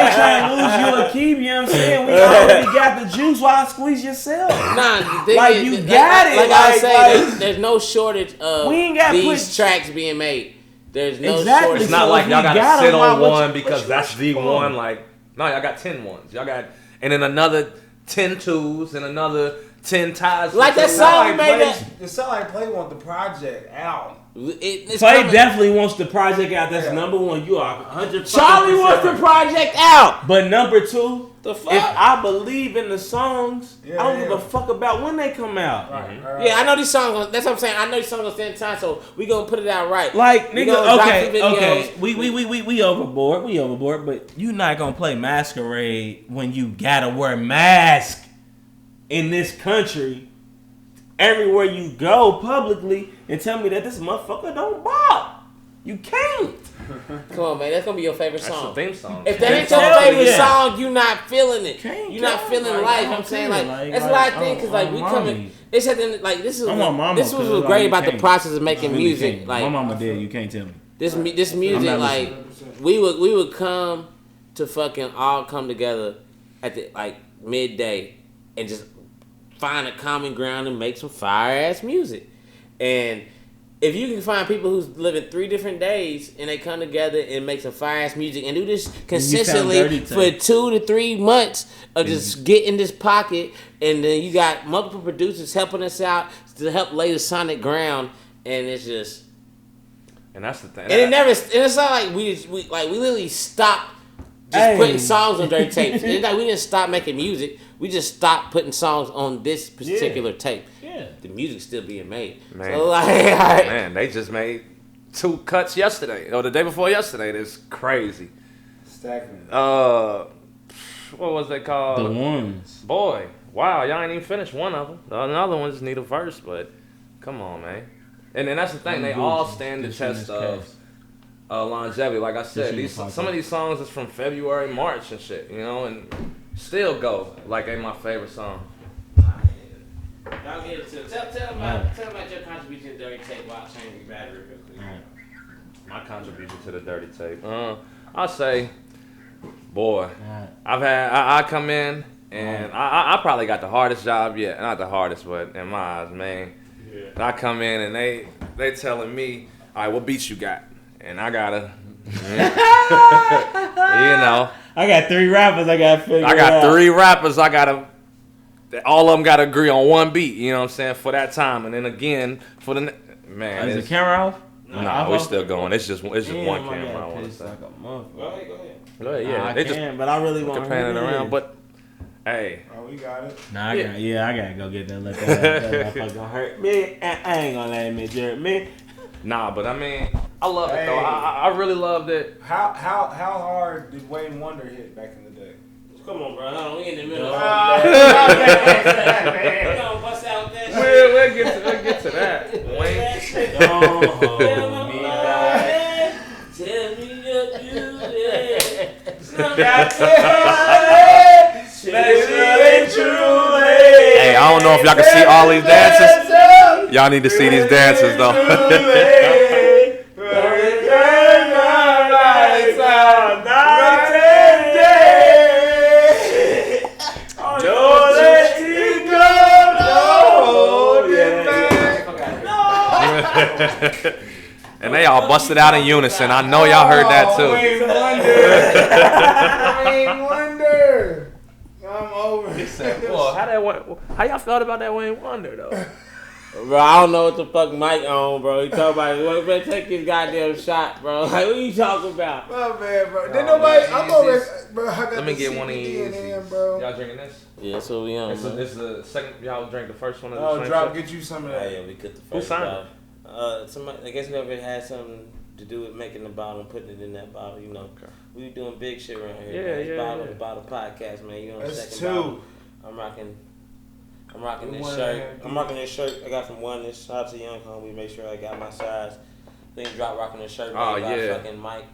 ain't trying to lose you or keep, you know what I'm saying? We already got the juice, why squeeze yourself? Nah, like you got it. Like I say, there's no shortage of we ain't got these tracks being made. There's no Exactly. shortage. It's not So like if y'all we gotta got sit them, on why- one what because you that's the rushing one. for? Like, no, y'all got 10 ones. Y'all got, and then another 10 twos and another 10 ties. Like that song we made that. It sound like Play want the project out. It's Play coming. definitely wants the project out. That's number one. You are 100%. Charlie wants the project out. But number two, The fuck? if I believe in the songs, Yeah, I don't give yeah. a fuck about when they come out. Right. Yeah, I know these songs. That's what I'm saying. I know these songs gonna stand time, so we gonna put it out right. Like We nigga, gonna drop okay, some videos. okay, we overboard, but you not gonna play Masquerade when you gotta wear mask in this country everywhere you go publicly and tell me that this motherfucker don't bop. You can't. Come on, man. That's gonna be your favorite That's the song. theme song. If that ain't your Hell favorite yeah. song, you not feeling it. Can't You not go. feeling Like, life. I I'm saying feel like it. that's a Like, lot of things because like we I'm coming. mommy. It's something like this is I'm on mama, this was cause, what's like, great you about the can't. process of making Really music. can't. Like my mama did. You can't tell me. this music not like we would come to fucking all come together at the like midday and just find a common ground and make some fire ass music. And if you can find people who's living 3 different days and they come together and make some fire ass music and do this consistently Dirty for Tape. 2 to 3 months of just getting this pocket, and then you got multiple producers helping us out to help lay the sonic ground, and it's just. And that's the thing. And it never. And it's not like we literally stopped just putting songs on dirty tapes. It's like we didn't stop making music. We just stopped putting songs on this particular tape. Yeah. The music's still being made. Man. So like, Man, they just made 2 cuts yesterday or the day before yesterday. That's crazy. Stacking. What was they called? The ones. Boy, wow, y'all ain't even finished one of them. Another one just need a verse, but come on, man. And then that's the thing; they all stand the test of longevity. Like I said, some of these songs is from February, March, and shit. You know, and still go like ain't my favorite song. y'all get it to tell about your contribution to dirty tape while changing battery real quick. My contribution to the dirty tape. I'll say, boy, I come in and I probably got the hardest job yet. Not the hardest, but in my eyes, man. Yeah. I come in and they telling me, all right, what beats you got? And I gotta, you know. I got 3 rappers. I got figure. I got 3 rappers. I gotta. All of them gotta agree on one beat. You know what I'm saying, for that time, and then again for the man. Is the camera off? Nah, we still going. It's just one camera. I want to say. Like a motherfucker. Go ahead. Go ahead, yeah. I They can, but I really want to pan it around, but hey. Oh, we got it. Nah, I gotta go get that. Let that motherfucker hurt me. I ain't gonna let him hurt me. Nah, but I mean, I love it though. I really loved it. How hard did Wayne Wonder hit back in the day? Come on, bro. Hold on, we in the middle. Man. We gonna bust out that shit. We'll get to that. Wayne. Don't hold me back. Tell me your beauty. Hey, I don't know if y'all can see all these dances. Y'all need to see these dances though. And they all busted out in unison. I know y'all heard that too. Wayne Wonder. I'm over it. Well, how y'all felt about that Wayne Wonder though? Bro, I don't know what the fuck Mike on, bro. He talking about, man, take his goddamn shot, bro. Like, what you talking about? My bad, bro. Did nobody? I'm over it, bro. I got Let me the get one of CBD these. in here, bro. Y'all drinking this? Yeah, that's what we on, This man. is the second. Y'all drank the first one of the Oh, same drop. shit? Get you some of Oh, that. yeah, we cut the Who first signed out. Somebody, I guess whoever had something to do with making the bottle and putting it in that bottle. You know, we doing big shit around here. Yeah, man. yeah, Bottle yeah. the Bottle podcast, man. You know, the That's second two. bottle. I'm rocking this shirt. I'm rocking this shirt. I got from Oneness. Shout out to Young Homie. Make sure I got my size. Then drop rocking this shirt. Oh, made by yeah. fucking Mike.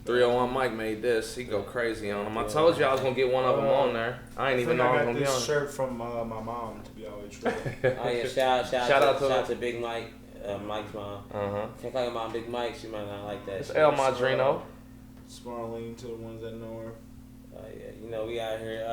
301 Mike made this. He go crazy on him. I told you I was gonna get one of them on there. I ain't even know I was gonna be on. I got this shirt from my mom, to be always true. Oh yeah, shout out to Big Mike, Mike's mom. Can't call your mom Big Mike. She might not like that. It's El Madrino. Smarling to the ones that know her. Oh yeah, you know we out here.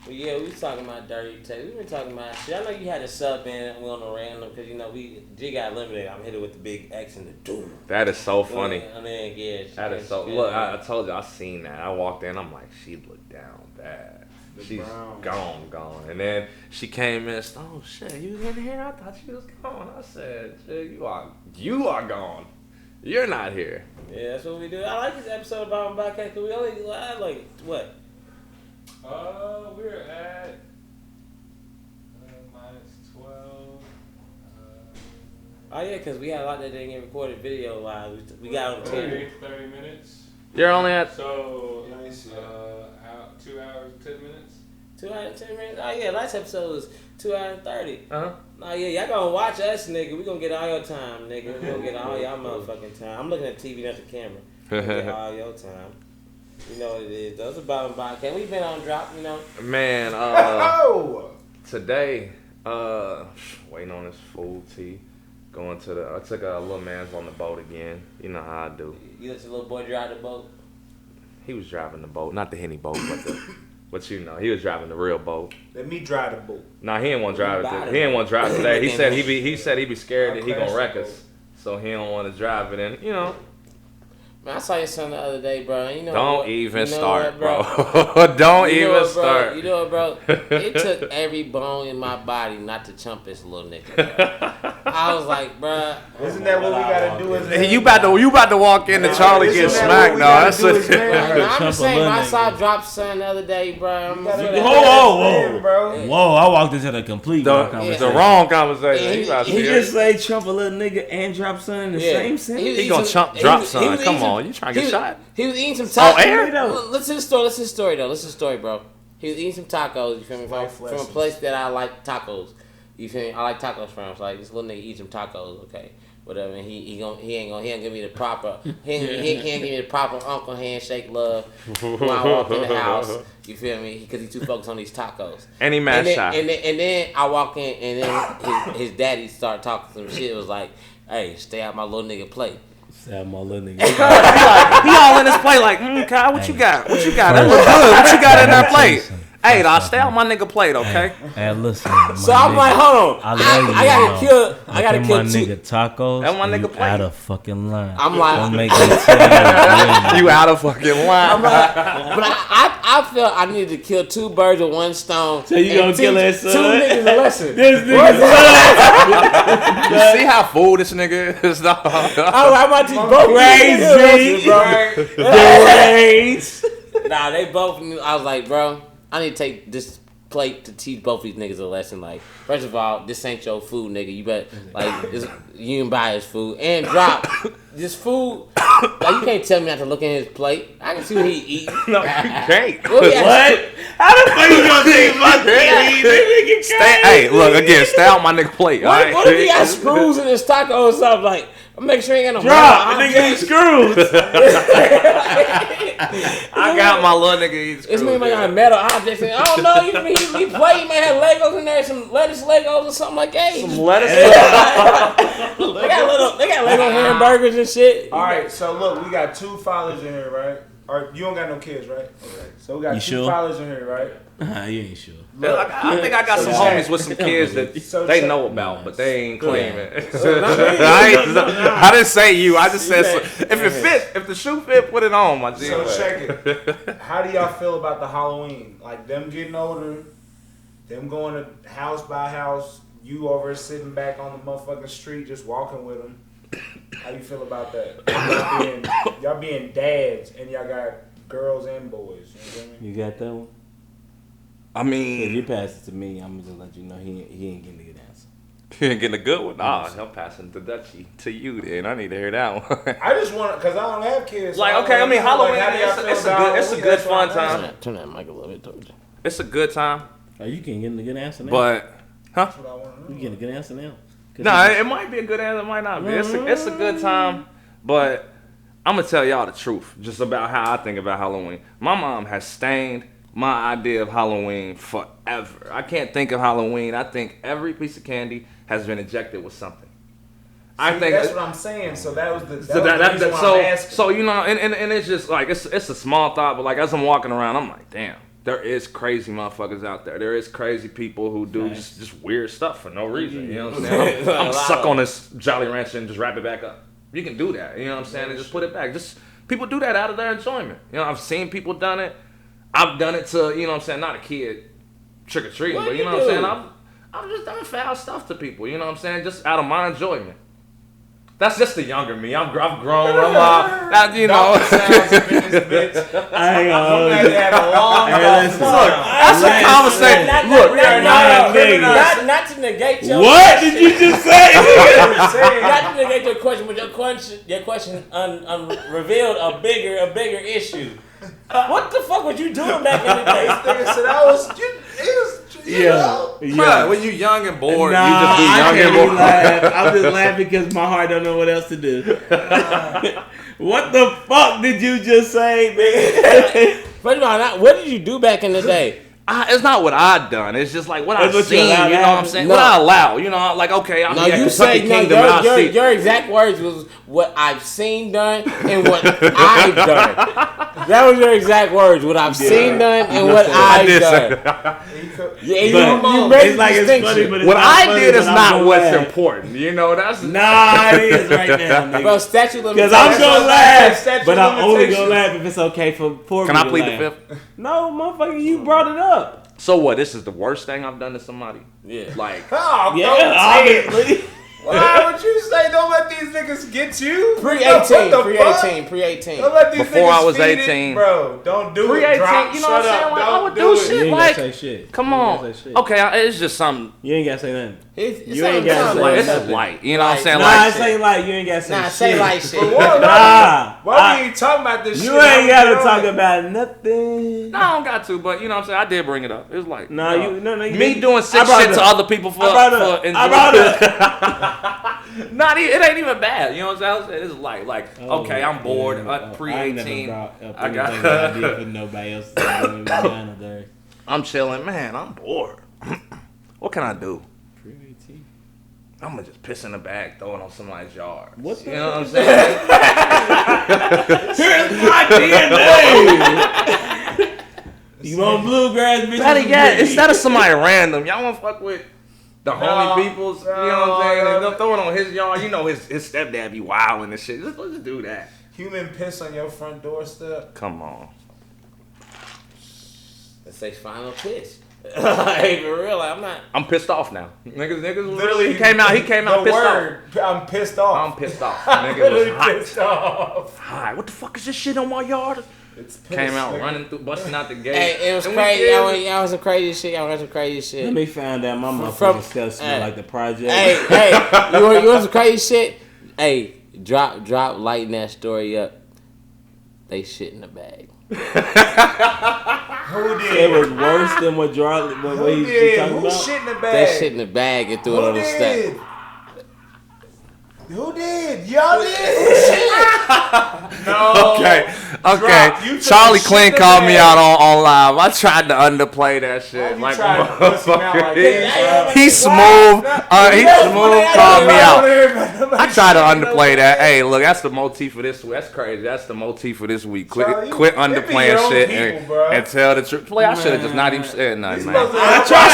But yeah, we was talking about dirty tech. We been talking about shit. I know you had a sub in. We on a random because you know G got eliminated. I'm hit it with the big X and the doom. That is so funny. I mean, yeah. That is so. Look, I told you I seen that. I walked in. I'm like, she looked down bad. She's gone. And then she came in. Oh shit, you in here? I thought she was gone. I said, shit, you are gone. You're not here. Yeah, that's what we do. I like this episode about my podcast because we only had like what? We're at -12. Oh yeah, because we had a lot that didn't get recorded video wise. We got on 30 minutes. You're only at. So 2 hours and 10 minutes. 2 hours and 10 minutes. Oh yeah, last episode was 2 hours and 30. Oh yeah, y'all gonna watch us, nigga. We gonna get all your time, nigga. We gonna get all y'all motherfucking time. I'm looking at TV, not the camera. We gonna get all your time. You know what it is. Those are bottom podcast. We've been on drop, you know. Man, today, waiting on this full tea. Going to I took a little man's on the boat again. You know how I do. You let your little boy drive the boat? He was driving the boat, not the Henny boat, but you know, he was driving the real boat. Let me drive the boat. Nah, he didn't want to drive it. He didn't want to drive today. He said he'd be scared that he gonna wreck us, so he don't want to drive it. And you know. Man, I saw your son the other day, bro. You know Don't what? even you know start, what, bro. Don't you know even what, bro? start. You know what, bro? It took every bone in my body not to chump this little nigga, bro. I was like, bro. Isn't that what we gotta do? You about to walk in and Charlie get smacked, no? That's what. I'm just saying, I saw Drop son the other day, bro. Whoa! I walked into the complete wrong conversation. The wrong conversation. He just say Trump a little nigga and Drop son in the same sentence. He gonna Drop son. Come on, you trying to get shot? He was eating some tacos. On air? Listen to the story, though. Listen to the story, bro. He was eating some tacos. You feel me? From a place that I like tacos. You feel me? I like tacos from. So like this little nigga eat some tacos. Okay, whatever. And he ain't give me the proper. He ain't give me the proper uncle handshake love when I walk in the house. You feel me? Because he too focused on these tacos. And he mad shot. And then I walk in, and then his daddy started talking some shit. It was like, hey, stay out my little nigga plate. Stay out my little nigga. He all in his plate like, Kyle, what you got? What you got? That look good. What you got in that plate? Hey, dawg, stay out my nigga plate, okay? Hey, listen. So I'm like, hold on. I gotta kill my nigga tacos. That my nigga plate. Out of fucking line. I'm like, don't make me tell you out of fucking line. I'm like, but I felt I needed to kill two birds with one stone. So you gonna kill that son? Two niggas a lesson. This nigga. You see how fool this nigga is, dog? I'm about to both crazy, bro. Nah, they both. I was like, bro, I need to take this plate to teach both these niggas a lesson. Like, first of all, this ain't your food, nigga. You better you can buy his food and drop this food. Like, you can't tell me not to look in his plate. I can see what he eating. No, you can't. What? How the fuck you gonna think about that? Hey, look again. Stay out my nigga plate. What if he got screws in his taco or something? Like, make sure he ain't got no drop. The nigga eat screws. I got my little nigga eat screws. This nigga might got metal objects in. I don't know. He play. He may have Legos in there, some lettuce Legos or something like that. Some lettuce. They got Lego hamburgers and shit. All right, so look, we got two fathers in here, right? Or you don't got no kids, right? Okay. So we got two fathers in here, right? You ain't sure. Look, I think I got some homies with some kids that they know about, but they ain't claiming it. I didn't say you. I just said if it fit, if the shoe fit, put it on, my G. So check it. How do y'all feel about the Halloween? Like them getting older, them going to house by house, you over sitting back on the motherfucking street just walking with them. How you feel about that? Y'all being dads and y'all got girls and boys. You know what I mean? You got that one? I mean, if you pass it to me, I'm gonna just let you know he ain't getting a good answer. You ain't getting a good one? Nah, I'm passing the Dutchie to you then. I need to hear that one. I just want, because I don't have kids. Like, so okay, I mean, Halloween, like, it's a good fun time. Turn that mic a little bit towards you. It's a good time. Oh, you can get a good answer now. But, That's what I want to know. You get a good answer now. No, it might be a good answer, it might not be. It's a good time, but I'm going to tell y'all the truth just about how I think about Halloween. My mom has stained my idea of Halloween forever. I can't think of Halloween. I think every piece of candy has been injected with something. I think that's what I'm saying. So that was the reason why I'm asking. So you know, and it's just like it's a small thought, but like as I'm walking around, I'm like, damn, there is crazy motherfuckers out there. There is crazy people who do just weird stuff for no reason. You know what I'm saying? I'm suck on this Jolly Rancher and just wrap it back up. You can do that. You know what I'm saying? And just put it back. Just people do that out of their enjoyment. You know, I've seen people done it. I've done it to, you know what I'm saying, not a kid trick or treating, but you know what I'm saying? I've just done foul stuff to people, you know what I'm saying? Just out of my enjoyment. That's just the younger me. I've grown. I'm, you know. I ain't gonna have a long that's a conversation. Not to negate your What question. did you just say? Not to negate your question, but your question revealed a bigger issue. What the fuck was you doing back in the day? Bro, when you young and bored, you just be young and bored. I'm just laughing because my heart don't know what else to do. What the fuck did you just say, man? First of all, what did you do back in the day? It's not what I've done. It's just like what I've seen. You know what I'm saying? No. What I allow. You know, like okay, I'm No, at you Kentucky say Kingdom. no. And I see. Your exact words was what I've seen done and what I've done. That was your exact words. What I've seen done and what I've done. It's like it's funny, but it's what not I funny, did is but I'm not gonna what's laugh. important. You know, that's Nah, it is right now, nigga. Bro, statute of Because limitations. I'm gonna laugh, but I'm only gonna laugh if it's okay for me Can I to plead laugh. the fifth? No, motherfucker, you brought it up. So what? This is the worst thing I've done to somebody. Yeah. Like, Oh, Yeah, don't say it. obviously. Why would you say don't let these niggas get you? Pre-18. Don't let these Before niggas I was feed 18. It, bro. Don't do it. Pre-18, Drop, you know what I'm shut saying? up, Like, I don't would do do it. shit. You ain't Like, gotta say shit. come You ain't on. gotta say shit. Okay, it's just something. You ain't gotta say nothing. You ain't gotta say It's nothing. light. You know what I'm saying? Nah, Like, I say like you ain't gotta say Nah, shit. say like shit. Nah, Why we ain't talking about this shit? you ain't gotta talk about nothing. no, I don't got to, but you know what I'm saying? I did bring it up. It was like, No, you me doing sick shit to other people for enjoyment. Not even, it ain't even bad. You know what I'm saying? It's like okay, I'm bored. Pre-18. I got idea for nobody else. I'm chilling, man. I'm bored. What can I do? Pre-18. I'm gonna just piss in the bag, throw it on somebody's yard. What the You know what I'm saying? Here's my DNA. You want bluegrass, bitch? Better yet, instead of somebody random, y'all wanna fuck with the homie peoples. You know what I'm saying? And they'll throw it on his yard. You know his stepdad be wilding and shit. Let's just do that. Human piss on your front doorstep. Come on. Let's say final pitch. Hey, for real, I'm not. I'm pissed off now. Niggas Literally, he came out the pissed word, I'm pissed off. off. I'm pissed off. I'm Niggas was literally hot. pissed off. Hi, what the fuck is this shit on my yard? It's pissed, Came out nigga. running through, busting out the gate. Hey, it was And crazy. we Y'all was some crazy shit. Y'all was some crazy shit. Let me find out my From- motherfucking stuff smell like the project. Hey, you want some crazy shit? Hey, drop, lighten that story up. They shit in the bag. Who did? It was worse than what Who he's did? talking Who about. shit in the They bag? shit in the bag and threw it Who on the step. did? Who did? Y'all did? No. Okay. Drop. You took Charlie the Clean shit in called the me bag. out on live. I tried to underplay that shit. You Like a tried to pussy him out like motherfucker. that. He smooth. Called me out. I tried to underplay that. Hey, look, that's the motif for this week. That's crazy. That's the motif for this week. Charlie, Quit it be your underplaying own shit people, bro. and tell the truth. Play. I should have just not even said nothing, man. I tried to I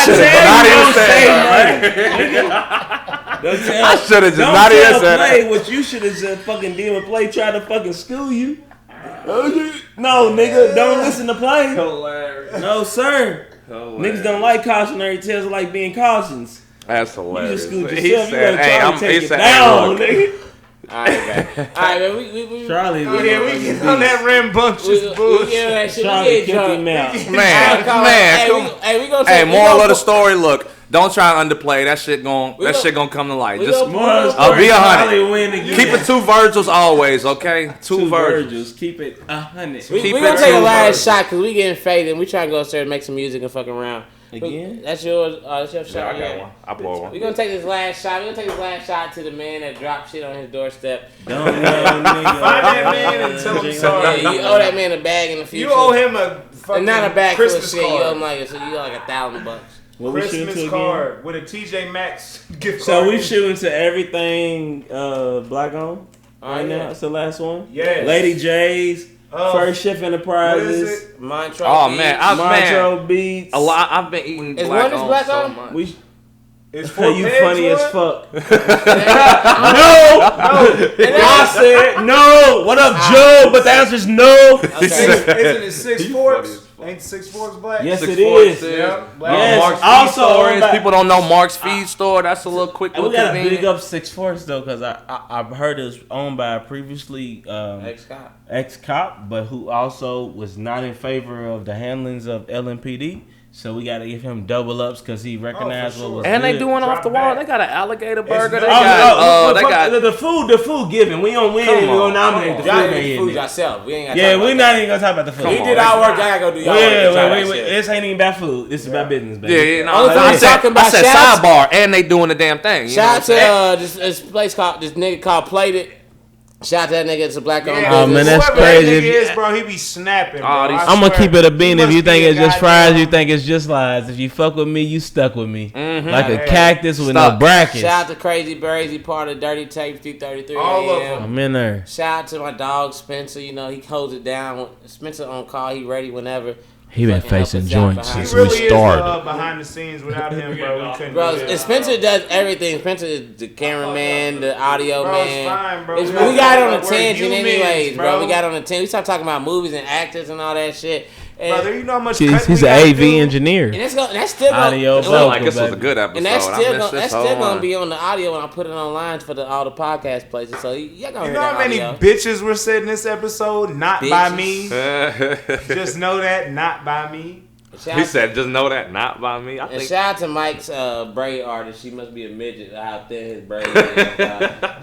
should have just not even said Play that. what you should have just fucking did when Play tried to fucking school you. No, nigga, don't listen to Play. Hilarious. No, sir. Niggas don't like cautionary tales, like being cautions. That's You hilarious. just schooled He yourself. You said, gotta "Hey, try to I'm." take He it said, down, "Hey, look." nigga. Alright, man. Alright, man. We Charlie's We on that rambunctious bullshit. that shit. Charlie We get kicked drunk. him out. Man, Hey, we gonna Hey, take. moral of the story. Look, Don't try to underplay. That shit gonna come to light. Just Be 100. Keep it 2 Virgils always, okay? 2 Virgils. Keep it 100. We gonna take a last shot because we getting faded. And we trying to go upstairs and make some music and fuck around. Again? That's yours. That's your shot. Yeah, I got one. I blow one. We're gonna take this last shot. We're gonna take this last shot to the man that dropped shit on his doorstep. Don't know, nigga. Find that man and tell him sorry. Yeah, you owe that man a bag in the future. You owe him a fucking and not a bag Christmas full of shit. You owe him card. like $1,000. What we shooting Christmas to card with a TJ Maxx gift card. So we shooting to everything black on right now. Yeah. It's the last one. Yes. Lady J's, First Shift Enterprises, What is it? Montreux. Oh Beach. man, Montreux Beats. a lot. I've been eating Is black one is on black so on? much. We It's for you pigs, funny as what? fuck. I said no. What up, Joe? But the answer is no. Okay. Isn't it 6 He Forks? funny as fuck. Ain't 6 Forks black? Yes, 6 it Forks is. Yeah. Yes. Mark's Feed Also, Store is- back- people don't know Mark's Feed Store. That's a little quick. And we little gotta convenient. big up 6 Forks though, because I've heard it was owned by a previously Ex-cop. ex-cop, but who also was not in favor of the handlings of LMPD. So we gotta give him double ups because he recognized what sure. was And they good. doing off the Drop wall. back. They got an alligator burger. They no- got. They fuck got. the food giving. We don't win. Come We on. gonna nominate the Y'all food. need they to hitting food it. yourself. We ain't got. Yeah, we're not even gonna talk about the food. We Come did on. our work. Y'all gotta go do y'all work. Yeah, Try that wait, shit. this ain't even about food. This is about business, baby. Yeah, no, Only thing I we said, talking about I said shouts- sidebar, and they doing the damn thing. You know Shout what out I'm to saying? this place called this nigga called Plated. Shout out to that nigga. It's a black owned Yeah, Oh, man, that's whoever crazy. That If nigga you- is, bro, he be snapping. Bro. Oh, these- I I'm gonna swear. keep it a bean. He If you must be think a it's just fries, goddamn- you think it's just lies. If you fuck with me, you stuck with me. Mhm. Like a Yeah. cactus with Stuck. no brackets. Shout out to Crazy Brazy, part of Dirty Tapes 333 All of AM. them. I'm in there. Shout out to my dog Spencer. You know he holds it down. Spencer on call. He ready whenever. He been Fucking help facing us out joints behind since He we really started. is behind the scenes. Without him, bro, we couldn't Bro, do and this. Spencer does everything. Spencer is the cameraman, the audio Bro, man. it's fine, bro. We We're got it on a humans, tangent anyways, bro. bro. We got it on a tangent. We start talking about movies and actors and all that shit. And, Brother, you know how much He's, cutting he's we an gotta AV do? engineer. and that's still Audio, gonna, I feel vocal, like this was a baby. good episode. and that's I still missed gonna, this that's whole still gonna one. be on the audio when I put it online for all the podcast places. So y'all gonna You hear know that how many audio. bitches were said in this episode? Not by me. Bitches. Just know that, not by me. Shout He out- said, "Just know that, not by me." I And think. shout out to Mike's braid artist. She must be a midget. How thin his braid is.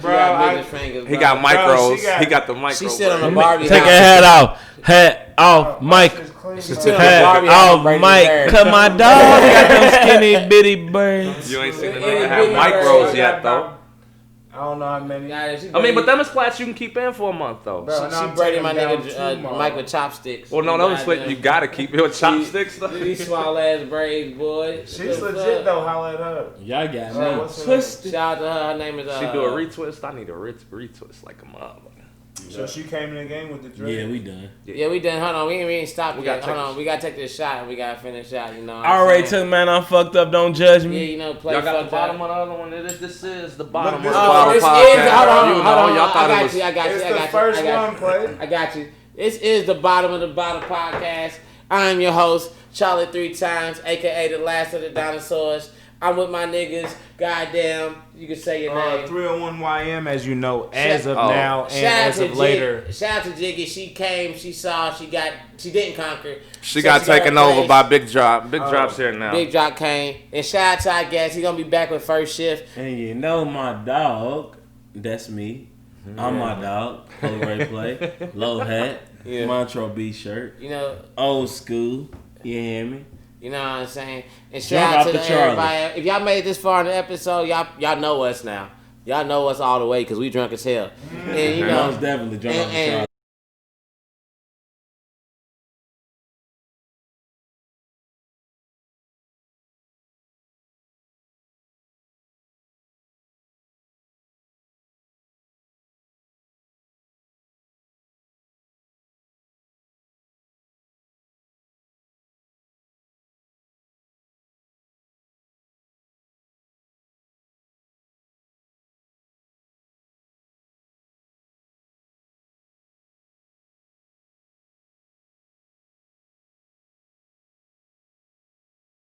Bro, He got Bro, micros. she got- he got the micro. She sit on the braid. Barbie Take house. your hat off. Hat off, Mike. She sit on the Hat Barbie house off, and braid his Mike. hair. Cause my dog got them skinny bitty birds. You ain't seen the Yeah, nigga yeah, have yeah, micros yeah. yet, though. I don't know how many. Yeah, she I mean, but braided- them is plats you can keep in for a month, though. Bro, She, no, she I'm braided my taking them nigga down tomorrow. Mike with chopsticks. Well, no, those split. You gotta keep it with chopsticks, though. These small ass braids, boy. She's What the legit fuck? though. Holla at her. Y'all got Bro, me what's her twisted. Shout out to her. Her name is. She do a retwist. I need a retwist like a mother. So she came in the game with the drink. Yeah, we done. Yeah, we done. Hold on, we ain't stopped We yet. gotta Hold take on, we gotta take this shot and we gotta finish out. You know. What I I'm already saying? took, man. I'm fucked up. Don't judge Yeah, me. you know, play Y'all got the fucked bottom up. of the other one. This is the bottom of this the is- bottle this is. podcast. Hold on, You hold know, on. y'all thought I it got was. you. I got you. It's I the got you. first I got one, you. play. I got you. This is the bottom of the bottle podcast. I'm your host, Charlie 3 times, aka the last of the dinosaurs. I'm with my niggas. Goddamn, you can say your name. 301 YM, as you know, as of Oh. now and Shout out as to of later. Shout out to Jiggy. She came. She saw. She didn't conquer. She So got taken her over place. by Big Drop. Big Drop's here now. Big Drop came. And shout out to our guest. He's gonna be back with First Shift. And you know my dog. That's me. I'm my dog. Polaroid play. Low hat. Yeah. Montreux B shirt. You know. Old school. You hear me? You know what I'm saying? And Jump shout out off to the everybody. If y'all made it this far in the episode, y'all know us now. Y'all know us all the way because we drunk as hell. And you know, Most definitely jump off the and, Charlie.